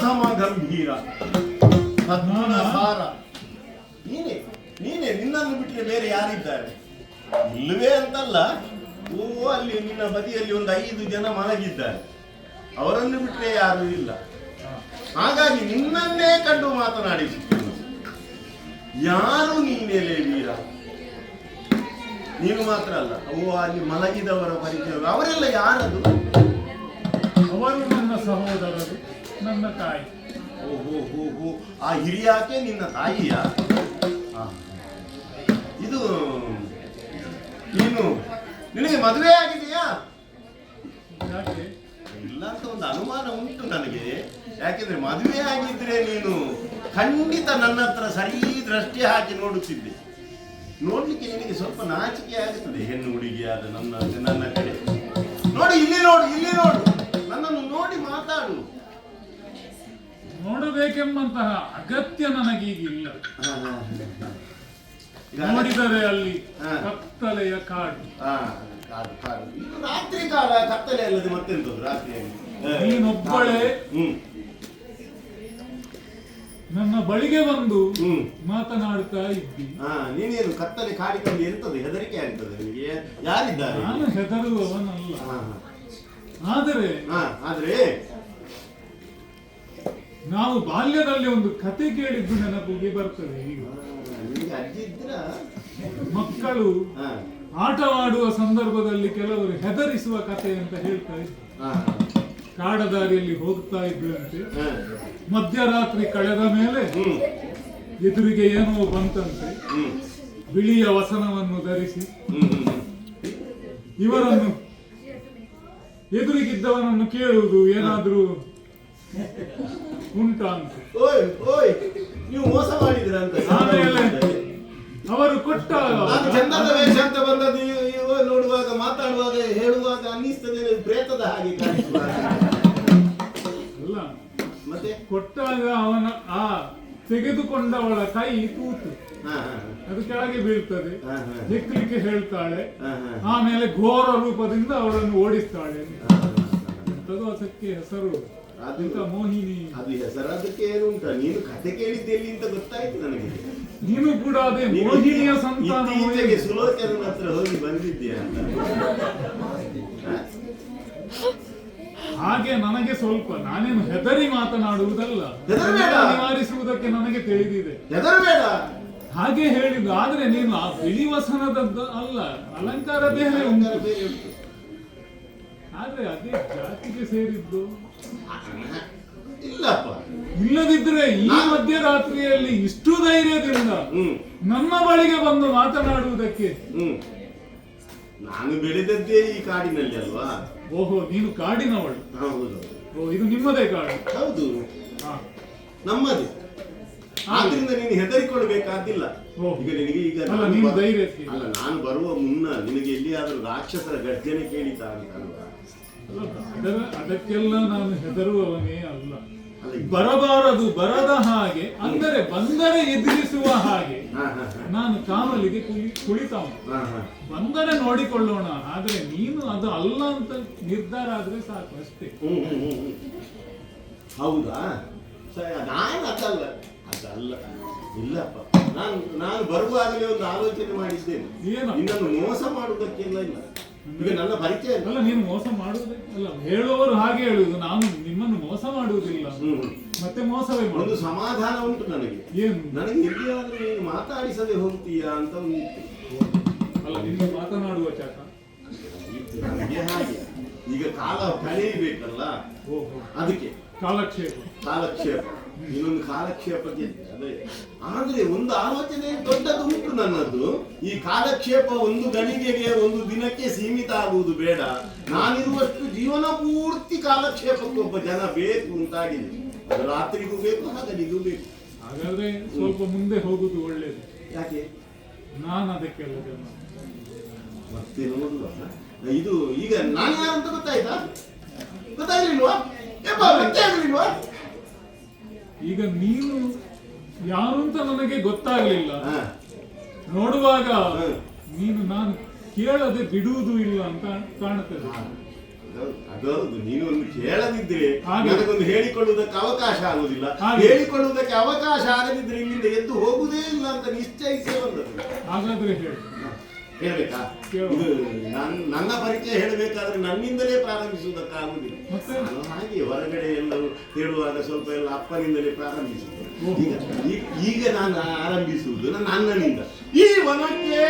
ಸಮ ಗಂಭೀರ ಸದ್ಗುಣ ಸಾರ. ನೀನೇ ನೀನೇ ನಿನ್ನನ್ನು ಬಿಟ್ಟರೆ ಬೇರೆ ಯಾರಿದ್ದಾರೆ? ಇಲ್ಲವೇ ಅಂತಲ್ಲ, ಓ ಅಲ್ಲಿ ನಿನ್ನ ಬದಿಯಲ್ಲಿ ಒಂದು 5 ಜನ ಮಲಗಿದ್ದಾರೆ, ಅವರನ್ನು ಬಿಟ್ಟರೆ ಯಾರೂ ಇಲ್ಲ. ಹಾಗಾಗಿ ನಿನ್ನನ್ನೇ ಕಂಡು ಮಾತನಾಡಿಸುತ್ತೇನೆ. ಯಾರು ನೀನೇಲೇ ವೀರ? ನೀನು ಮಾತ್ರ ಅಲ್ಲ, ಅಲ್ಲಿ ಮಲಗಿದವರ ಪರಿಚಯ ಅವರೆಲ್ಲ ಯಾರದು? ಅವರು ನನ್ನ ಸಹೋದರರು, ನನ್ನ ತಾಯಿ. ಓಹೋ, ಆ ಹಿರಿಯಾಕೆ ನಿನ್ನ ತಾಯಿಯ? ಇದು ನಿನಗೆ ಮದುವೆ ಆಗಿದೆಯಾ? ಯಾಕೆ? ಇಲ್ಲ ಅಂತ ಒಂದು ಅನುಮಾನ ಉಂಟು ನನಗೆ. ಯಾಕೆಂದ್ರೆ ಮದುವೆ ಆಗಿದ್ರೆ ನೀನು ಖಂಡಿತ ನನ್ನ ಹತ್ರ ಸರಿ ದೃಷ್ಟಿ ಹಾಕಿ ನೋಡುತ್ತಿದ್ದೆ. ನೋಡ್ಲಿಕ್ಕೆ ನಿನಗೆ ಸ್ವಲ್ಪ ನಾಚಿಕೆ ಆಗುತ್ತದೆ, ಹೆಣ್ಣು ಹುಡುಗಿಯಾದ ನನ್ನ ಕಡೆ. ನೋಡಿ, ಇಲ್ಲಿ ನೋಡು, ನನ್ನನ್ನು ನೋಡಿ ಮಾತಾಡು. ನೋಡಬೇಕೆಂಬಂತಹ ಅಗತ್ಯ ನನಗೀಗಿಲ್ಲ. ನೋಡಿದರೆ ಅಲ್ಲಿ ಕತ್ತಲೆಯ ಕಾಡು. ಕಾಡು ಇದು ರಾತ್ರಿ ಕಾಲ, ಕತ್ತಲೆ ಅಲ್ಲದೆ ಮತ್ತೆಂತದ್ದು ರಾತ್ರಿಯಲ್ಲಿ? ನೀನೊಬ್ಬಳೇ ನನ್ನ ಬಳಿಗೆ ಬಂದು ಮಾತನಾಡ್ತಾ ಇದ್ದಿ. ನೀನೇನು ಕತ್ತಲೆ ಕಾಡಿಕೊಂಡು ಎಂತದ್ದು ಹೆದರಿಕೆ ಆಗ್ತದೆ ನಿಮಗೆ? ಯಾರಿದ್ದಾರೆ? ನಾನು ಹೆದರುವವನಲ್ಲ. ಆದರೆ ನಾವು ಬಾಲ್ಯದಲ್ಲಿ ಒಂದು ಕತೆ ಕೇಳಿದ್ದು ನೆನಪಿಗೆ ಬರ್ತದೆ. ಈಗ ನಿಮಗೆ ಅಜ್ಜಿ ಇದ್ರ? ಮಕ್ಕಳು ಆಟವಾಡುವ ಸಂದರ್ಭದಲ್ಲಿ ಕೆಲವರು ಹೆದರಿಸುವ ಕತೆ ಅಂತ ಹೇಳ್ತಾ ಇದ್ರು. ಕಾಡದಾರಿಯಲ್ಲಿ ಹೋಗ್ತಾ ಇದ್ರಂತೆ. ಮಧ್ಯರಾತ್ರಿ ಕಳೆದ ಮೇಲೆ ಎದುರಿಗೆ ಏನೋ ಬಂತಂತೆ. ಬಿಳಿಯ ವಸನವನ್ನು ಧರಿಸಿ ಇವರನ್ನು ಎದುರಿಗಿದ್ದವನನ್ನು ಕೇಳುವುದು, ಏನಾದ್ರೂ ಉಂಟಾ ಅಂತ. ನೀವು ಮೋಸ ಮಾಡಿದ್ರ ಅಂತ. ಆಮೇಲೆ ಅವರು ಕೊಟ್ಟ ಚಂದದ ವೇಷ ಅಂತ ಬಂದದ್ದು ನೋಡುವಾಗ, ಮಾತಾಡುವಾಗ, ಹೇಳುವಾಗ ಅನ್ನಿಸ್ತದೆ ಪ್ರೇತದ ಹಾಗೆ ಅಲ್ಲ. ಮತ್ತೆ ಕೊಟ್ಟಾಗ ಅವನ ತೆಗೆದುಕೊಂಡವಳ ಕೈ ತೂತು, ಅದು ಕೆಳಗೆ ಬೀಳ್ತದೆ. ಹೆಕ್ಕಲಿಕ್ಕೆ ಹೇಳ್ತಾಳೆ, ಆಮೇಲೆ ಘೋರ ರೂಪದಿಂದ ಅವಳನ್ನು ಓಡಿಸ್ತಾಳೆ. ಎಂತದು ಅದಕ್ಕೆ ಹೆಸರು? ಮೋಹಿನಿ. ಅದು ಹೆಸರಾದಕ್ಕೆ ಏನು ಉಂಟ? ನೀನು ಕತೆ ಕೇಳಿದ್ದೆಲ್ಲಿ ಅಂತ ಗೊತ್ತಾಯ್ತು ನನಗೆ. ನೀನು ಕೂಡ ಅದೇ ಮೋಹಿನಿಯ ಸಂತಾನ. ಸುಲೋಚನ ಹತ್ರ ಹೋಗಿ ಬಂದಿದ್ದೀಯ ಅಂತ. ಹಾಗೆ ನನಗೆ ಸ್ವಲ್ಪ, ನಾನೇನು ಹೆದರಿ ಮಾತನಾಡುವುದಲ್ಲ, ನಿವಾರಿಸುವುದಕ್ಕೆ ನನಗೆ ತಿಳಿದಿದೆ. ಹಾಗೆ ಹೇಳಿದ್ದು. ಆದ್ರೆ ನೀನು ಆ ಬಿಳಿ ವಸನದದ್ದು ಅಲ್ಲ, ಅಲಂಕಾರ ಬೇರೆ ಉಂಟು. ಆದ್ರೆ ಅದೇ ಜಾತಿಗೆ ಸೇರಿದ್ದು ಇಲ್ಲಪ್ಪ. ಇಲ್ಲದಿದ್ರೆ ಈ ಮಧ್ಯರಾತ್ರಿಯಲ್ಲಿ ಇಷ್ಟು ಧೈರ್ಯದಿಂದ ನನ್ನ ಬಳಿಗೆ ಬಂದು ಮಾತನಾಡುವುದಕ್ಕೆ? ನಾನು ಬೆಳೆದದ್ದೇ ಈ ಕಾಡಿನಲ್ಲಿ ಅಲ್ವಾ? ಓಹೋ, ನೀನು ಕಾಡಿನವಳು? ಹೌದು. ಓ, ಇದು ನಿಮ್ಮದೇ ಕಾಡು? ಹೌದು, ನಮ್ಮದೇ. ಆದ್ರಿಂದ ನೀನು ಹೆದರಿಕೊಳ್ಬೇಕಾದಿಲ್ಲ. ಈಗ ನಿನಗೆ ಅಲ್ಲ, ನಾನು ಬರುವ ಮುನ್ನ ನಿನಗೆ ಎಲ್ಲಿಯಾದ್ರೂ ರಾಕ್ಷಸರ ಗರ್ಜನೆ ಕೇಳಿತಾ ಅಂತಲ್ವಾ? ಅದಕ್ಕೆಲ್ಲ ನಾನು ಹೆದರುವವನೇ ಅಲ್ಲ. ಬರಬಾರದು, ಬರದ ಹಾಗೆ ಅಂದರೆ ಬಂದರೆ ಎದುರಿಸುವ ಹಾಗೆ ನಾನು ಕಾಮಲಿಗೆ ಕುಳಿತವ. ಬಂದರೆ ನೋಡಿಕೊಳ್ಳೋಣ. ಆದ್ರೆ ನೀನು ಅದು ಅಲ್ಲ ಅಂತ ನಿರ್ಧಾರ ಆದ್ರೆ ಸಾಕು ಅಷ್ಟೇ. ಹೌದಾ? ನಾನು ಅದಲ್ಲ. ಇಲ್ಲಪ್ಪ, ನಾನು ಬರುವಾಗಲೇ ಒಂದು ಆಲೋಚನೆ ಮಾಡಿದ್ದೇನೆ. ನಿನ್ನನ್ನು ಮೋಸ ಮಾಡುವುದಕ್ಕೆಲ್ಲ ಇಲ್ಲ. ಈಗ ನನ್ನ ಪರಿಚಯ ಅಲ್ಲ, ನೀನು ಮೋಸ ಮಾಡುವುದಲ್ಲ. ಹೇಳುವವರು ಹಾಗೆ ಹೇಳುವುದು, ನಾನು ನಿಮ್ಮನ್ನು ಮೋಸ ಮಾಡುವುದಿಲ್ಲ. ಮತ್ತೆ ಮೋಸವೇ ಒಂದು ಸಮಾಧಾನ ಉಂಟು ನನಗೆ. ಏನು? ನನಗೆ ಎಲ್ಲಿಯಾದ್ರೂ ನೀನು ಮಾತಾಡಿಸದೆ ಹೋಗ್ತೀಯಾ ಅಂತ ಒಂದು. ಅಲ್ಲ, ನಿನ್ನ ಮಾತನಾಡುವ ಚಾಟ ನನಗೆ ಹಾಗೆ. ಈಗ ಕಾಲ ಕಳೆಯಬೇಕಲ್ಲ, ಅದಕ್ಕೆ ಕಾಲಕ್ಷೇಪ ಇನ್ನೊಂದು ಕಾಲಕ್ಷೇಪಕ್ಕೆ ಅದೇ. ಆದ್ರೆ ಒಂದು ಆಲೋಚನೆ ದೊಡ್ಡದು ಉಂಟು ನನ್ನದು. ಈ ಕಾಲಕ್ಷೇಪ ಒಂದು ಗಳಿಗೆಗೆ, ಒಂದು ದಿನಕ್ಕೆ ಸೀಮಿತ ಆಗುವುದು ಬೇಡ. ನಾನಿರುವಷ್ಟು ಜೀವನ ಪೂರ್ತಿ ಕಾಲಕ್ಷೇಪಕ್ಕೆ ಒಬ್ಬ ಜನ ಬೇಕು ಅಂತಾಗಿದೆ. ರಾತ್ರಿಗೂ ಬೇಕು, ಹಗಲಿಗೂ ಬೇಕು. ಹಾಗಾದ್ರೆ ಸ್ವಲ್ಪ ಮುಂದೆ ಹೋಗುದು ಒಳ್ಳೇದು. ಯಾಕೆ? ನಾನು ಅದಕ್ಕೆಲ್ಲ ಜನ ಮತ್ತೆ ನೋಡುವ. ಇದು ಈಗ ನಾನು ಯಾರಂತ ಗೊತ್ತಾಯ್ತಾ? ಗೊತ್ತಾಗ್ಲಿಲ್ವಾ? ಮತ್ತೆ ಆಗ್ಲಿಲ್ವಾ? ಈಗ ನೀನು ಯಾರು ಅಂತ ನನಗೆ ಗೊತ್ತಾಗ್ಲಿಲ್ಲ. ನೋಡುವಾಗ ನೀನು ನಾನು ಕೇಳದೆ ಬಿಡುವುದು ಇಲ್ಲ ಅಂತ ಕಾಣುತ್ತದೆ. ಅದೌದು, ನೀನು ಒಂದು ಕೇಳದಿದ್ರೆ ಹಾಗೆ. ನನಗೊಂದು ಹೇಳಿಕೊಳ್ಳುವುದಕ್ಕೆ ಅವಕಾಶ ಆಗುದಿಲ್ಲ. ಹಾಗೆ. ಹೇಳಿಕೊಳ್ಳುವುದಕ್ಕೆ ಅವಕಾಶ ಆಗದಿದ್ರೆ ಇಲ್ಲಿಂದ ಎದ್ದು ಹೋಗುವುದೇ ಇಲ್ಲ ಅಂತ ನಿಶ್ಚಯಿಸಿ ಬಂದದ್ದು. ಹಾಗಾದ್ರೆ ಹೇಳಿ. ಹೇಳ್ಬೇಕಾ? ಕೇಳು. ಇದು ನನ್ನ ಪರಿಚಯ ಹೇಳಬೇಕಾದ್ರೆ ನನ್ನಿಂದಲೇ ಪ್ರಾರಂಭಿಸುವುದಕ್ಕಾಗುದಿಲ್ಲ. ಮತ್ತೆ? ನಾನು ಹಾಗೆ ಹೊರಗಡೆ ಎಲ್ಲರೂ ಹೇಳುವಾಗ ಸ್ವಲ್ಪ ಎಲ್ಲ ಅಪ್ಪನಿಂದಲೇ ಪ್ರಾರಂಭಿಸುವುದು. ಈಗ ನಾನು ಆರಂಭಿಸುವುದು ನನ್ನ ಅಣ್ಣನಿಂದ. ಈ ವನಕ್ಕೆ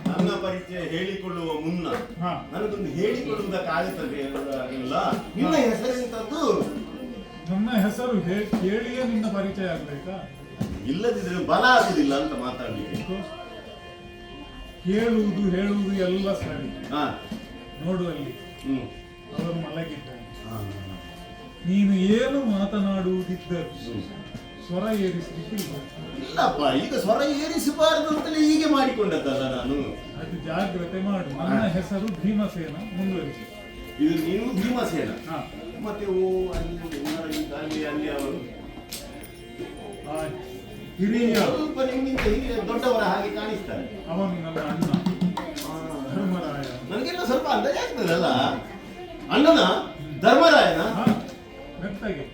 ನನ್ನ ಪರಿಚಯ ಹೇಳಿಕೊಳ್ಳುವ ಮುನ್ನ ನನಗೊಂದು ಹೇಳಿಕೊಳ್ಳುವುದಕ್ಕಾಗುತ್ತದೆ ಇಲ್ಲ. ನಿನ್ನ ಹೆಸರೆಂತದ್ದು? ನನ್ನ ಹೆಸರು ಕೇಳಿಯೇ ನಿನ್ನ ಪರಿಚಯ ಆಗ್ಬೇಕಾ? ಇಲ್ಲದಿದ್ರೆ ಬಲ ಆಗುದಿಲ್ಲ ಅಂತ ಮಾತಾಡ್ಲಿಕ್ಕೆ. ಕೇಳುವುದು ಹೇಳುವುದು ಎಲ್ಲ ಸರಿ. ನೋಡುವಲ್ಲಿ ಅವರು ಮಲಗಿದ್ದಾರೆ. ನೀನು ಏನು ಮಾತನಾಡುವುದಿದ್ದರೂ ಸ್ವರ ಏರಿಸಲಿಕ್ಕಿಲ್ಲ. ಇಲ್ಲಪ್ಪ, ಈಗ ಸ್ವರ ಏರಿಸಬಾರದು ಅಂತಲೇ ಹೀಗೆ ಮಾಡಿಕೊಂಡದ್ದಲ್ಲ ನಾನು. ಅದು ಜಾಗ್ರತೆ ಮಾಡು. ನನ್ನ ಹೆಸರು ಭೀಮಸೇನ. ಮುಂದುವರಿಸಿ. ಇದು ನೀನು ಭೀಮಸೇನ. ಮತ್ತೆ ಅಲ್ಲಿ ಅವರು ಹಿರಿಯ ಸ್ವಲ್ಪ ನಿಮ್ಗಿಂತ ಹಿರಿಯ ದೊಡ್ಡವರ ಹಾಗೆ ಕಾಣಿಸ್ತಾರೆ. ಅವನು ನನ್ನ ಅಣ್ಣ ಧರ್ಮರಾಯ. ನನಗೆಲ್ಲ ಸ್ವಲ್ಪ ಅಂದಾಜಾಗ್ತದಲ್ಲ. ಅಣ್ಣನ ಧರ್ಮರಾಯನ ಮೆತ್ತಗೆ.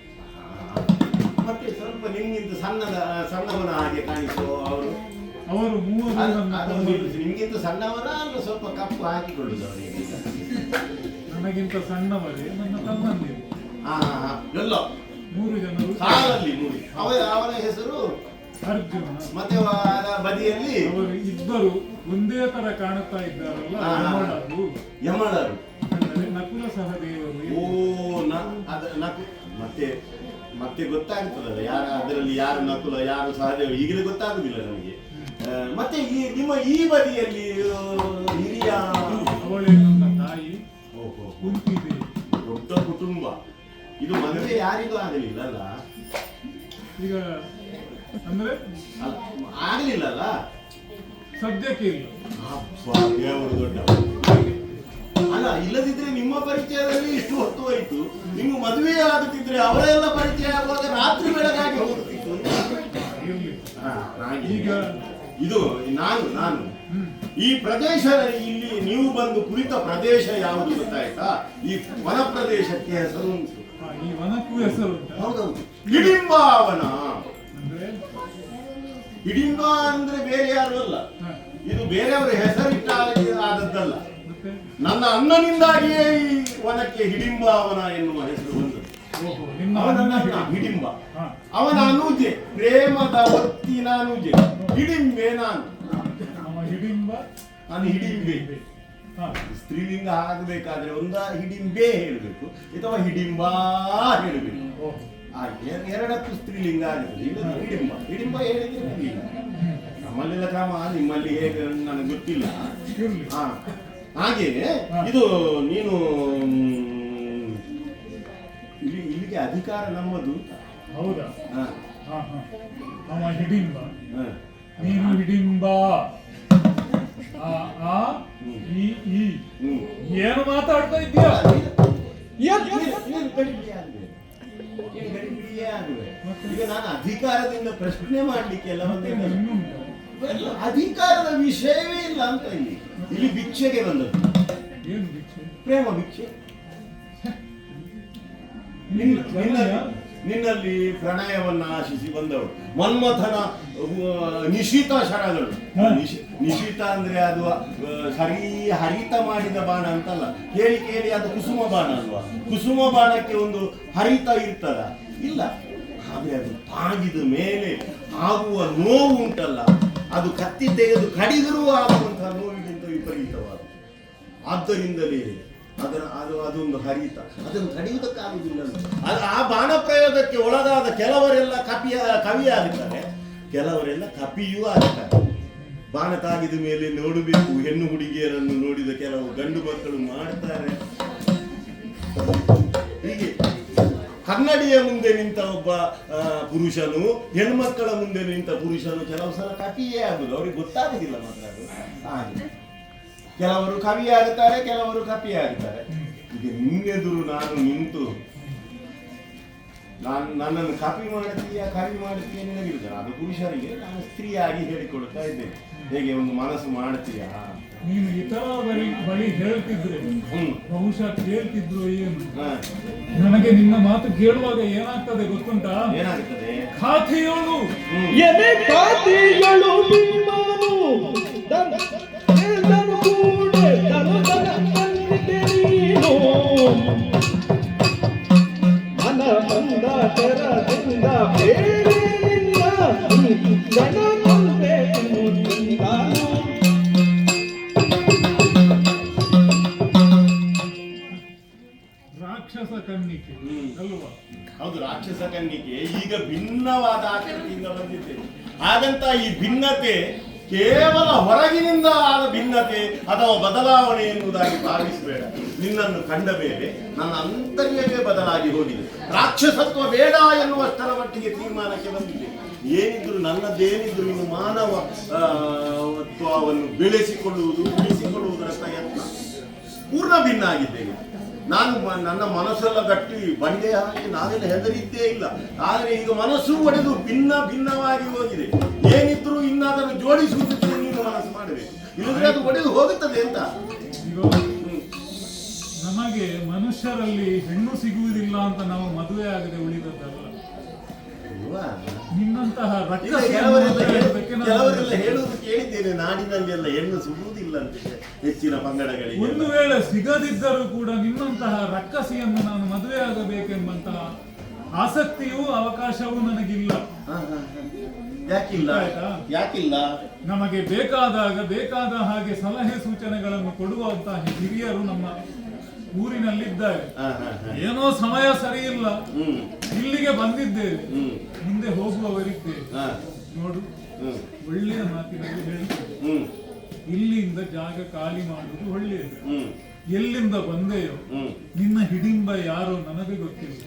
ಮತ್ತೆ ಸ್ವಲ್ಪ ನಿಮ್ಗಿಂತ ಸಣ್ಣವನ ಹಾಗೆ ಕಾಣಿಸುವ ಅವರು. ಅವರು ನಿಮ್ಗಿಂತ ಸಣ್ಣವರ ಅಲ್ಲ ಸ್ವಲ್ಪ ಕಪ್ಪು ಹಾಕಿಕೊಳ್ಳುದು ಅವರಿಗೆ. ನನಗಿಂತ ಸಣ್ಣವರೇ ನನ್ನ ತಮ್ಮಂದಿರು. ಎಲ್ಲ 3 ಜನರು ಸಾಲಲ್ಲಿ 3. ಅವನ ಹೆಸರು ಅರ್ಜುನ. ಮತ್ತೆ ಬದಿಯಲ್ಲಿ ಅವರು ಇಬ್ಬರು ಒಂದೇ ತರ ಕಾಣುತ್ತಾ ಇದ್ದಾರಲ್ಲ, ಯಮಳರು. ನಕುಲ ಸಹದೇವರು. ಮತ್ತೆ ಗೊತ್ತಾಗ್ತದಲ್ಲ ಯಾರು ಅದರಲ್ಲಿ, ಯಾರು ನಕುಲ ಯಾರು ಸಹದೇವ ಈಗಲೇ ಗೊತ್ತಾಗುದಿಲ್ಲ ನಮಗೆ. ಮತ್ತೆ ನಿಮ್ಮ ಈ ಬದಿಯಲ್ಲಿ ಹಿರಿಯ ಅವಳೇ ನನ್ನ ತಾಯಿ ಕುಂತಿದೆ. ದೊಡ್ಡ ಕುಟುಂಬ. ಇದು ಮದುವೆ ಯಾರಿಗೂ ಆಗಲಿಲ್ಲ ಅಲ್ಲ? ಈಗ ಅಂದ್ರೆ ಆಗಲಿಲ್ಲಲ್ಲ ಸದ್ಯಕ್ಕೆ ಇಲ್ಲ. ದೇವರು ದೊಡ್ಡ ಅಲ್ಲ. ಇಲ್ಲದಿದ್ರೆ ನಿಮ್ಮ ಪರಿಚಯದಲ್ಲಿ ಇಷ್ಟು ಹೊತ್ತು ಹೋಯ್ತು. ನಿಮ್ಮ ಮದುವೆ ಆಗುತ್ತಿದ್ರೆ ಅವರೆಲ್ಲ ಪರಿಚಯ ಆಗುವಾಗ ರಾತ್ರಿ ಬೆಳಗಾಗಿ ಹೋಗುತ್ತಿತ್ತು. ಈಗ ಇದು ನಾನು ಈ ಪ್ರದೇಶ, ಇಲ್ಲಿ ನೀವು ಬಂದು ಕುಳಿತ ಪ್ರದೇಶ ಯಾವುದು ಗೊತ್ತಾಯ್ತಾ? ಈ ವನ ಪ್ರದೇಶಕ್ಕೆ ಹೆಸರು ಉಂಟು. ಈ ವನಕ್ಕೂ ಹೆಸರು ಹೌದೌದು, ಹಿಡಿಂಬಾವನ. ಹಿಡಿಂಬ ಅಂದ್ರೆ ಬೇರೆ ಯಾರು ಅಲ್ಲ, ಇದು ಬೇರೆಯವರ ಹೆಸರಿಟ್ಟ ಆದದ್ದಲ್ಲ. ನನ್ನ ಅಣ್ಣನಿಂದಾಗಿಯೇ ಈ ವನಕ್ಕೆ ಹಿಡಿಂಬಾವನ ಎನ್ನುವ ಹೆಸರು ಬಂದದ್ದು. ಹಿಡಿಂಬ ಅವನ ಅನುಜೆ, ಪ್ರೇಮದ ಒತ್ತಿನ ಅನುಜೆ. ಹಿಡಿಂಬೆ ನಾನು. ನಾನು ಹಿಡಿಂಬೆ. ಸ್ತ್ರೀಲಿಂಗ ಆಗಬೇಕಾದ್ರೆ ಹಿಡಿಂಬೆ ಹೇಳಬೇಕು ಅಥವಾ ಹಿಡಿಂಬಾ ಹೇಳಬೇಕು. ಎರಡಕ್ಕೂ ಸ್ತ್ರೀಲಿಂಗ ಆಗುತ್ತದೆ. ಹಿಡಿಂಬ ಹಿಡಿಂಬ ಹೇಳಿದ್ರೆ ಹಿಡಿಂಬ. ನಮ್ಮಲ್ಲೆಲ್ಲ ಕ್ರಮ, ನಿಮ್ಮಲ್ಲಿ ಹೇಗೆ ನನಗೆ ಗೊತ್ತಿಲ್ಲ. ಹಾಗೆ ಇದು ನೀನು ಇಲ್ಲಿಗೆ ಅಧಿಕಾರ ನಮ್ಮದು. ಹೌದಾ? ಅವ ಹಿಡಿಂಬ, ನೀನು ಹಿಡಿಂಬ. ಏನು ಮಾತಾಡ್ತಾ ಇದ್ದೀಯ? ಈಗ ನಾನು ಅಧಿಕಾರದಿಂದ ಪ್ರಶ್ನೆ ಮಾಡ್ಲಿಕ್ಕೆ ಎಲ್ಲ ಅಧಿಕಾರದ ವಿಷಯವೇ ಇಲ್ಲ ಅಂತ ಇಲ್ಲಿ ಭಿಕ್ಷೆಗೆ ಬಂದದ್ದು. ಏನು ಭಿಕ್ಷೆ? ಪ್ರೇಮ ಭಿಕ್ಷೆ. ನಿನ್ನಲ್ಲಿ ಪ್ರಣಯವನ್ನ ಆಶಿಸಿ ಬಂದವಳು. ಮನ್ಮಥನ ನಿಶಿತ ಶರಗಳು. ನಿಶಿತ ಅಂದ್ರೆ ಅದು ಸರಿ ಹರಿತ ಮಾಡಿದ ಬಾಣ ಅಂತಲ್ಲ, ಕೇಳಿ ಕೇಳಿ ಅದು ಕುಸುಮ ಬಾಣ ಅಲ್ವಾ? ಕುಸುಮ ಬಾಣಕ್ಕೆ ಒಂದು ಹರಿತ ಇರ್ತದ ಇಲ್ಲ, ಆದ್ರೆ ಅದು ತಾಗಿದ ಮೇಲೆ ಆಗುವ ನೋವು ಉಂಟಲ್ಲ, ಅದು ಕತ್ತಿ ತೆಗೆದು ಕಡಿದರೂ ಆಗುವಂತಹ ನೋವಿಗಿಂತ ವಿಪರೀತವಾದ. ಆದ್ದರಿಂದಲೇ ಅದೊಂದು ಹರಿತ, ಅದನ್ನು ತಡೆಯುವುದಕ್ಕಾಗುವುದಿಲ್ಲ. ಆ ಬಾಣ ಪ್ರಯೋಗಕ್ಕೆ ಒಳಗಾದ ಕೆಲವರೆಲ್ಲ ಕವಿಯಾಗುತ್ತಾರೆ, ಕೆಲವರೆಲ್ಲ ಕಪಿಯೂ ಆಗುತ್ತಾರೆ. ಬಾಣ ತಾಗಿದ ಮೇಲೆ ನೋಡಬೇಕು, ಹೆಣ್ಣು ಹುಡುಗಿಯರನ್ನು ನೋಡಿದ ಕೆಲವು ಗಂಡು ಮಕ್ಕಳು ಮಾಡ್ತಾರೆ ಹೀಗೆ. ಕನ್ನಡಿಯ ಮುಂದೆ ನಿಂತ ಒಬ್ಬ ಪುರುಷನು, ಹೆಣ್ಮಕ್ಕಳ ಮುಂದೆ ನಿಂತ ಪುರುಷನು ಕೆಲವು ಸಲ ಕಪಿಯೇ ಆಗುದು, ಅವ್ರಿಗೆ ಗೊತ್ತಾಗುದಿಲ್ಲ ಮಾತ್ರ ಅದು ಹಾಗೆ. ಕೆಲವರು ಕವಿಯಾಗುತ್ತಾರೆ, ಕೆಲವರು ಕಪಿಯಾಗುತ್ತಾರೆ. ಈಗ ನಿನ್ನೆದುರು ನಾನು ನಿಂತು ನನ್ನನ್ನು ಕಪಿ ಮಾಡ್ತೀಯ ಕವಿ ಮಾಡ್ತೀಯ ನಿನಗಿರುತ್ತದೆ, ಅದು ಪುರುಷರಿಗೆ ನಾನು ಸ್ತ್ರೀಯಾಗಿ ಹೇಳಿಕೊಡ್ತಾ ಇದ್ದೇನೆ. ಹೇಗೆ ಒಂದು ಮನಸ್ಸು ಮಾಡ್ತೀಯ, ನೀನು ಇತರ ಬಳಿ ಹೇಳ್ತಿದ್ರೆ ಬಹುಶಃ ಕೇಳ್ತಿದ್ರು ಏನು. ನನಗೆ ನಿನ್ನ ಮಾತು ಕೇಳುವಾಗ ಏನಾಗ್ತದೆ ಗೊತ್ತುಂಟಾ? ಏನಾಗ್ತದೆ? ಖಾತೆಯೋಳು ರಾಕ್ಷಸ ಕನ್ನಿಕೆ ಅಲ್ವಾ? ಹೌದು, ರಾಕ್ಷಸ ಕನ್ನಿಕೆ ಈಗ ಭಿನ್ನವಾದ ಆಕೃತಿಯಿಂದ ಬಂದಿದೆ. ಹಾಗಂತ ಈ ಭಿನ್ನತೆ ಕೇವಲ ಹೊರಗಿನಿಂದ ಆದ ಭಿನ್ನತೆ ಅಥವಾ ಬದಲಾವಣೆ ಎನ್ನುವುದಾಗಿ ಭಾವಿಸಬೇಡ. ನಿನ್ನನ್ನು ಕಂಡ ಮೇಲೆ ನನ್ನ ಅಂತರ್ಯವೇ ಬದಲಾಗಿ ಹೋಗಿದೆ. ರಾಕ್ಷಸತ್ವ ಬೇಡ ಎನ್ನುವಷ್ಟರ ಮಟ್ಟಿಗೆ ತೀರ್ಮಾನಕ್ಕೆ ಬಂದಿದೆ. ಏನಿದ್ರು ನನ್ನದೇನಿದ್ರು ಇನ್ನು ಮಾನವತ್ವವನ್ನು ಬೆಳೆಸಿಕೊಳ್ಳುವುದು ಉಳಿಸಿಕೊಳ್ಳುವುದರ ಪ್ರಯತ್ನ ಪೂರ್ಣ ಭಿನ್ನ ಆಗಿದ್ದೇನೆ ನಾನು. ನನ್ನ ಮನಸ್ಸೆಲ್ಲ ಗಟ್ಟಿ ಬಂಡೆ ಹಾಕಿ ನಾನೆಲ್ಲ ಹೆದರಿದ್ದೇ ಇಲ್ಲ. ಆದರೆ ಈಗ ಮನಸ್ಸು ಒಡೆದು ಭಿನ್ನವಾಗಿ ಹೋಗಿದೆ. ಏನಿದ್ರು ಇನ್ನಾದರೂ ಜೋಡಿಸುವುದಕ್ಕೆ ನೀನು ಮನಸ್ಸು ಮಾಡಬೇಕು, ಇಲ್ಲದ್ರೆ ಅದು ಒಡೆದು ಹೋಗುತ್ತದೆ ಅಂತ. ನಮಗೆ ಮನುಷ್ಯರಲ್ಲಿ ಹೆಣ್ಣು ಸಿಗುವುದಿಲ್ಲ ಅಂತ ನಾವು ಮದುವೆ ಆಗದೆ ಉಳಿದದ್ದಲ್ಲ. ನಿನ್ನಂತಹ ಕೆಲವರೆಲ್ಲ ಹೇಳುವುದು ಕೇಳಿದ್ದೇನೆ, ನಾಡಿನಲ್ಲಿ ಎಲ್ಲ ಹೆಣ್ಣು ಸಿಗುವುದಿಲ್ಲ ಅಂತ ಹೆಚ್ಚಿನ ಪಂಗಡಗಳಿಗೆ. ಒಂದು ವೇಳೆ ಸಿಗದಿದ್ದರೂ ಕೂಡ ನಿನ್ನಂತಹ ರಕ್ಕಸಿಯನ್ನು ನಾನು ಮದುವೆ ಆಗಬೇಕೆಂಬಂತಹ ಆಸಕ್ತಿಯೂ ಅವಕಾಶವೂ ನನಗಿಲ್ಲ. ಯಾಕಿಲ್ಲ? ನಮಗೆ ಬೇಕಾದ ಹಾಗೆ ಸಲಹೆ ಸೂಚನೆಗಳನ್ನು ಕೊಡುವಂತಹ ಹಿರಿಯರು ನಮ್ಮ ಊರಿನಲ್ಲಿದ್ದಾರೆ. ಏನೋ ಸಮಯ ಸರಿ ಇಲ್ಲ, ಇಲ್ಲಿಗೆ ಬಂದಿದ್ದೇವೆ, ಮುಂದೆ ಹೋಗುವವರಿದ್ದೇವೆ. ನೋಡು, ಒಳ್ಳೆಯ ಮಾತಿನಲ್ಲಿ ಹೇಳ್ತೇವೆ, ಇಲ್ಲಿಂದ ಜಾಗ ಖಾಲಿ ಮಾಡುವುದು ಒಳ್ಳೆಯದು. ಎಲ್ಲಿಂದ ಬಂದೆಯೋ, ನಿನ್ನ ಹಿಡಿಂಬ ಯಾರೋ ನನಗೆ ಗೊತ್ತಿಲ್ಲ.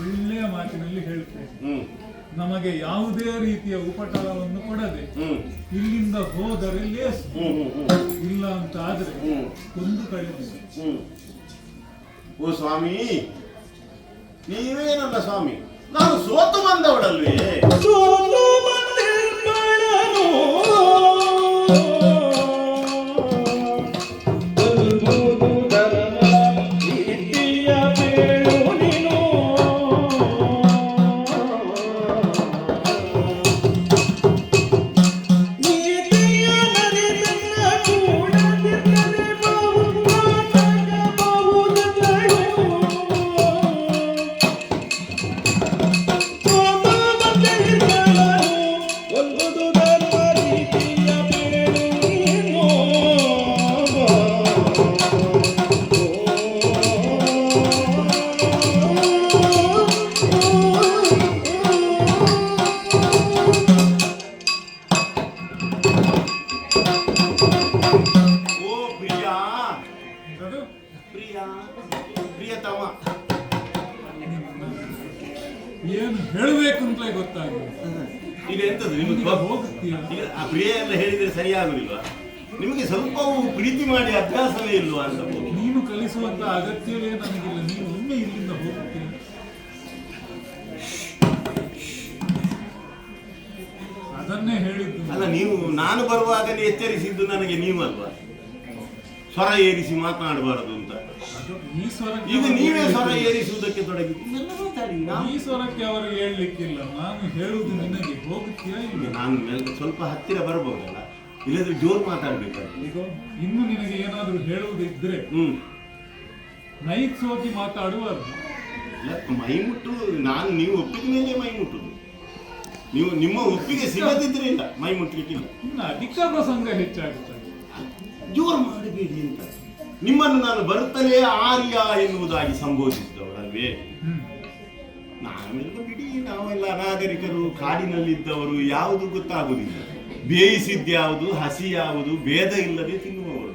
ಒಳ್ಳೆಯ ಮಾತಿನಲ್ಲಿ ಹೇಳ್ತೇವೆ, ನಮಗೆ ಯಾವುದೇ ರೀತಿಯ ಉಪಟಳವನ್ನು ಕೊಡದೆ ಇಲ್ಲಿಂದ ಹೋದರೆ ಲೇಸು, ಇಲ್ಲ ಅಂತ ಆದ್ರೆ ಒಂದು ಕಳೆದು. ಓ ಸ್ವಾಮಿ, ನೀವೇ ನನ್ನ ಸ್ವಾಮಿ, ನಾನು ಸೋತು ಬಂದವಳಲ್ವೇ? ಏನು ಹೇಳಬೇಕು ಅಂತಲೇ ಗೊತ್ತಾಗಲ್ಲ. ಈಗ ಎಂತದ್ದು ನಿಮಗೆ ಪ್ರಿಯ ಎಲ್ಲ ಹೇಳಿದ್ರೆ ಸರಿಯಾಗುದಿಲ್ವಾ? ನಿಮಗೆ ಸ್ವಲ್ಪವೂ ಪ್ರೀತಿ ಮಾಡಿ ಅಭ್ಯಾಸವೇ ಇಲ್ವಾ ಅಂತ. ನೀನು ಕಲಿಸುವಂತ ಅಗತ್ಯವೇ ನನಗಿಲ್ಲ, ನೀನು ಒಮ್ಮೆ ಇಲ್ಲಿಂದ ಹೋಗುತ್ತೀನಿ. ಅದನ್ನೇ ಹೇಳಿದ್ದು. ಅಲ್ಲ, ನೀವು ನಾನು ಬರುವಾಗಲೇ ಎಚ್ಚರಿಸಿದ್ದು ನನಗೆ ನೀವಲ್ವಾ? ಸ್ವರ ಏರಿಸಿ ಮಾತನಾಡಬಾರದು ಅಂತ. ಈ ಸ್ವರಕ್ಕೆ ಈಗ ನೀವೇ ಸ್ವರ ಏರಿಸುವುದಕ್ಕೆ ತೊಡಗಿದ್ದೀರಿ. ಎಲ್ಲ ಮಾತಾಡಿ. ಈ ಸ್ವರಕ್ಕೆ ಅವರು ಹೇಳಲಿಕ್ಕಿಲ್ಲ. ನಾನು ಹೇಳುವುದು ನಿನಗೆ ಹೋಗುತ್ತೀಯಾ ಇಲ್ಲ? ನಾನು ಸ್ವಲ್ಪ ಹತ್ತಿರ ಬರಬಹುದಲ್ಲ, ಇಲ್ಲದ್ರೆ ಜೋರು ಮಾತಾಡ್ಬೇಕಾದ್ರೆ. ಈಗ ಇನ್ನು ನಿನಗೆ ಏನಾದರೂ ಹೇಳುವುದಿದ್ರೆ ನೈತ್ಸೋಗಿ ಮಾತಾಡುವದು. ಮೈ ಮುಟ್ಟುವುದು ನಾನು ನೀವು ಒಪ್ಪಿದ ಮೇಲೆ ಮೈ ಮುಟ್ಟುದು. ನೀವು ನಿಮ್ಮ ಒಪ್ಪಿಗೆ ಸಿಗದಿದ್ರೆ ಇಲ್ಲ ಮೈ ಮುಟ್ಟಲಿಕ್ಕಿಲ್ಲ. ಇನ್ನು ಅಧಿಕ ಪ್ರಸಂಗ ಹೆಚ್ಚಾಗುತ್ತದೆ. ಜೋರು ಮಾಡಬೇಡಿ ಅಂತ ನಿಮ್ಮನ್ನು ನಾನು ಬರುತ್ತಲೇ ಆರ್ಯ ಎನ್ನುವುದಾಗಿ ಸಂಬೋಧಿಸಿದವರಲ್ವೇ. ನಾವೆಲ್ಲ ಬಿಡಿ, ನಾವೆಲ್ಲ ಅನಾಗರಿಕರು, ಕಾಡಿನಲ್ಲಿದ್ದವರು, ಯಾವುದು ಗೊತ್ತಾಗುವುದಿಲ್ಲ. ಬೇಯಿಸಿದ್ಯಾವುದು, ಹಸಿ ಯಾವುದು, ಭೇದ ಇಲ್ಲದೆ ತಿನ್ನುವವರು.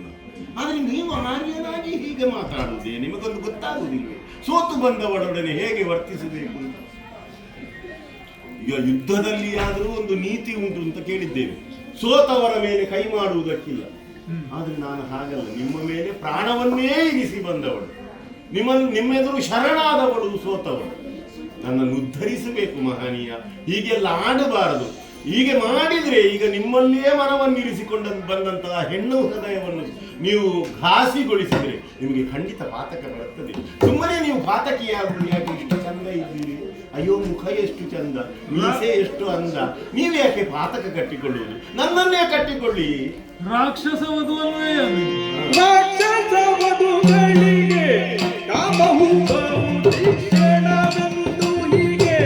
ಆದರೆ ನೀವು ಆರ್ಯನಾಗಿ ಹೀಗೆ ಮಾತಾಡುವುದೇ ನಿಮಗೊಂದು ಗೊತ್ತಾಗುವುದಿಲ್ಲ. ಸೋತು ಬಂದವರೊಡನೆ ಹೇಗೆ ವರ್ತಿಸಬೇಕು ಅಂತ. ಈಗ ಯುದ್ಧದಲ್ಲಿ ಆದರೂ ಒಂದು ನೀತಿ ಉಂಟು ಅಂತ ಕೇಳಿದ್ದೇವೆ. ಸೋತವರ ಮೇಲೆ ಕೈ ಮಾಡುವುದಕ್ಕಿಲ್ಲ. ಆದ್ರೆ ನಾನು ಹಾಗಲ್ಲ, ನಿಮ್ಮ ಮೇಲೆ ಪ್ರಾಣವನ್ನೇ ಇರಿಸಿ ಬಂದವಳು, ನಿಮ್ಮೆದುರು ಶರಣಾದವಳು ಸೋತವಳು. ನನ್ನನ್ನು ಉದ್ಧರಿಸಬೇಕು ಮಹನೀಯ. ಹೀಗೆಲ್ಲ ಆಡಬಾರದು. ಹೀಗೆ ಮಾಡಿದ್ರೆ ಈಗ ನಿಮ್ಮಲ್ಲಿಯೇ ಮನವನ್ನು ಇರಿಸಿಕೊಂಡು ಬಂದಂತಹ ಹೆಣ್ಣು ಹೃದಯವನ್ನು ನೀವು ಘಾಸಿಗೊಳಿಸಿದ್ರೆ ನಿಮಗೆ ಖಂಡಿತ ಪಾತಕ ಬರುತ್ತದೆ. ಸುಮ್ಮನೆ ನೀವು ಪಾತಕಿಯಾಗುವುದು ಯಾಕೆ? ಇಷ್ಟು ಚಂದ ಇದ್ದೀರಿ, ಅಯ್ಯೋ ಮುಖ ಎಷ್ಟು ಚಂದ, ಮೀಸೆ ಎಷ್ಟು ಅಂದ, ನೀವು ಯಾಕೆ ಪಾತಕ ಕಟ್ಟಿಕೊಳ್ಳುವುದು? ನನ್ನನ್ನೇ ಕಟ್ಟಿಕೊಳ್ಳಿ. ರಾಕ್ಷಸ ವಧುವಲ್ವೇ ರಾಕ್ಷಸ ವಧುಗಳಿಗೆ ಕಾಮಹುಂಬ ಉದ್ದೀಕ್ಷಣವೆಂದು ಹೀಗೆ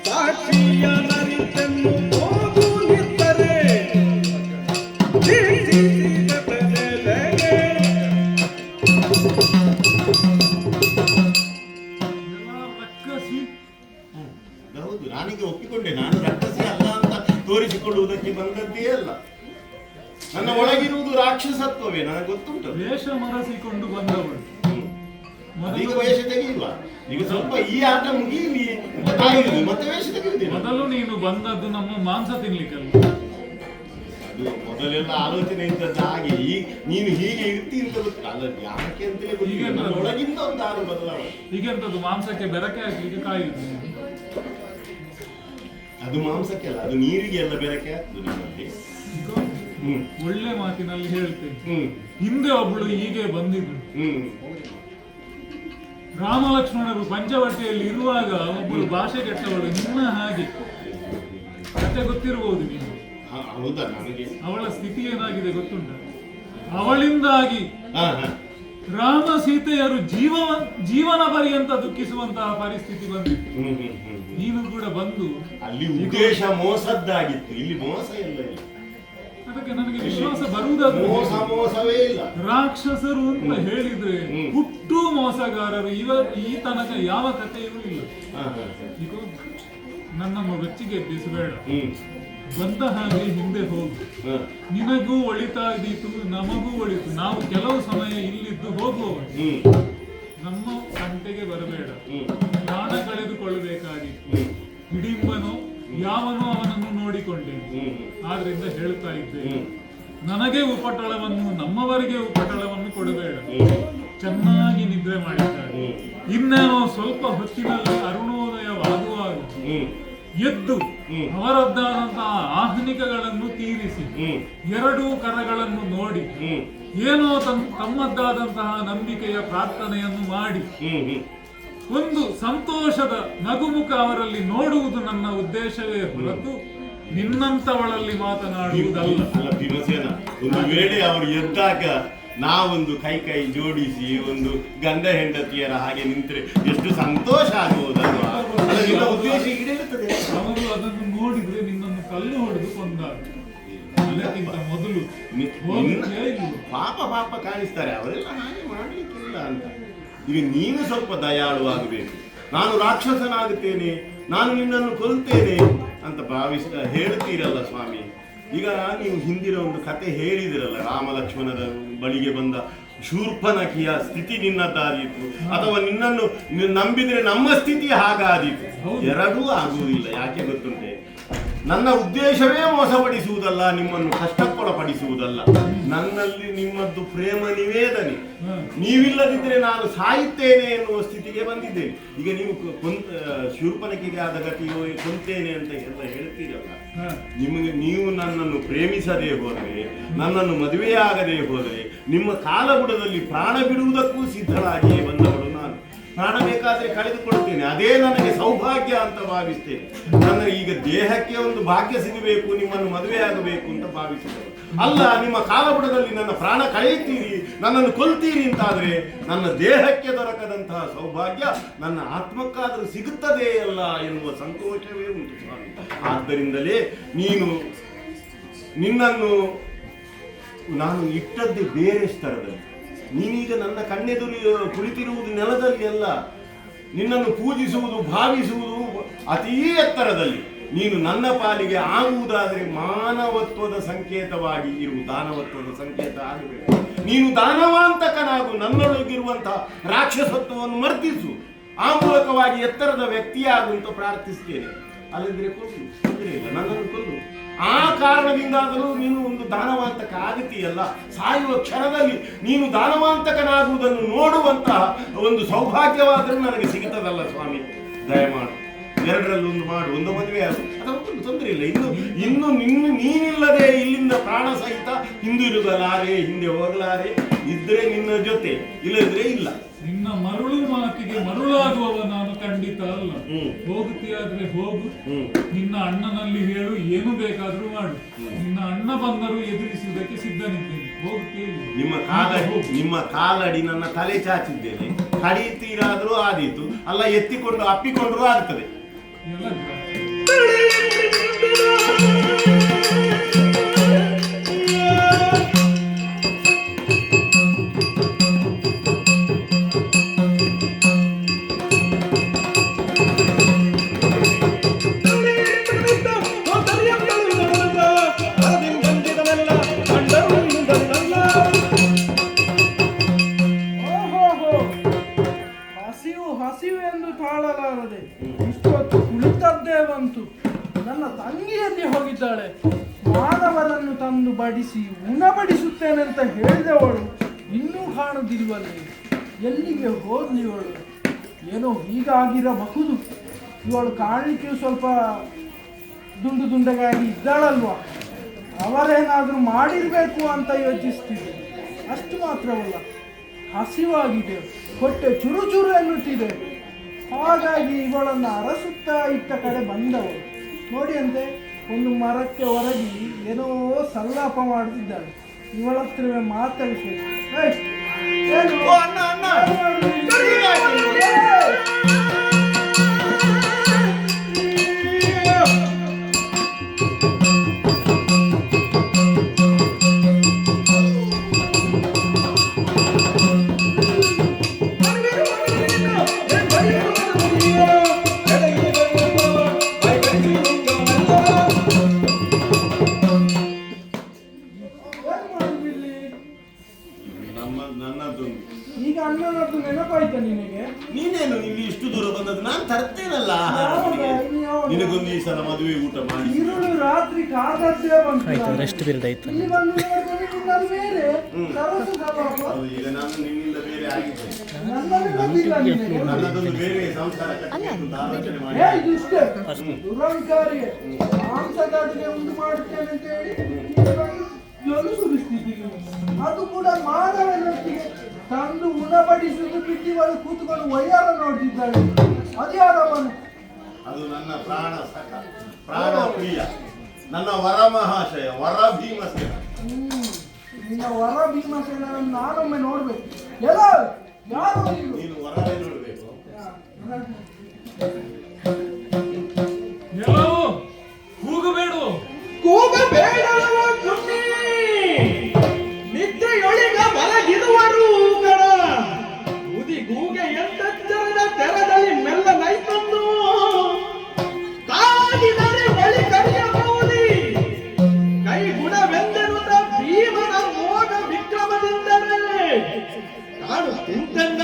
ಸಾಕ್ಷಿಯ ನರಿತೆಂದು ಹೋಗು ನಿತ್ತರೆ ದೀಕ್ಷಿಸಿದ ಬೆಲೆಗೆ. ರಕ್ಕಸಿ. ಹೌದು, ನಾನೀಗ ಒಪ್ಪಿಕೊಂಡೆ. ನಾನು ರಕ್ಕಸಿ ಅಲ್ಲ ಅಂತ ತೋರಿಸಿಕೊಳ್ಳುವುದಕ್ಕೆ ಬಂದದ್ದೇ ಅಲ್ಲ. ನನ್ನ ಒಳಗಿರುವುದು ರಾಕ್ಷಸತ್ವವೇ, ನನಗೆ ಗೊತ್ತುಂಟು. ವೇಷ ಮರೆಸಿಕೊಂಡು ಬಂದವಳು. ಈಗ ವೇಷ ತೆಗೆಯುವ. ಈಗ ಸ್ವಲ್ಪ ಈ ಆಟ ಮುಗಿಯಲಿ ಮತ್ತೆ ವೇಷ ತೆಗೆಯುವುದಿಲ್ಲ. ಮೊದಲು ನೀನು ಬಂದದ್ದು ನಮ್ಮ ಮಾಂಸ ತಿನ್ಲಿಕ್ಕಲ್ಲ. ಅದು ಮೊದಲೆಲ್ಲ ಆಲೋಚನೆ ಇದ್ದದ್ದು ಹಾಗೆ. ನೀನು ಹೀಗೆ ಇರ್ತಿ ಅಂತ ಗೊತ್ತಿಲ್ಲ, ಯಾಕೆ ಅಂತಲೇ ಗೊತ್ತಿಲ್ಲ. ನನ್ನ ಒಳಗಿಂದ ಒಂದು ಆರು ಬದಲಾವಣೆ. ಈಗೆಂತದ್ದು ಮಾಂಸಕ್ಕೆ ಬೆರಕೆ ಹಾಕ್ಲಿಕ್ಕೆ ಕಾಯುದು. ಅದು ಮಾಂಸಕ್ಕೆ ಅಲ್ಲ, ಅದು ನೀರಿಗೆ ಎಲ್ಲ ಬೆರಕೆ ಆಗ್ತದೆ ನಿಮ್ಮಲ್ಲಿ. ಒಳ್ಳೆ ಮಾತಿನಲ್ಲಿ ಹೇಳ್ತೇನೆ. ಹಿಂದೆ ಒಬ್ಳು ಹೀಗೆ ಬಂದಿದ್ರು. ರಾಮ ಲಕ್ಷ್ಮಣರು ಪಂಚವಟಿಯಲ್ಲಿ ಇರುವಾಗ ಒಬ್ಬಳು ಭಾಷೆ ಕೆಟ್ಟವಳು ನಿನ್ನ ಹಾಗೆ. ಕತೆ ಗೊತ್ತಿರಬಹುದು ನೀನು. ಹೌದಾ? ನನಗೆ ಅವಳ ಸ್ಥಿತಿ ಏನಾಗಿದೆ ಗೊತ್ತುಂಟ? ಅವಳಿಂದಾಗಿ ರಾಮ ಸೀತೆಯರು ಜೀವನ ಪರ್ಯಂತ ದುಃಖಿಸುವಂತಹ ಪರಿಸ್ಥಿತಿ ಬಂದಿತ್ತು. ನೀನು ಕೂಡ ಬಂದು ಅಲ್ಲಿ ಉದ್ದೇಶ ಮೋಸದ್ದಾಗಿತ್ತು, ಇಲ್ಲಿ ಮೋಸ ಎಲ್ಲ ಇಲ್ಲ. ಅದಕ್ಕೆ ನನಗೆ ವಿಶ್ವಾಸ ಬರುವುದಾದ್ರೆ ಮೋಸವೇ ಇಲ್ಲ. ರಾಕ್ಷಸರು ಅಂತ ಹೇಳಿದ್ರೆ ಹುಟ್ಟು ಮೋಸಗಾರರು ಈ ತನಕ ಯಾವ ಕಥೆಯೂ ಇಲ್ಲ. ಈಗ ನನ್ನನ್ನು ಬೆಚ್ಚಿಗೆ ಎಬ್ಬಿಸಬೇಡ. ಬಂದ ಹಾಗೆ ಹಿಂದೆ ಹೋಗು. ನಿನಗೂ ಒಳಿತಾದೀತು, ನಮಗೂ ಒಳಿತು. ನಾವು ಕೆಲವು ಸಮಯ ಇಲ್ಲಿದ್ದು ಹೋಗುವವರು. ನಮ್ಮ ಕಂಟೆಗೆ ಬರಬೇಡ. ಪ್ರಾಣ ಕಳೆದುಕೊಳ್ಳಬೇಕಾಗಿತ್ತು. ಹಿಡಿಂಬನು ಯಾವನೋ ಅವನನ್ನು ನೋಡಿಕೊಂಡೇನೆ. ಆದ್ರಿಂದ ಹೇಳ್ತಾ ಇದ್ದೇನೆ, ನನಗೆ ಉಪಟಳವನ್ನು, ನಮ್ಮವರಿಗೆ ಉಪಟಳವನ್ನು ಕೊಡಬೇಡ. ಚೆನ್ನಾಗಿ ನಿದ್ರೆ ಮಾಡಿದ್ದಾರೆ. ಇನ್ನೇನೋ ಸ್ವಲ್ಪ ಹೊತ್ತಿನಲ್ಲಿ ಅರುಣೋದಯವಾಗುವಾಗ ಎದ್ದು ಅವರದ್ದಾದಂತಹ ಆಹ್ನಿಕಗಳನ್ನು ತೀರಿಸಿ ಎರಡೂ ಕರಗಳನ್ನು ನೋಡಿ ಏನೋ ತಮ್ಮದ್ದಾದಂತಹ ನಂಬಿಕೆಯ ಪ್ರಾರ್ಥನೆಯನ್ನು ಮಾಡಿ ಒಂದು ಸಂತೋಷದ ನಗುಮುಖ ಅವರಲ್ಲಿ ನೋಡುವುದು ನನ್ನ ಉದ್ದೇಶವೇ ಹೊರತು ನಿನ್ನಂತವಳಲ್ಲಿ ಮಾತನಾಡುವುದಲ್ಲ. ಅಲ್ಲ ಭೀಮಸೇನ, ಒಂದು ವೇಳೆ ಅವರು ಎದ್ದಾಗ ನಾವೊಂದು ಕೈ ಜೋಡಿಸಿ ಒಂದು ಗಂಡ ಹೆಂಡತಿಯರ ಹಾಗೆ ನಿಂತರೆ ಎಷ್ಟು ಸಂತೋಷ ಆಗುವುದಲ್ವಾ? ಉದ್ದೇಶ ಈಡೇರುತ್ತದೆ. ಅವರು ಅದನ್ನು ನೋಡಿದ್ರೆ ನಿನ್ನನ್ನು ಕಲ್ಲು ಹೊಡೆದು ಕೊಂದಾಗ ಅದಕ್ಕಿಂತ ಮೊದಲು ಪಾಪ ಕಾಣಿಸ್ತಾರೆ. ಅವರೆಲ್ಲ ಹಾಗೆ ಮಾಡ್ಲಿಕ್ಕಿಲ್ಲ ಅಂತ. ಈಗ ನೀನು ಸ್ವಲ್ಪ ದಯಾಳುವಾಗಬೇಕು. ನಾನು ರಾಕ್ಷಸನಾಗುತ್ತೇನೆ, ನಾನು ನಿನ್ನನ್ನು ಕೊಲ್ತೇನೆ ಅಂತ ಹೇಳ್ತೀರಲ್ಲ ಸ್ವಾಮಿ. ಈಗ ನೀವು ಹಿಂದಿನ ಒಂದು ಕತೆ ಹೇಳಿದಿರಲ್ಲ, ರಾಮ ಲಕ್ಷ್ಮಣರ ಬಳಿಗೆ ಬಂದ ಶೂರ್ಪನಖಿಯ ಸ್ಥಿತಿ ನಿನ್ನದ್ದಾದೀತು, ಅಥವಾ ನಿನ್ನನ್ನು ನಂಬಿದ್ರೆ ನಮ್ಮ ಸ್ಥಿತಿ ಹಾಗಾದೀತು. ಎರಡೂ ಆಗುವುದಿಲ್ಲ. ಯಾಕೆ ಗೊತ್ತುಂಟೆ? ನನ್ನ ಉದ್ದೇಶವೇ ಮೋಸಪಡಿಸುವುದಲ್ಲ, ನಿಮ್ಮನ್ನು ಕಷ್ಟಪಡಿಸುವುದಲ್ಲ. ನನ್ನಲ್ಲಿ ನಿಮ್ಮದ್ದು ಪ್ರೇಮ ನಿವೇದನೆ. ನೀವಿಲ್ಲದಿದ್ದರೆ ನಾನು ಸಾಯುತ್ತೇನೆ ಎನ್ನುವ ಸ್ಥಿತಿಗೆ ಬಂದಿದ್ದೇನೆ. ಈಗ ನೀವು ಶೂರ್ಪನಖಿಗೆ ಆದ ಗತಿಯೋ ಕೊಂತೇನೆ ಅಂತ ಎಲ್ಲ ಹೇಳ್ತೀರಲ್ಲ, ನೀವು ನನ್ನನ್ನು ಪ್ರೇಮಿಸದೇ ಹೋದರೆ, ನನ್ನನ್ನು ಮದುವೆಯಾಗದೇ ಹೋದರೆ ನಿಮ್ಮ ಕಾಲಬುಡದಲ್ಲಿ ಪ್ರಾಣ ಬಿಡುವುದಕ್ಕೂ ಸಿದ್ಧಳಾಗಿಯೇ ಬಂದವಳು ನಾನು. ಪ್ರಾಣ ಬೇಕಾದ್ರೆ ಕಳೆದುಕೊಳ್ತೇನೆ, ಅದೇ ನನಗೆ ಸೌಭಾಗ್ಯ ಅಂತ ಭಾವಿಸ್ತೇನೆ. ನನ್ನ ಈಗ ದೇಹಕ್ಕೆ ಒಂದು ಭಾಗ್ಯ ಸಿಗಬೇಕು, ನಿಮ್ಮನ್ನು ಮದುವೆ ಆಗಬೇಕು ಅಂತ ಭಾವಿಸಿದರು. ಅಲ್ಲ, ನಿಮ್ಮ ಕಾಲಬುಡದಲ್ಲಿ ನನ್ನ ಪ್ರಾಣ ಕಳೆಯುತ್ತೀರಿ, ನನ್ನನ್ನು ಕೊಲ್ತೀರಿ ಅಂತಾದ್ರೆ ನನ್ನ ದೇಹಕ್ಕೆ ದೊರಕದಂತಹ ಸೌಭಾಗ್ಯ ನನ್ನ ಆತ್ಮಕ್ಕಾದರೂ ಸಿಗುತ್ತದೆ ಅಲ್ಲ ಎನ್ನುವ ಸಂತೋಷವೇ ಉಂಟು ಸ್ವಾಮಿ. ಆದ್ದರಿಂದಲೇ ನಿನ್ನನ್ನು ನಾನು ಇಟ್ಟದ್ದೇ ಬೇರೆ ಸ್ತರದಲ್ಲಿ. ನೀನೀಗ ನನ್ನ ಕಣ್ಣೆದುರು ಕುಳಿತಿರುವುದು ನೆಲದಲ್ಲಿ ಅಲ್ಲ, ನಿನ್ನನ್ನು ಪೂಜಿಸುವುದು ಭಾವಿಸುವುದು ಅತೀ ಎತ್ತರದಲ್ಲಿ. ನೀನು ನನ್ನ ಪಾಲಿಗೆ ಆಗುವುದಾದರೆ ಮಾನವತ್ವದ ಸಂಕೇತವಾಗಿ ಇರು, ದಾನವತ್ವದ ಸಂಕೇತ ಆಗಬೇಕು. ನೀನು ದಾನವಾಂತಕನಾಗು, ನನ್ನೊಳಗಿರುವಂತಹ ರಾಕ್ಷಸತ್ವವನ್ನು ಮರ್ದಿಸು, ಆ ಮೂಲಕವಾಗಿ ಎತ್ತರದ ವ್ಯಕ್ತಿಯಾಗು ಅಂತ ಪ್ರಾರ್ಥಿಸ್ತೇನೆ. ಅಲ್ಲದಿದ್ರೆ ಕೊಲ್ಲು, ತೊಂದರೆ ಇಲ್ಲ, ನನ್ನನ್ನು ಕೊಲ್ಲು. ಆ ಕಾರಣದಿಂದಾದರೂ ನೀನು ಒಂದು ದಾನವಾಂತಕ ಆಗುತ್ತೀಯಲ್ಲ, ಸಾಯುವ ಕ್ಷಣದಲ್ಲಿ ನೀನು ದಾನವಾಂತಕನಾಗುವುದನ್ನು ನೋಡುವಂತಹ ಒಂದು ಸೌಭಾಗ್ಯವಾದರೂ ನನಗೆ ಸಿಗುತ್ತದಲ್ಲ ಸ್ವಾಮಿ. ದಯಮಾಡು, ಎರಡರಲ್ಲೊಂದು ಮಾಡು, ಒಂದು ಮದುವೆ ಆಗ, ಅದಕ್ಕೊಂದು ತೊಂದರೆ ಇಲ್ಲ. ಇನ್ನು ನೀನಿಲ್ಲದೆ ಇಲ್ಲಿಂದ ಪ್ರಾಣ ಸಹಿತ ಹಿಂದಿರುಗಲಾರೆ, ಹಿಂದೆ ಹೋಗಲಾರೆ. ಇದ್ರೆ ನಿನ್ನ ಜೊತೆ, ಇಲ್ಲದ್ರೆ ಇಲ್ಲ. ನಿನ್ನ ಮರುಳು ಮಾತಿಗೆ ಮರುಳಾಗುವವ ನಾನು ಖಂಡಿತ ಅಲ್ಲ. ಹೋಗುತ್ತೀಯಾದ್ರೆ ಹೋಗು, ನಿನ್ನ ಅಣ್ಣನಲ್ಲಿ ಹೇಳು, ಏನು ಬೇಕಾದ್ರೂ ಮಾಡು. ನಿನ್ನ ಅಣ್ಣ ಬಂದರೂ ಎದುರಿಸುವುದಕ್ಕೆ ಸಿದ್ಧನಿದ್ದೇನೆ. ಹೋಗುತ್ತೇನೆ. ನಿಮ್ಮ ಕಾಲಡಿ ನನ್ನ ತಲೆ ಚಾಚಿದ್ದೇನೆ. ಕಡಿತೀರಾದ್ರೂ ಆದೀತು, ಅಲ್ಲ ಎತ್ತಿಕೊಂಡು ಅಪ್ಪಿಕೊಂಡ್ರೂ ಆಗ್ತದೆ. ಹಸಿವು ಎಂದು ತಾಳಲಾರದೆ ಇಷ್ಟೊತ್ತು ಕುಳಿತದ್ದೇ ಬಂತು. ನನ್ನ ತಂಗಿಯಲ್ಲಿ ಹೋಗಿದ್ದಾಳೆ. ಮಾನವರನ್ನು ತಂದು ಬಡಿಸಿ ಉಣಬಡಿಸುತ್ತೇನೆ ಅಂತ ಹೇಳಿದವಳು ಇನ್ನೂ ಕಾಣುವುದಿಲ್ವಲ್ಲಿ. ಎಲ್ಲಿಗೆ ಹೋದ್ಲಿ ಇವಳು? ಏನೋ ಹೀಗಾಗಿರಬಹುದು. ಇವಳು ಕಾಣಲಿಕ್ಕೆ ಸ್ವಲ್ಪ ದುಂಡಗಾಗಿ ಇದ್ದಾಳಲ್ವ, ಅವರೇನಾದರೂ ಮಾಡಿರಬೇಕು ಅಂತ ಯೋಚಿಸ್ತಿದ್ದೆ. ಅಷ್ಟು ಮಾತ್ರವಲ್ಲ, ಹಸಿವಾಗಿದೆ, ಹೊಟ್ಟೆ ಚುರು ಚುರು ಎನ್ನುತ್ತಿದೆ. ಹಾಗಾಗಿ ಇವಳನ್ನು ಅರಸುತ್ತಾ ಇಟ್ಟ ಕಡೆ ಬಂದವಳು. ನೋಡಿ ಅಂತೆ, ಒಂದು ಮರಕ್ಕೆ ಹೊರಗಿ ಏನೋ ಸಲ್ಲಾಪ ಮಾಡುತ್ತಿದ್ದಾಳೆ. ಇವಳ ಹತ್ರವೇ ಮಾತಾಡಿಸ್ಬೇಕು. ಈಗ ಅಣ್ಣನದ್ದು ನೆನಪಾಯ್ತ ನಿನಗೆ? ನೀನೇನು ಇಲ್ಲಿ ಇಷ್ಟು ದೂರ ಬಂದದ್ದು? ನಾನು ತರ್ತೇನಲ್ಲ ನಿನಗೊಂದು ಈ ಸಲ ಮದುವೆ ಊಟ ಮಾಡಿ. ಇರುಳು ರಾತ್ರಿ ಕಾದದ್ದೇ ಬಂತು. ಇಲ್ಲಿ ಬಂದು ಬೇರೆ ಈಗ ನಾನು ನಿನ್ನಿಂದ ಬೇರೆ ಆಗಿದ್ದೆ. ನನ್ನದೊಂದು ಬೇರೆ ಸಂಸಾರ ಆಲೋಚನೆ ಮಾಡಿ ಇಷ್ಟೇ ದುರಂಕಾರಿ ಮಾಂಸಗಾಡಿಗೆ ಉಂಟು ಮಾಡುತ್ತೇನೆ ಅಂತ ಹೇಳಿ ಜೊಲು ಸುರಿಸ್ತಿದ್ದೀವಿ. ಅದು ಕೂಡ ಮಾನವನೊಟ್ಟಿಗೆ ತಂದು ಉಣಬಡಿಸುವುದು ಬಿಟ್ಟಿವಳು ಕೂತ್ಕೊಂಡು ವಯ್ಯಾರ ನೋಡ್ತಿದ್ದಾಳೆ. ಅದ್ಯಾರವನು? ಅದು ನನ್ನ ಪ್ರಾಣ ಸಖ, ಪ್ರಾಣ ಪ್ರಿಯ, ನನ್ನ ವರ ಮಹಾಶಯ, ವರ ಭೀಮಸೇನ. ನಿನ್ನ ವರ ಭೀಮಸೇನನ್ನು ನಾನೊಮ್ಮೆ ನೋಡ್ಬೇಕು. ಎಲ್ಲ ಯಾರು ನೀನು ವರವೇ ನೋಡ್ಬೇಕು. ಕೂಗಬೇಡ, ಕೂಗಬೇಡವ ಕುನ್ನಿ, ನಿದ್ದೆಯೊಳಿಗ ಮಲಗಿರುವರು ಕಣ. ಉದಿ ಗೂಗೆ ಎಂಟೆಚ್ಚರದ ತೆರದಲ್ಲಿ ಮೆಲ್ಲ ನೈತನ್ನು ಕಾಗಿದರೆ ಬಳಿ ಕರಿಯಬಹುದಿ. ಕೈ ಗುಣವೆಂದೆನುತ ಭೀಮನ ಮೋಗ ವಿಕ್ರಮದಿಂದಲೇ ಕಾಡು ತಿಂತಂದ.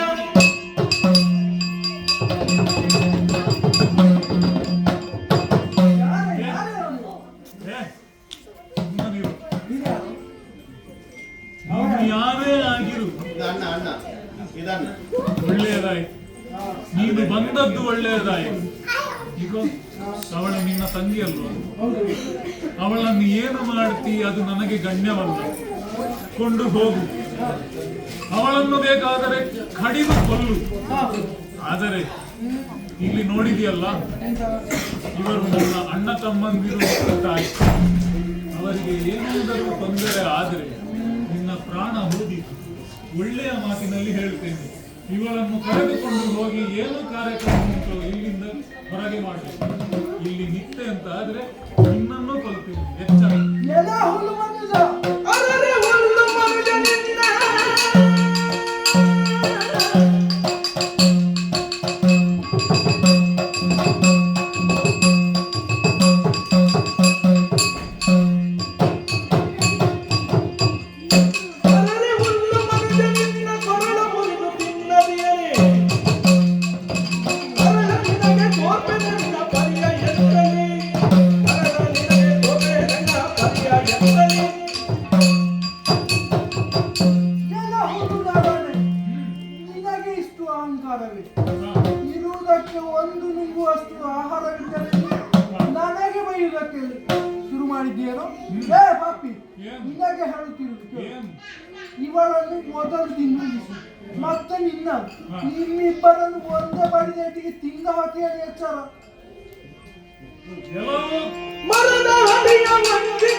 ಯಾರೇ ಆಗಿರು, ಅಣ್ಣ ಇದನ್ನ ಒಳ್ಳೆಯದಾಯ್ತು. ನೀನು ಬಂದದ್ದು ಒಳ್ಳೆಯದಾಯ್ತು. ಈಗ ಅವಳ ನಿನ್ನ ತಂಗಿ ಅಲ್ವಾ? ಅವಳನ್ನು ಏನು ಮಾಡ್ತಿ ಅದು ನನಗೆ ಗಣ್ಯವಲ್ಲ. ಕೊಂಡು ಹೋಗು, ಅವಳನ್ನು ಬೇಕಾದರೆ ಕಡಿದು ಕೊಲ್ಲು. ಆದರೆ ಇಲ್ಲಿ ನೋಡಿದೆಯಲ್ಲ, ಇವರು ನನ್ನ ಅಣ್ಣ ತಮ್ಮಂದಿರು ತಾಯಿ. ಅವರಿಗೆ ಏನಾದರೂ ತೊಂದರೆ ಆದರೆ ನಿನ್ನ ಪ್ರಾಣ ಹೋದೀತು. ಒಳ್ಳೆಯ ಮಾತಿನಲ್ಲಿ ಹೇಳ್ತೇನೆ, ಇವಳನ್ನು ಕರೆದುಕೊಂಡು ಹೋಗಿ ಏನು ಕಾರ್ಯಕ್ರಮ ಉಂಟು ಇಲ್ಲಿಂದ ಹೊರಗೆ ಮಾಡಬೇಕು. ಇಲ್ಲಿ ನಿತ್ಯ ಅಂತ ಆದ್ರೆ ನಿನ್ನನ್ನು ಕೊಲ್ತೀನಿ, ಎಚ್ಚರ. ಇರುವುದಕ್ಕೆ ಒಂದು ನುಂಗುವಷ್ಟು ಆಹಾರವಿದ್ದರೆ ನನಗೆ ಬೈಯುವುದಕ್ಕೆ ಶುರು ಮಾಡಿದ್ದೀಯೇನೋ? ಏ ಪಾಪಿ, ನಿನಗೆ ಹೇಳುತ್ತಿರುವುದು, ಇವಳನ್ನು ಮೊದಲು ತಿನ್ನಿಸಿ ಮತ್ತೆ ನಿಮ್ಮಿಬ್ಬರನ್ನು ಒಂದೇ ಬಡಿದೇಟಿಗೆ ತಿಂದ ಹಾಕಿ ಎಚ್ಚರ. ಮರದ ಹಳೆಯ ಮಂದಿ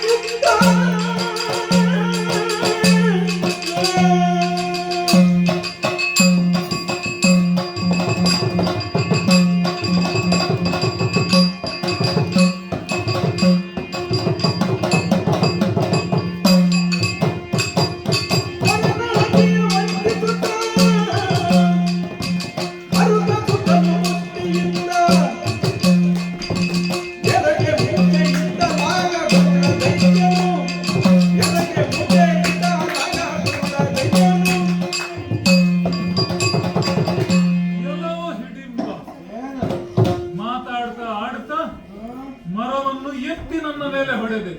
ಮರವನ್ನು ಎತ್ತಿ ನನ್ನ ಮೇಲೆ ಹೊಡೆದೆ,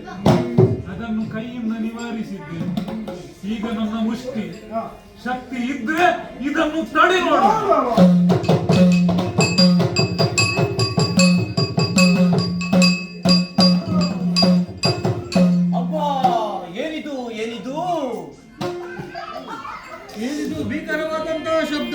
ಅದನ್ನು ಕೈಯಿಂದ ನಿವಾರಿಸಿದ್ದೇನೆ. ಈಗ ನನ್ನ ಮುಷ್ಟಿ ಶಕ್ತಿ ಇದ್ರೆ ಇದನ್ನು ತಡೆ ನೋಡು. ಅಬ್ಬಾ, ಏನಿದು ಏನಿದು ಏನಿದು ಭೀಕರವಾದಂತಹ ಶಬ್ದ?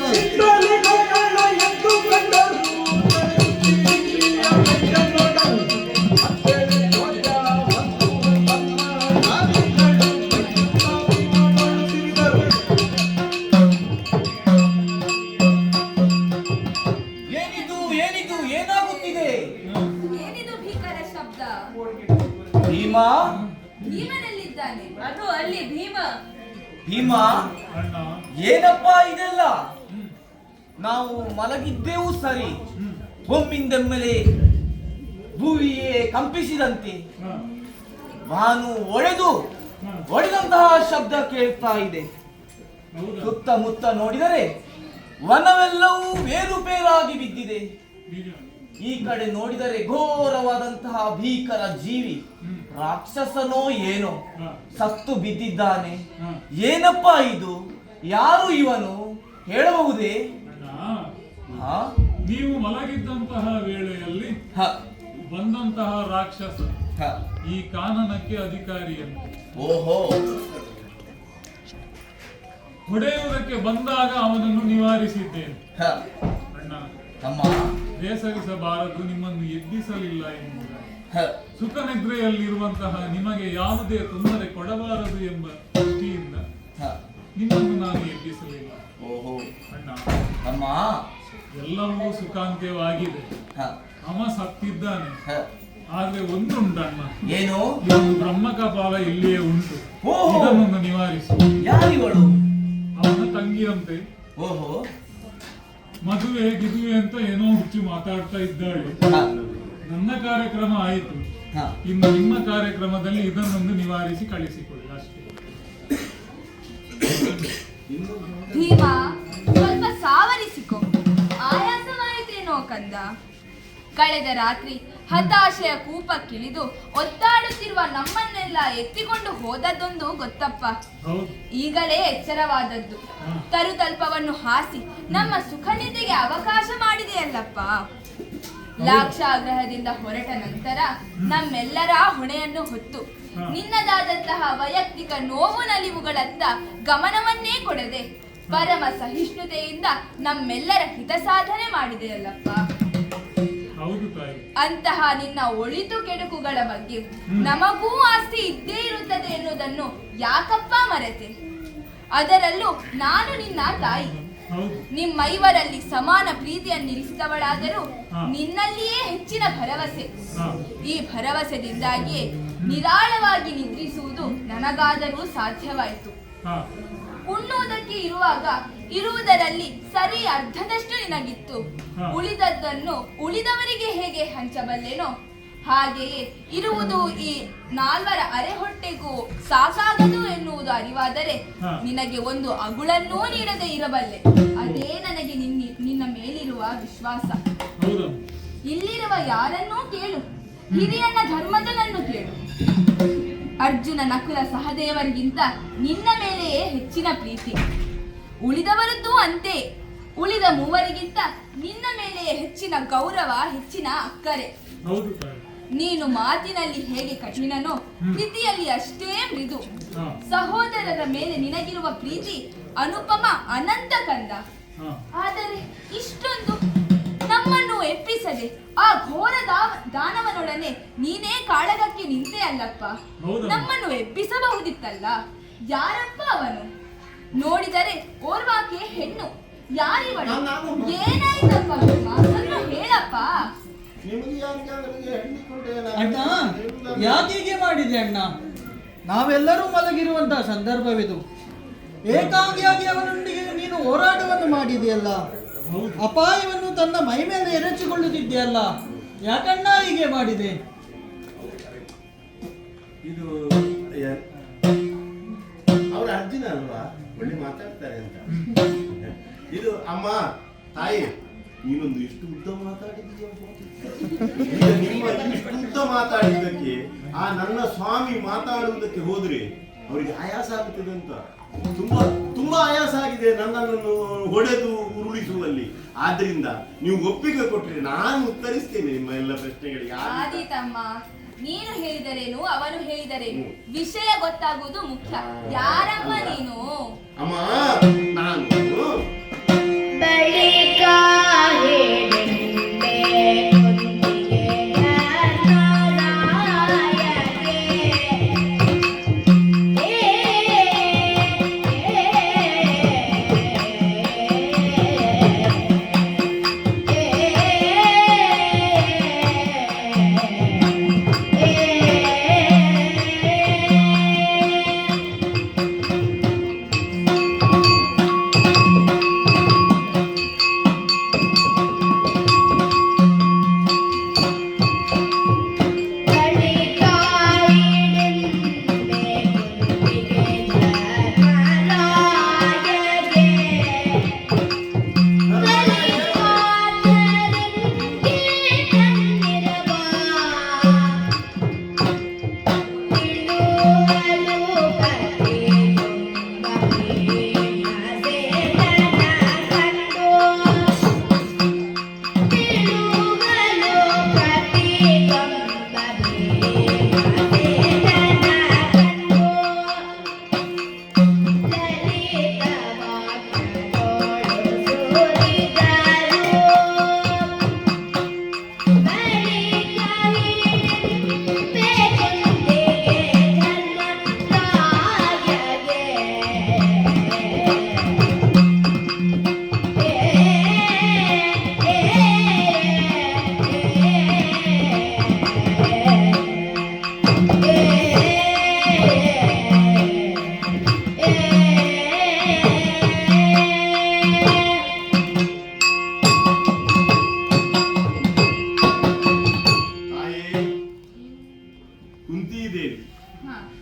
ಏನಿದು ಭೀಕರ ಶಬ್ದ? ಭೀಮ ಭೀಮನಲ್ಲಿದ್ದಾನೆ. ಅದು ಅಲ್ಲಿ ಭೀಮ. ಭೀಮ, ಏನಪ್ಪ ಇದೆಲ್ಲ? ನಾವು ಮಲಗಿದ್ದೆವು ಸರಿ, ಒಮ್ಮಿಂದೆಮ್ಮೆಲೆ ಭೂಮಿಯೇ ಕಂಪಿಸಿದಂತೆ ನಾನು ಒಡೆದಂತಹ ಶಬ್ದ ಕೇಳ್ತಾ ಇದೆ. ಸುತ್ತಮುತ್ತ ನೋಡಿದರೆ ವನವೆಲ್ಲವೂ ಬೇರುಬೇರಾಗಿ ಬಿದ್ದಿದೆ. ಈ ಕಡೆ ನೋಡಿದರೆ ಘೋರವಾದಂತಹ ಭೀಕರ ಜೀವಿ, ರಾಕ್ಷಸನೋ ಏನೋ, ಸತ್ತು ಬಿದ್ದಿದ್ದಾನೆ. ಏನಪ್ಪ ಇದು? ಯಾರು ಇವನು ಹೇಳಬಹುದೇ? ನೀವು ಮಲಗಿದ್ದಂತಹ ವೇಳೆಯಲ್ಲಿ ಬಂದಂತಹ ರಾಕ್ಷಸ ಈ ಕಾನನಕ್ಕೆ ಅಧಿಕಾರಿಯನ್ನು ಓಹೋ ಹೊಡೆಯುವುದಕ್ಕೆ ಬಂದಾಗ ಅವನನ್ನು ನಿವಾರಿಸಿದ್ದೇನೆ. ಅಣ್ಣ ತಮ್ಮ, ಬೇಸರಿಸಬಾರದು, ನಿಮ್ಮನ್ನು ಎಬ್ಬಿಸಲಿಲ್ಲ ಎನ್ನುವುದು. ಸುಖ ನಿದ್ರೆಯಲ್ಲಿರುವಂತಹ ನಿಮಗೆ ಯಾವುದೇ ತೊಂದರೆ ಕೊಡಬಾರದು ಎಂಬ ದೃಷ್ಟಿಯಿಂದ ನಿಮ್ಮನ್ನು ನಾನು ಎಬ್ಬಿಸಲಿಲ್ಲ. ಓಹೋ ಅಣ್ಣ ತಮ್ಮ, ಎಲ್ಲವೂ ಸುಖಾಂತ್ಯವಾಗಿದೆ. ಅವ ಸತ್ತಿದ್ದಾನೆ. ಆದ್ರೆ ಒಂದು ಉಂಟಣ್ಣ. ಏನು? ಇವನು ಬ್ರಹ್ಮಕಪಾಲ ಇಲ್ಲಿಯೇ ಉಂಟು. ಇದನ್ನೊಂದು ನಿವಾರಿಸಿ. ಯಾರಿವಳು? ಅವನ ತಂಗಿಯಂತೆ. ಓಹೋ, ಮದುವೆ ಗಿದುವೆ ಅಂತ ಏನೋ ಹುಚ್ಚು ಮಾತಾಡ್ತಾ ಇದ್ದಾಳೆ. ನನ್ನ ಕಾರ್ಯಕ್ರಮ ಆಯಿತು, ಇನ್ನು ನಿಮ್ಮ ಕಾರ್ಯಕ್ರಮದಲ್ಲಿ ಇದನ್ನೊಂದು ನಿವಾರಿಸಿ ಕಳಿಸಿಕೊಳ್ಳಿ ಅಷ್ಟೇ. ಭೀಮ, ಸ್ವಲ್ಪ ಸಾವರಿಸಿಕೊ. ಆಯಾಸವಾಯಿತೇನೋ ಕಂದ? ಕಳೆದ ರಾತ್ರಿ ಹತಾಶೆಯ ಕೂಪಕ್ಕಿಳಿದು ಒದ್ದಾಡುತ್ತಿರುವ ನಮ್ಮನ್ನೆಲ್ಲ ಎತ್ತಿಕೊಂಡು ಹೋದದ್ದೊಂದು ಗೊತ್ತಪ್ಪ. ಈಗಲೇ ಎಚ್ಚರವಾದದ್ದು. ತರುತಲ್ಪವನ್ನು ಹಾಸಿ ನಮ್ಮ ಸುಖ ನಿದ್ದೆಗೆ ಅವಕಾಶ ಮಾಡಿದೆಯಲ್ಲಪ್ಪ. ಲಾಕ್ಷಾಗ್ರಹದಿಂದ ಹೊರಟ ನಂತರ ನಮ್ಮೆಲ್ಲರ ಹೊಣೆಯನ್ನು ಹೊತ್ತು ನಿನ್ನದಾದಂತಹ ವೈಯಕ್ತಿಕ ನೋವು ನಲಿವುಗಳತ್ತ ಗಮನವನ್ನೇ ಕೊಡದೆ ಪರಮ ಸಹಿಷ್ಣುತೆಯಿಂದ ನಮ್ಮೆಲ್ಲರ ಹಿತ ಸಾಧನೆ ಮಾಡಿದೆಯಲ್ಲಪ್ಪ. ಅಂತಹ ನಿನ್ನ ಒಳಿತು ಕೆಡುಕುಗಳ ಬಗ್ಗೆ ನಮಗೂ ಆಸ್ತಿ ಇದ್ದೇ ಇರುತ್ತದೆ ಎನ್ನುವುದನ್ನು ಯಾಕಪ್ಪ ಮರೆತೆ? ಅದರಲ್ಲೂ ನಾನು ನಿನ್ನ ತಾಯಿ. ನಿಮ್ಮೈವರಲ್ಲಿ ಸಮಾನ ಪ್ರೀತಿಯನ್ನಿರಿಸಿದವಳಾದರೂ ನಿನ್ನಲ್ಲಿಯೇ ಹೆಚ್ಚಿನ ಭರವಸೆ. ಈ ಭರವಸೆದಿಂದಾಗಿಯೇ ನಿರಾಳವಾಗಿ ನಿದ್ರಿಸುವುದು ನನಗಾದರೂ ಸಾಧ್ಯವಾಯಿತು. ಉಣ್ಣುವುದಕ್ಕೆ ಇರುವಾಗ ಇರುವುದರಲ್ಲಿ ಸರಿ ಅರ್ಧದಷ್ಟು ನಿನಗಿತ್ತು. ಉಳಿದದ್ದನ್ನು ಉಳಿದವರಿಗೆ ಹೇಗೆ ಹಂಚಬಲ್ಲೆನೋ ಹಾಗೆಯೇ ಇರುವುದು ಈ 4 ಅರೆ ಹೊಟ್ಟೆಗೂ ಸಾಕಾಗದು ಎನ್ನುವುದು ಅರಿವಾದರೆ ನಿನಗೆ ಒಂದು ಅಗುಳನ್ನೂ ನೀಡದೆ ಇರಬಲ್ಲೆ. ಅದೇ ನನಗೆ ನಿನ್ನ ಮೇಲಿರುವ ವಿಶ್ವಾಸ. ಇಲ್ಲಿರುವ ಯಾರನ್ನೂ ಕೇಳು, ಹಿರಿಯಣ್ಣ ಧರ್ಮಜನನ್ನು ಕೇಳು. ಅರ್ಜುನ ನಕುಲ ಸಹದೇವರಿಗಿಂತ ನಿನ್ನ ಮೇಲೆಯೇ ಹೆಚ್ಚಿನ ಪ್ರೀತಿ. ಉಳಿದವರದ್ದು ಅಂತೆ. ಉಳಿದ 3 ನಿನ್ನ ಮೇಲೆಯೇ ಹೆಚ್ಚಿನ ಗೌರವ, ಹೆಚ್ಚಿನ ಅಕ್ಕರೆ. ನೀನು ಮಾತಿನಲ್ಲಿ ಹೇಗೆ ಕಠಿಣನೋ ಪ್ರೀತಿಯಲ್ಲಿ ಅಷ್ಟೇ ಮೃದು. ಸಹೋದರರ ಮೇಲೆ ನಿನಗಿರುವ ಪ್ರೀತಿ ಅನುಪಮ, ಅನಂತ ಕಂದ. ಆದರೆ ಇಷ್ಟೊಂದು ನಮ್ಮನ್ನು ಎಪ್ಪಿಸದೆ ಆ ಘೋರ ದಾನವನೊಡನೆ ನೀನೇ ಕಾಳಗಕ್ಕೆ ನಿಂತೆ ಅಲ್ಲಪ್ಪ. ನಮ್ಮನ್ನು ಎಬ್ಬಿಸಬಹುದಿತ್ತಲ್ಲ. ಯಾರಪ್ಪ ಅವನು? ನೋಡಿದರೆ ಓರ್ವಾಕೆ ಹೆಣ್ಣು. ಯಾರಿವಳು? ಏನಾಯ್ತಪ್ಪ? ಮಾತನ್ನು ಹೇಳಪ್ಪ. ಅಣ್ಣ, ಯಾಕೀಗೆ ಮಾಡಿದೆ ಅಣ್ಣ? ನಾವೆಲ್ಲರೂ ಮಲಗಿರುವಂತಹ ಸಂದರ್ಭವಿದು. ಏಕಾಂಗಿಯಾಗಿ ಅವನೊಂದಿಗೆ ನೀನು ಹೋರಾಟವನ್ನು ಮಾಡಿದೆಯಲ್ಲ, ಅಪಾಯವನ್ನು ತನ್ನ ಮೈ ಮೇಲೆ ಎರಚಿಕೊಳ್ಳುತ್ತಿದೆಯಲ್ಲ, ಯಾಕಣ್ಣ ಹೀಗೆ ಮಾಡಿದೆ? ಇದು ಅವ್ರ ಅರ್ಜುನ ಅಲ್ವಾ, ಒಳ್ಳೆ ಮಾತಾಡ್ತಾರೆ ಅಂತ. ಇದು ಅಮ್ಮ ತಾಯಿ, ನೀನೊಂದು ಇಷ್ಟು ಉದ್ದ ಮಾತಾಡಿದ್ದೀಯ. ನಿಮ್ಮ ಇಷ್ಟು ಉದ್ದ ಮಾತಾಡಿದ್ದಕ್ಕೆ ಆ ನನ್ನ ಸ್ವಾಮಿ ಮಾತಾಡುವುದಕ್ಕೆ ಹೋದ್ರೆ ಅವರಿಗೆ ಆಯಾಸ ಆಗುತ್ತದೆ ಅಂತ. ತುಂಬಾ ಆಯಾಸ ಆಗಿದೆ ನನ್ನನ್ನು ಹೊಡೆದು ಉರುಳಿಸುವಲ್ಲಿ. ಆದ್ರಿಂದ ನೀವು ಒಪ್ಪಿಗೆ ಕೊಟ್ಟರೆ ನಾನು ಉತ್ತರಿಸ್ತೇನೆ ನಿಮ್ಮ ಎಲ್ಲ ಪ್ರಶ್ನೆಗಳಿಗೆ. ಆದೀತಮ್ಮ, ನೀನು ಹೇಳಿದರೇನು ಅವನು ಹೇಳಿದರೇನು, ವಿಷಯ ಗೊತ್ತಾಗುವುದು ಮುಖ್ಯ. ಯಾರಮ್ಮ ನೀನು? ಅಮ್ಮ, ನಾನು ಬಳಿಕ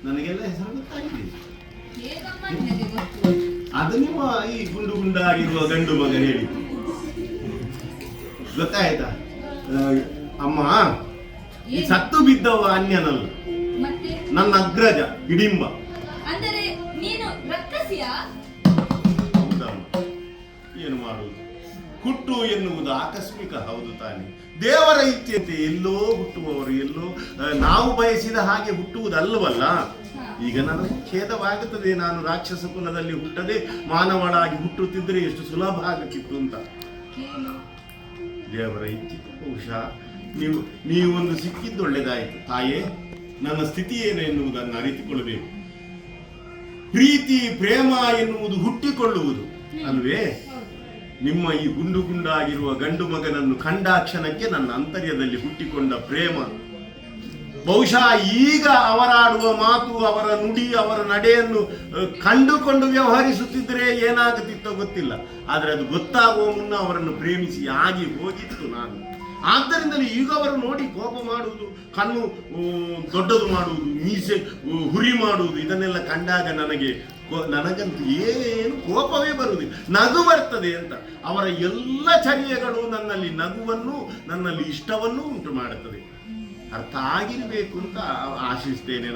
ನನಗೆಲ್ಲ ಹೆಸರು ಗೊತ್ತಾಗಿದೆ. ಅದು ನಿಮ್ಮ ಈ ಗುಂಡು ಗುಂಡಾಗಿರುವ ಗಂಡು ಮಗ ಹೇಳಿ ಗೊತ್ತಾಯ್ತಾ? ಅಮ್ಮ, ಈ ಸತ್ತು ಬಿದ್ದವ ಅನ್ಯನಲ್ಲ, ನನ್ನ ಅಗ್ರಜ ಹಿಡಿಂಬ. ಅಂದರೆ ನೀನು ರಕ್ಕಸಿಯ? ಹೌದಮ್ಮ, ಏನು ಮಾಡುವುದು? ಹುಟ್ಟು ಎನ್ನುವುದು ಆಕಸ್ಮಿಕ, ಹೌದು ತಾನೆ. ದೇವರ ಇಚ್ಛೆಯಂತೆ ಎಲ್ಲೋ ಹುಟ್ಟುವವರು ಎಲ್ಲೋ ನಾವು ಬಯಸಿದ ಹಾಗೆ ಹುಟ್ಟುವುದಲ್ಲವಲ್ಲ. ಈಗ ನನಗೆ ಖೇದವಾಗುತ್ತದೆ, ನಾನು ರಾಕ್ಷಸ ಕುಲದಲ್ಲಿ ಹುಟ್ಟದೆ ಮಾನವಳಾಗಿ ಹುಟ್ಟುತ್ತಿದ್ದರೆ ಎಷ್ಟು ಸುಲಭ ಆಗುತ್ತಿತ್ತು ಅಂತ. ದೇವರ ಇಚ್ಛೆ ಬಹುಶಃ ನೀವೊಂದು ಸಿಕ್ಕಿದ್ದೊಳ್ಳೆದಾಯಿತು ತಾಯೇ. ನನ್ನ ಸ್ಥಿತಿ ಏನು ಎನ್ನುವುದನ್ನು ಅರಿತುಕೊಳ್ಳಬೇಕು. ಪ್ರೀತಿ ಪ್ರೇಮ ಎನ್ನುವುದು ಹುಟ್ಟಿಕೊಳ್ಳುವುದು ಅಲ್ವೇ? ನಿಮ್ಮ ಈ ಗುಂಡು ಗುಂಡಾಗಿರುವ ಗಂಡು ಮಗನನ್ನು ಕಂಡಾಕ್ಷಣಕ್ಕೆ ನನ್ನ ಅಂತರ್ಯದಲ್ಲಿ ಹುಟ್ಟಿಕೊಂಡ ಪ್ರೇಮ ಬಹುಶಃ ಈಗ ಅವರಾಡುವ ಮಾತು, ಅವರ ನುಡಿ, ಅವರ ನಡೆಯನ್ನು ಕಂಡುಕೊಂಡು ವ್ಯವಹರಿಸುತ್ತಿದ್ದರೆ ಏನಾಗುತ್ತಿತ್ತೋ ಗೊತ್ತಿಲ್ಲ. ಆದರೆ ಅದು ಗೊತ್ತಾಗುವ ಮುನ್ನ ಅವರನ್ನು ಪ್ರೇಮಿಸಿ ಆಗಿ ಹೋಗಿತ್ತು ನಾನು. ಆದ್ದರಿಂದಲೇ ಈಗ ಅವರು ನೋಡಿ ಕೋಪ ಮಾಡುವುದು, ಕಣ್ಣು ದೊಡ್ಡದು ಮಾಡುವುದು, ಮೀಸೆ ಹುರಿ ಮಾಡುವುದು, ಇದನ್ನೆಲ್ಲ ಕಂಡಾಗ ನನಗಂತೂ ಏನು ಕೋಪವೇ ಬರುವುದಿಲ್ಲ, ನಗು ಬರ್ತದೆ ಅಂತ. ಅವರ ಎಲ್ಲ ಚರ್ಯೆಗಳು ನನ್ನಲ್ಲಿ ನಗುವನ್ನು, ನನ್ನಲ್ಲಿ ಇಷ್ಟವನ್ನು ಉಂಟು ಮಾಡುತ್ತದೆ. ಅರ್ಥ ಆಗಿರಬೇಕು ಅಂತ ಆಶಿಸ್ತೇನೆ.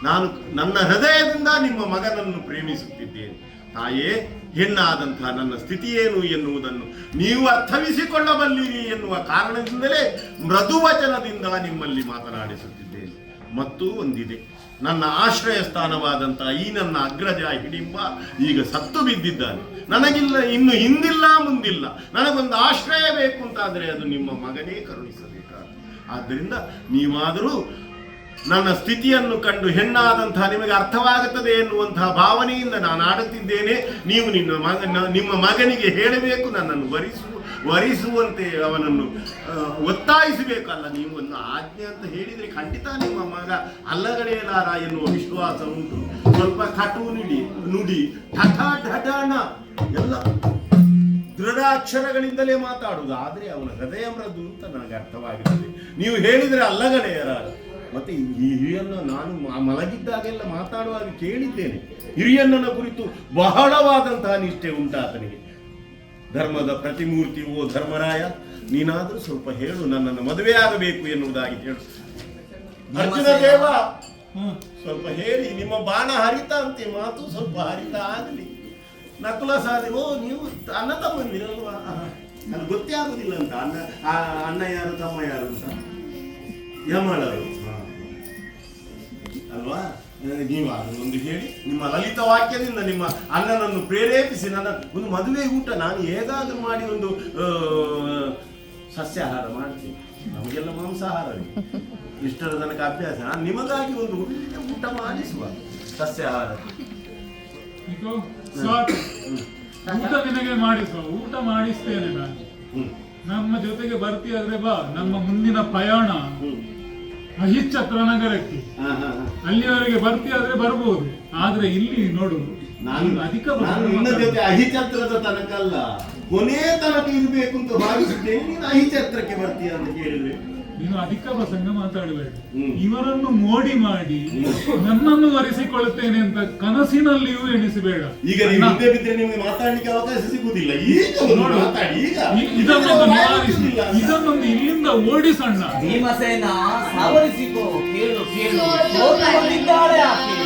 ನಾನು ನನ್ನ ಹೃದಯದಿಂದ ನಿಮ್ಮ ಮಗನನ್ನು ಪ್ರೇಮಿಸುತ್ತಿದ್ದೇನೆ ತಾಯೇ. ಹೆಣ್ಣಾದಂತಹ ನನ್ನ ಸ್ಥಿತಿ ಏನು ಎನ್ನುವುದನ್ನು ನೀವು ಅರ್ಥವಿಸಿಕೊಳ್ಳಬಲ್ಲಿರಿ ಎನ್ನುವ ಕಾರಣದಿಂದಲೇ ಮೃದುವಚನದಿಂದ ನಿಮ್ಮಲ್ಲಿ ಮಾತನಾಡಿಸುತ್ತಿದ್ದೇನೆ. ಮತ್ತೂ ಒಂದಿದೆ, ನನ್ನ ಆಶ್ರಯ ಸ್ಥಾನವಾದಂತಹ ಈ ನನ್ನ ಅಗ್ರಜ ಹಿಡಿಂಬ ಈಗ ಸತ್ತು ಬಿದ್ದಿದ್ದಾನೆ. ನನಗಿಲ್ಲ, ಇನ್ನು ಹಿಂದಿಲ್ಲ ಮುಂದಿಲ್ಲ. ನನಗೊಂದು ಆಶ್ರಯ ಬೇಕು ಅಂತಾದರೆ ಅದು ನಿಮ್ಮ ಮಗನೇ ಕರುಣಿಸಬೇಕಾದ. ಆದ್ದರಿಂದ ನೀವಾದರೂ ನನ್ನ ಸ್ಥಿತಿಯನ್ನು ಕಂಡು ಹೆಣ್ಣಾದಂತಹ ನಿಮಗೆ ಅರ್ಥವಾಗುತ್ತದೆ ಎನ್ನುವಂತಹ ಭಾವನೆಯಿಂದ ನಾನು ಆಡುತ್ತಿದ್ದೇನೆ. ನೀವು ನಿಮ್ಮ ಮಗನಿಗೆ ಹೇಳಬೇಕು, ನನ್ನನ್ನು ವರಿಸುವಂತೆ ಅವನನ್ನು ಒತ್ತಾಯಿಸಬೇಕಲ್ಲ. ನೀವು ಒಂದು ಆಜ್ಞೆ ಅಂತ ಹೇಳಿದರೆ ಖಂಡಿತ ನಿಮ್ಮ ಮಗ ಅಲ್ಲಗಡೆಯಲಾರ ಎನ್ನುವ ವಿಶ್ವಾಸ ಉಂಟು. ಸ್ವಲ್ಪ ಕಟು ನುಡಿ ಠಠ ಎಲ್ಲ ದೃಢಾಕ್ಷರಗಳಿಂದಲೇ ಮಾತಾಡುವುದು. ಆದರೆ ಅವನ ಹೃದಯ ಮೃದು ಅಂತ ನನಗೆ ಅರ್ಥವಾಗುತ್ತದೆ. ನೀವು ಹೇಳಿದರೆ ಅಲ್ಲಗಡೆಯರ. ಮತ್ತೆ ಈ ಹಿರಿಯನ್ನ ನಾನು ಮಲಗಿದ್ದಾಗೆಲ್ಲ ಮಾತಾಡುವಾಗ ಕೇಳಿದ್ದೇನೆ. ಹಿರಿಯಣ್ಣನ ಕುರಿತು ಬಹಳವಾದಂತಹ ನಿಷ್ಠೆ ಉಂಟಾತನಿಗೆ. ಧರ್ಮದ ಪ್ರತಿಮೂರ್ತಿ ಓ ಧರ್ಮರಾಯ, ನೀನಾದರೂ ಸ್ವಲ್ಪ ಹೇಳು, ನನ್ನನ್ನು ಮದುವೆ ಆಗಬೇಕು ಎನ್ನುವುದಾಗಿ ಹೇಳು. ಅರ್ಜುನ ದೇವ ಸ್ವಲ್ಪ ಹೇಳಿ, ನಿಮ್ಮ ಬಾಣ ಹರಿತ ಅಂತೆ, ಮಾತು ಸ್ವಲ್ಪ ಹರಿತ ಆಗಲಿ. ನಕುಲ ಸಾಧಿ, ಓ ನೀವು ಅಣ್ಣ ತಮ್ಮಂದಿರಲ್ವಾ? ಅದು ಗೊತ್ತೇ ಆಗುದಿಲ್ಲ ಅಂತ. ಅಣ್ಣ ಯಾರು ತಮ್ಮ ಯಾರು ಅಂತ ಯಮಳರು ಅಲ್ವಾ? ನೀವು ಅದನ್ನೊಂದು ಹೇಳಿ, ನಿಮ್ಮ ಲಲಿತ ವಾಕ್ಯದಿಂದ ನಿಮ್ಮ ಅಣ್ಣನನ್ನು ಪ್ರೇರೇಪಿಸಿ ನನ್ನ ಒಂದು ಮದುವೆ ಊಟ ನಾನು ಹೇಗಾದರೂ ಮಾಡಿ ಒಂದು ಸಸ್ಯಾಹಾರ ಮಾಡ್ತೀನಿ. ನಮಗೆಲ್ಲ ಮಾಂಸಾಹಾರವೇ ಇಷ್ಟರ ತನಕ ಅಭ್ಯಾಸ. ನಾನು ನಿಮಗಾಗಿ ಒಂದು ಊಟ ಮಾಡಿಸುವ ಸಸ್ಯಾಹಾರ. ಊಟ ನಿನಗೆ ಮಾಡಿಸುವ, ಊಟ ಮಾಡಿಸ್ತೇನೆ ನಾನು. ನಮ್ಮ ಜೊತೆಗೆ ಬರ್ತೀಯಾದ್ರೆ ಬಾ. ನಮ್ಮ ಮುಂದಿನ ಪ್ರಯಾಣ ಅಹಿಚ್ಛತ್ರ ನಗರಕ್ಕೆ, ಅಲ್ಲಿವರೆಗೆ ಬರ್ತೀಯಾದ್ರೆ ಬರ್ಬೋದು. ಆದ್ರೆ ಇಲ್ಲಿ ನೋಡು, ನಾನು ನಿನ್ನ ಜೊತೆ ಅಹಿಚ್ಛತ್ರದ ತನಕ ಅಲ್ಲ, ಕೊನೆ ತನಕ ಇರ್ಬೇಕು ಅಂತ ಭಾವಿಸಿದ್ದೇನೆ. ನೀನು ಅಹಿಚ್ಛತ್ರಕ್ಕೆ ಬರ್ತೀಯ ಅಂತ ಕೇಳಿದ್ರೆ ನೀನು ಅಧಿಕ ಪ್ರಸಂಗ ಮಾತಾಡಬೇಡ. ಇವರನ್ನು ಮೋಡಿ ಮಾಡಿ ನನ್ನನ್ನು ವರಿಸಿಕೊಳ್ಳುತ್ತೇನೆ ಅಂತ ಕನಸಿನಲ್ಲಿಯೂ ಎಣಿಸಬೇಡ. ಈಗ ನೀವು ಮುಂದೆ ಬಿದ್ದರೆ ನಿಮಗೆ ಮಾತಾಡಲಿಕ್ಕೆ ಅವಕಾಶ ಸಿಗುವುದಿಲ್ಲ. ಇದನ್ನೊಂದು ಇಲ್ಲಿಂದ ಓಡಿಸಣ್ಣ. ಭೀಮಸೇನ ಸಾವರಿಸಿಕೋ, ಕೇಳು ಕೇಳು, ಬಂದಿದ್ದಾಳೆ ಆಕೆ.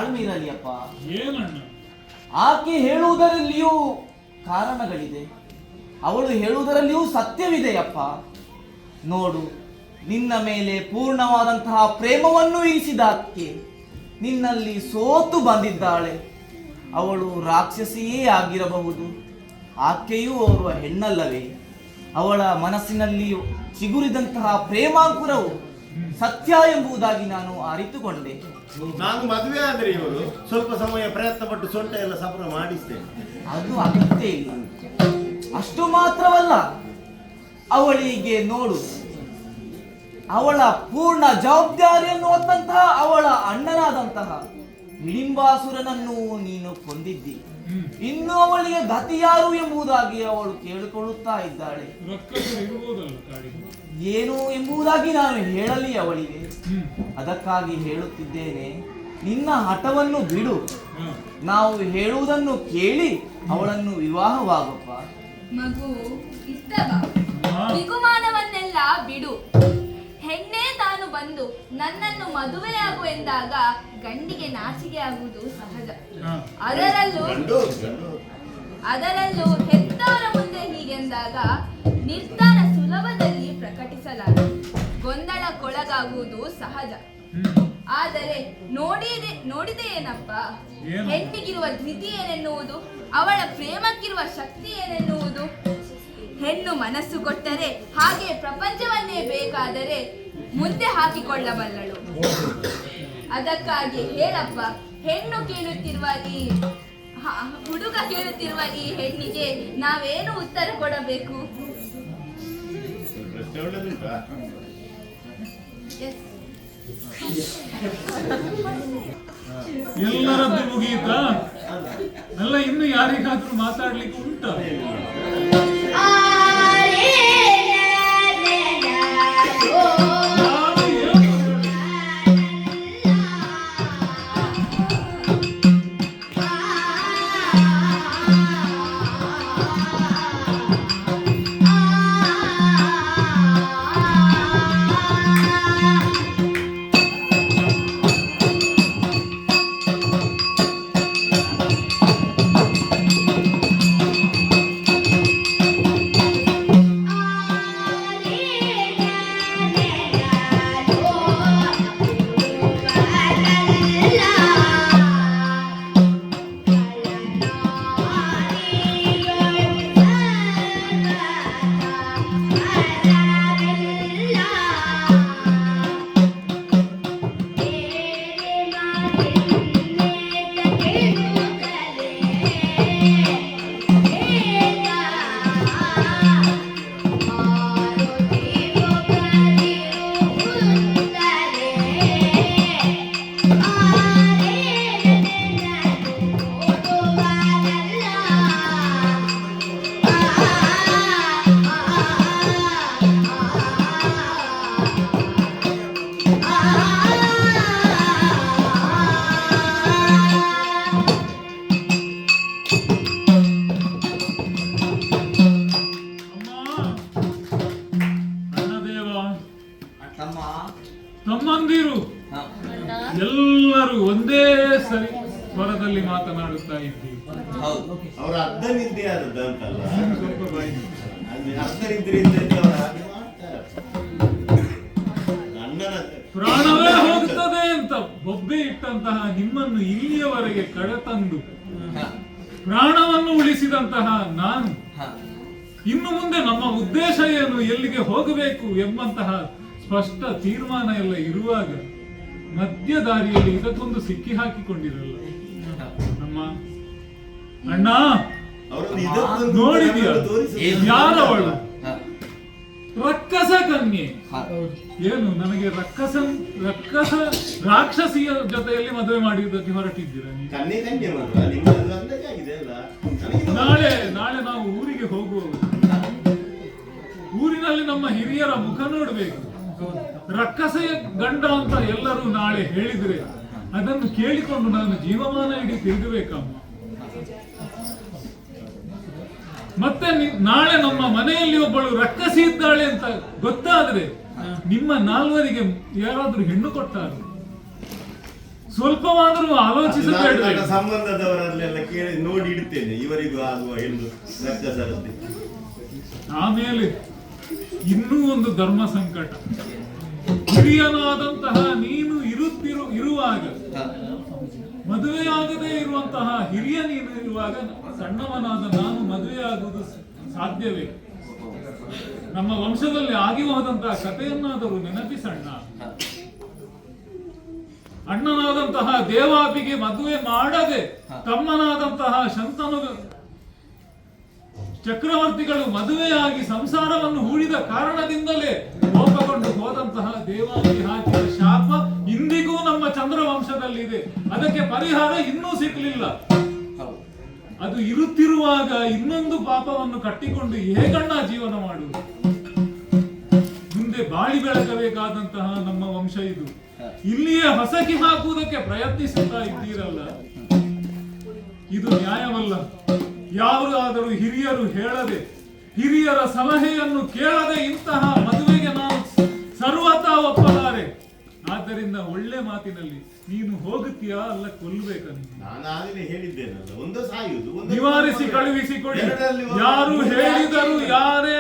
ತಾಳ್ಮೆ ಇರಲಿ ಅಪ್ಪ. ಏನಣ್ಣ? ಆಕೆ ಹೇಳುವುದರಲ್ಲಿಯೂ ಕಾರಣಗಳಿದೆ, ಅವಳು ಹೇಳುವುದರಲ್ಲಿಯೂ ಸತ್ಯವಿದೆಯಪ್ಪ. ನೋಡು, ನಿನ್ನ ಮೇಲೆ ಪೂರ್ಣವಾದಂತಹ ಪ್ರೇಮವನ್ನು ಇರಿಸಿದ ಆಕೆ ನಿನ್ನಲ್ಲಿ ಸೋತು ಬಂದಿದ್ದಾಳೆ. ಅವಳು ರಾಕ್ಷಸಿಯೇ ಆಗಿರಬಹುದು, ಆಕೆಯೂ ಓರ್ವ ಹೆಣ್ಣಲ್ಲವೇ? ಅವಳ ಮನಸ್ಸಿನಲ್ಲಿ ಚಿಗುರಿದಂತಹ ಪ್ರೇಮಾಂಕುರವು ಸತ್ಯ ಎಂಬುದಾಗಿ ನಾನು ಅರಿತುಕೊಂಡೆ. ನಾನು ಮದುವೆ ಆದ್ರೆ ಇವರು ಸ್ವಲ್ಪ ಸಮಯ ಪ್ರಯತ್ನ ಪಟ್ಟು ಸೊಂಟ ಎಲ್ಲ ಸಫಲ ಮಾಡಿಸ್ತೇನೆ. ಅದು ಅಗತ್ಯ ಇಲ್ಲ. ಅಷ್ಟು ಮಾತ್ರವಲ್ಲ, ಅವಳಿಗೆ ನೋಡು, ಅವಳ ಪೂರ್ಣ ಜವಾಬ್ದಾರಿಯನ್ನು ಹೊತ್ತಂತಹ ಅವಳ ಅಣ್ಣನಾದಂತಹ ಹಿಡಿಂಬಾಸುರನನ್ನು ನೀನು ಕೊಂದಿದ್ದಿ. ಇನ್ನು ಅವಳಿಗೆ ಗತಿ ಯಾರು ಎಂಬುದಾಗಿ ಅವಳು ಕೇಳಿಕೊಳ್ಳುತ್ತಾ ಇದ್ದಾಳೆ. ಏನು ಎಂಬುದಾಗಿ ನಾನು ಹೇಳಲಿ ಅವಳಿಗೆ? ಅದಕ್ಕಾಗಿ ಹೇಳುತ್ತಿದ್ದೇನೆ, ನಿನ್ನ ಹಠವನ್ನು ಬಿಡು. ನಾವು ಹೇಳುವುದನ್ನು ಕೇಳಿ ಅವಳನ್ನು ವಿವಾಹವಾಗಪ್ಪ. ಮಗು ಇಷ್ಟವ? ಬಿಗುಮಾನವನ್ನೆಲ್ಲ ಬಿಡು. ಹೆಣ್ಣೆ ತಾನು ಬಂದು ನನ್ನನ್ನು ಮದುವೆಯಾಗು ಎಂದಾಗ ಗಂಡಿಗೆ ನಾಚಿಕೆ ಆಗುವುದು ಸಹಜ. ಅದರಲ್ಲೂ ಹೆತ್ತವರ ಮುಂದೆ ಹೀಗೆಂದಾಗ ನಿರ್ಧಾರ ಸುಲಭದಲ್ಲಿ ಪ್ರಕಟಿಸಲಾರದು, ಗೊಂದಲಕ್ಕೊಳಗಾಗುವುದು ಸಹಜ. ಆದರೆ ನೋಡಿದೆ ಏನಪ್ಪ, ಹೆಣ್ಣಿಗಿರುವ ಧೃತಿ ಏನೆನ್ನುವುದು, ಅವಳ ಪ್ರೇಮಕ್ಕಿರುವ ಶಕ್ತಿ ಏನೆನ್ನುವುದು. ಹೆಣ್ಣು ಮನಸ್ಸು ಕೊಟ್ಟರೆ ಹಾಗೆ ಪ್ರಪಂಚವನ್ನೇ ಬೇಕಾದರೆ ಮುಂದೆ ಹಾಕಿಕೊಳ್ಳಬಲ್ಲಳು. ಅದಕ್ಕಾಗಿ ಹೇಳಪ್ಪ, ಹೆಣ್ಣು ಕೇಳುತ್ತಿರುವ ಈ ಹುಡುಗ ಕೇಳುತ್ತಿರುವ ಈ ಹೆಣ್ಣಿಗೆ ನಾವೇನು ಉತ್ತರ ಕೊಡಬೇಕು? ಎಲ್ಲರದ್ದು ಮುಗಿಯಿತಾ? ಅಲ್ಲ, ಇನ್ನು ಯಾರಿಗಾದ್ರೂ ಮಾತಾಡ್ಲಿಕ್ಕೆ ಉಂಟಾ? ತಮ್ಮಂದಿರು ಎಲ್ಲರೂ ಒಂದೇ ಸರಿ ಸ್ವರದಲ್ಲಿ ಮಾತನಾಡುತ್ತಾ ಇದ್ದೀವಿ. ಅವರ ಅರ್ಧ ನಿದ್ದೆ ಆದದ್ದು ಅಂತಲ್ಲ, ಸ್ವಲ್ಪ ಬಾಯಿ ಅರ್ಧ ನಿದ್ರೆ ಇದ್ದವರು ಹಾಗೆ ಮಾಡ್ತಾರೆ. ಪ್ರಾಣವೇ ಹೋಗುತ್ತದೆ ಅಂತ ಬೊಬ್ಬೆ ಇಟ್ಟಂತಹ ನಿಮ್ಮನ್ನು ಇಲ್ಲಿಯವರೆಗೆ ಕರೆತಂದು ಪ್ರಾಣವನ್ನು ಉಳಿಸಿದಂತಹ ನಾನು ಇನ್ನು ಮುಂದೆ ನಮ್ಮ ಉದ್ದೇಶ ಏನು, ಎಲ್ಲಿಗೆ ಹೋಗಬೇಕು ಎಂಬಂತಹ ಸ್ಪಷ್ಟ ತೀರ್ಮಾನ ಎಲ್ಲ ಇರುವಾಗ ಮಧ್ಯ ದಾರಿಯಲ್ಲಿ ಇದಕ್ಕೊಂದು ಸಿಕ್ಕಿ ಹಾಕಿಕೊಂಡಿರಲ್ಲ ನಮ್ಮ ಅಣ್ಣ. ನೋಡಿದ್ಯಾ ಯಾರವಳು? ರಕ್ಕಸ ಕನ್ಯೆ. ಏನು ನನಗೆ ರಾಕ್ಷಸಿಯ ಜೊತೆಯಲ್ಲಿ ಮದುವೆ ಮಾಡುವುದಕ್ಕೆ ಹೊರಟಿದ್ದೀರಾ? ನಾಳೆ ನಾವು ಊರಿಗೆ ಹೋಗುವವರು. ಊರಿನಲ್ಲಿ ನಮ್ಮ ಹಿರಿಯರ ಮುಖ ನೋಡಬೇಕು. ರಕ್ಕಸೆಯ ಗಂಡ ಅಂತ ಎಲ್ಲರೂ ನಾಳೆ ಹೇಳಿದ್ರೆ ಅದನ್ನು ಕೇಳಿಕೊಂಡು ನಾನು ಜೀವಮಾನ ಇಡೀ ತಿರುಗಬೇಕಮ್ಮ. ಮತ್ತೆ ನಾಳೆ ನಮ್ಮ ಮನೆಯಲ್ಲಿ ಒಬ್ಬಳು ರಕ್ಕಸಿ ಇದ್ದಾಳೆ ಅಂತ ಗೊತ್ತಾದ್ರೆ ನಿಮ್ಮ ನಾಲ್ವರಿಗೆ ಯಾರಾದ್ರೂ ಹೆಣ್ಣು ಕೊಟ್ಟಾರೆ ಸ್ವಲ್ಪವಾದರೂ ಆಲೋಚಿಸಬೇಡ್ರಿ. ನನ್ನ ಸಂಬಂಧದವರಲ್ಲೆಲ್ಲ ಕೇಳಿ ನೋಡಿ ಇಡ್ತೇನೆ ಇವರಿಗೂ ಆಗುವ ಹೆಣ್ಣು ರಕ್ತಸರತೆ. ಆಮೇಲೆ ಇನ್ನೂ ಒಂದು ಧರ್ಮ ಸಂಕಟ. ಹಿರಿಯನಾದಂತಹ ನೀನು ಇರುವಾಗ, ಮದುವೆಯಾಗದೇ ಇರುವಂತಹ ಹಿರಿಯ ನೀನು ಇರುವಾಗ ಸಣ್ಣವನಾದ ನಾನು ಮದುವೆಯಾಗುವುದು ಸಾಧ್ಯವೇ? ನಮ್ಮ ವಂಶದಲ್ಲಿ ಆಗಿ ಹೋದಂತಹ ಕಥೆಯನ್ನಾದರೂ ನೆನಪಿಸಣ್ಣ. ಅಣ್ಣನಾದಂತಹ ದೇವಾಪಿಗೆ ಮದುವೆ ಮಾಡದೆ ತಮ್ಮನಾದಂತಹ ಶಂತನು ಚಕ್ರವರ್ತಿಗಳು ಮದುವೆಯಾಗಿ ಸಂಸಾರವನ್ನು ಹೂಡಿದ ಕಾರಣದಿಂದಲೇ ಕೋಪಗೊಂಡು ಹೋದಂತಹ ದೇವಾಪಿ ಹಾಕಿದ ಶಾಪ ಇಂದಿಗೂ ನಮ್ಮ ಚಂದ್ರವಂಶದಲ್ಲಿದೆ. ಅದಕ್ಕೆ ಪರಿಹಾರ ಇನ್ನೂ ಸಿಗಲಿಲ್ಲ. ಅದು ಇರುತ್ತಿರುವಾಗ ಇನ್ನೊಂದು ಪಾಪವನ್ನು ಕಟ್ಟಿಕೊಂಡು ಹೇಗಣ್ಣ ಜೀವನ ಮಾಡುವುದು? ಮುಂದೆ ಬಾಳಿ ಬೆಳಗಬೇಕಾದಂತಹ ನಮ್ಮ ವಂಶ ಇದು. ಇಲ್ಲಿಯೇ ಹೊಸಕಿ ಹಾಕುವುದಕ್ಕೆ ಪ್ರಯತ್ನಿಸುತ್ತಾ ಇದ್ದೀರಲ್ಲ, ಇದು ನ್ಯಾಯವಲ್ಲ. ಯಾವುದಾದರೂ ಹಿರಿಯರು ಹೇಳದೆ, ಹಿರಿಯರ ಸಲಹೆಯನ್ನು ಕೇಳದೆ ಇಂತಹ ಮದುವೆಗೆ ನಾವು ಸರ್ವತಾ ಒಪ್ಪಲಾರೆ. ಆದ್ದರಿಂದ ಒಳ್ಳೆ ಮಾತಿನಲ್ಲಿ ನೀನು ಹೋಗುತ್ತೀಯಾ ಅಲ್ಲ ಕೊಲ್ಲಬೇಕ? ನಾನು ಆಗಲೇ ಹೇಳಿದ್ದೇನಲ್ಲ, ಒಂದು ಸಾಯುವುದು, ನಿವಾರಿಸಿ ಕಳುಹಿಸಿಕೊಡಿ. ಯಾರು ಹೇಳಿದರು, ಯಾರೇ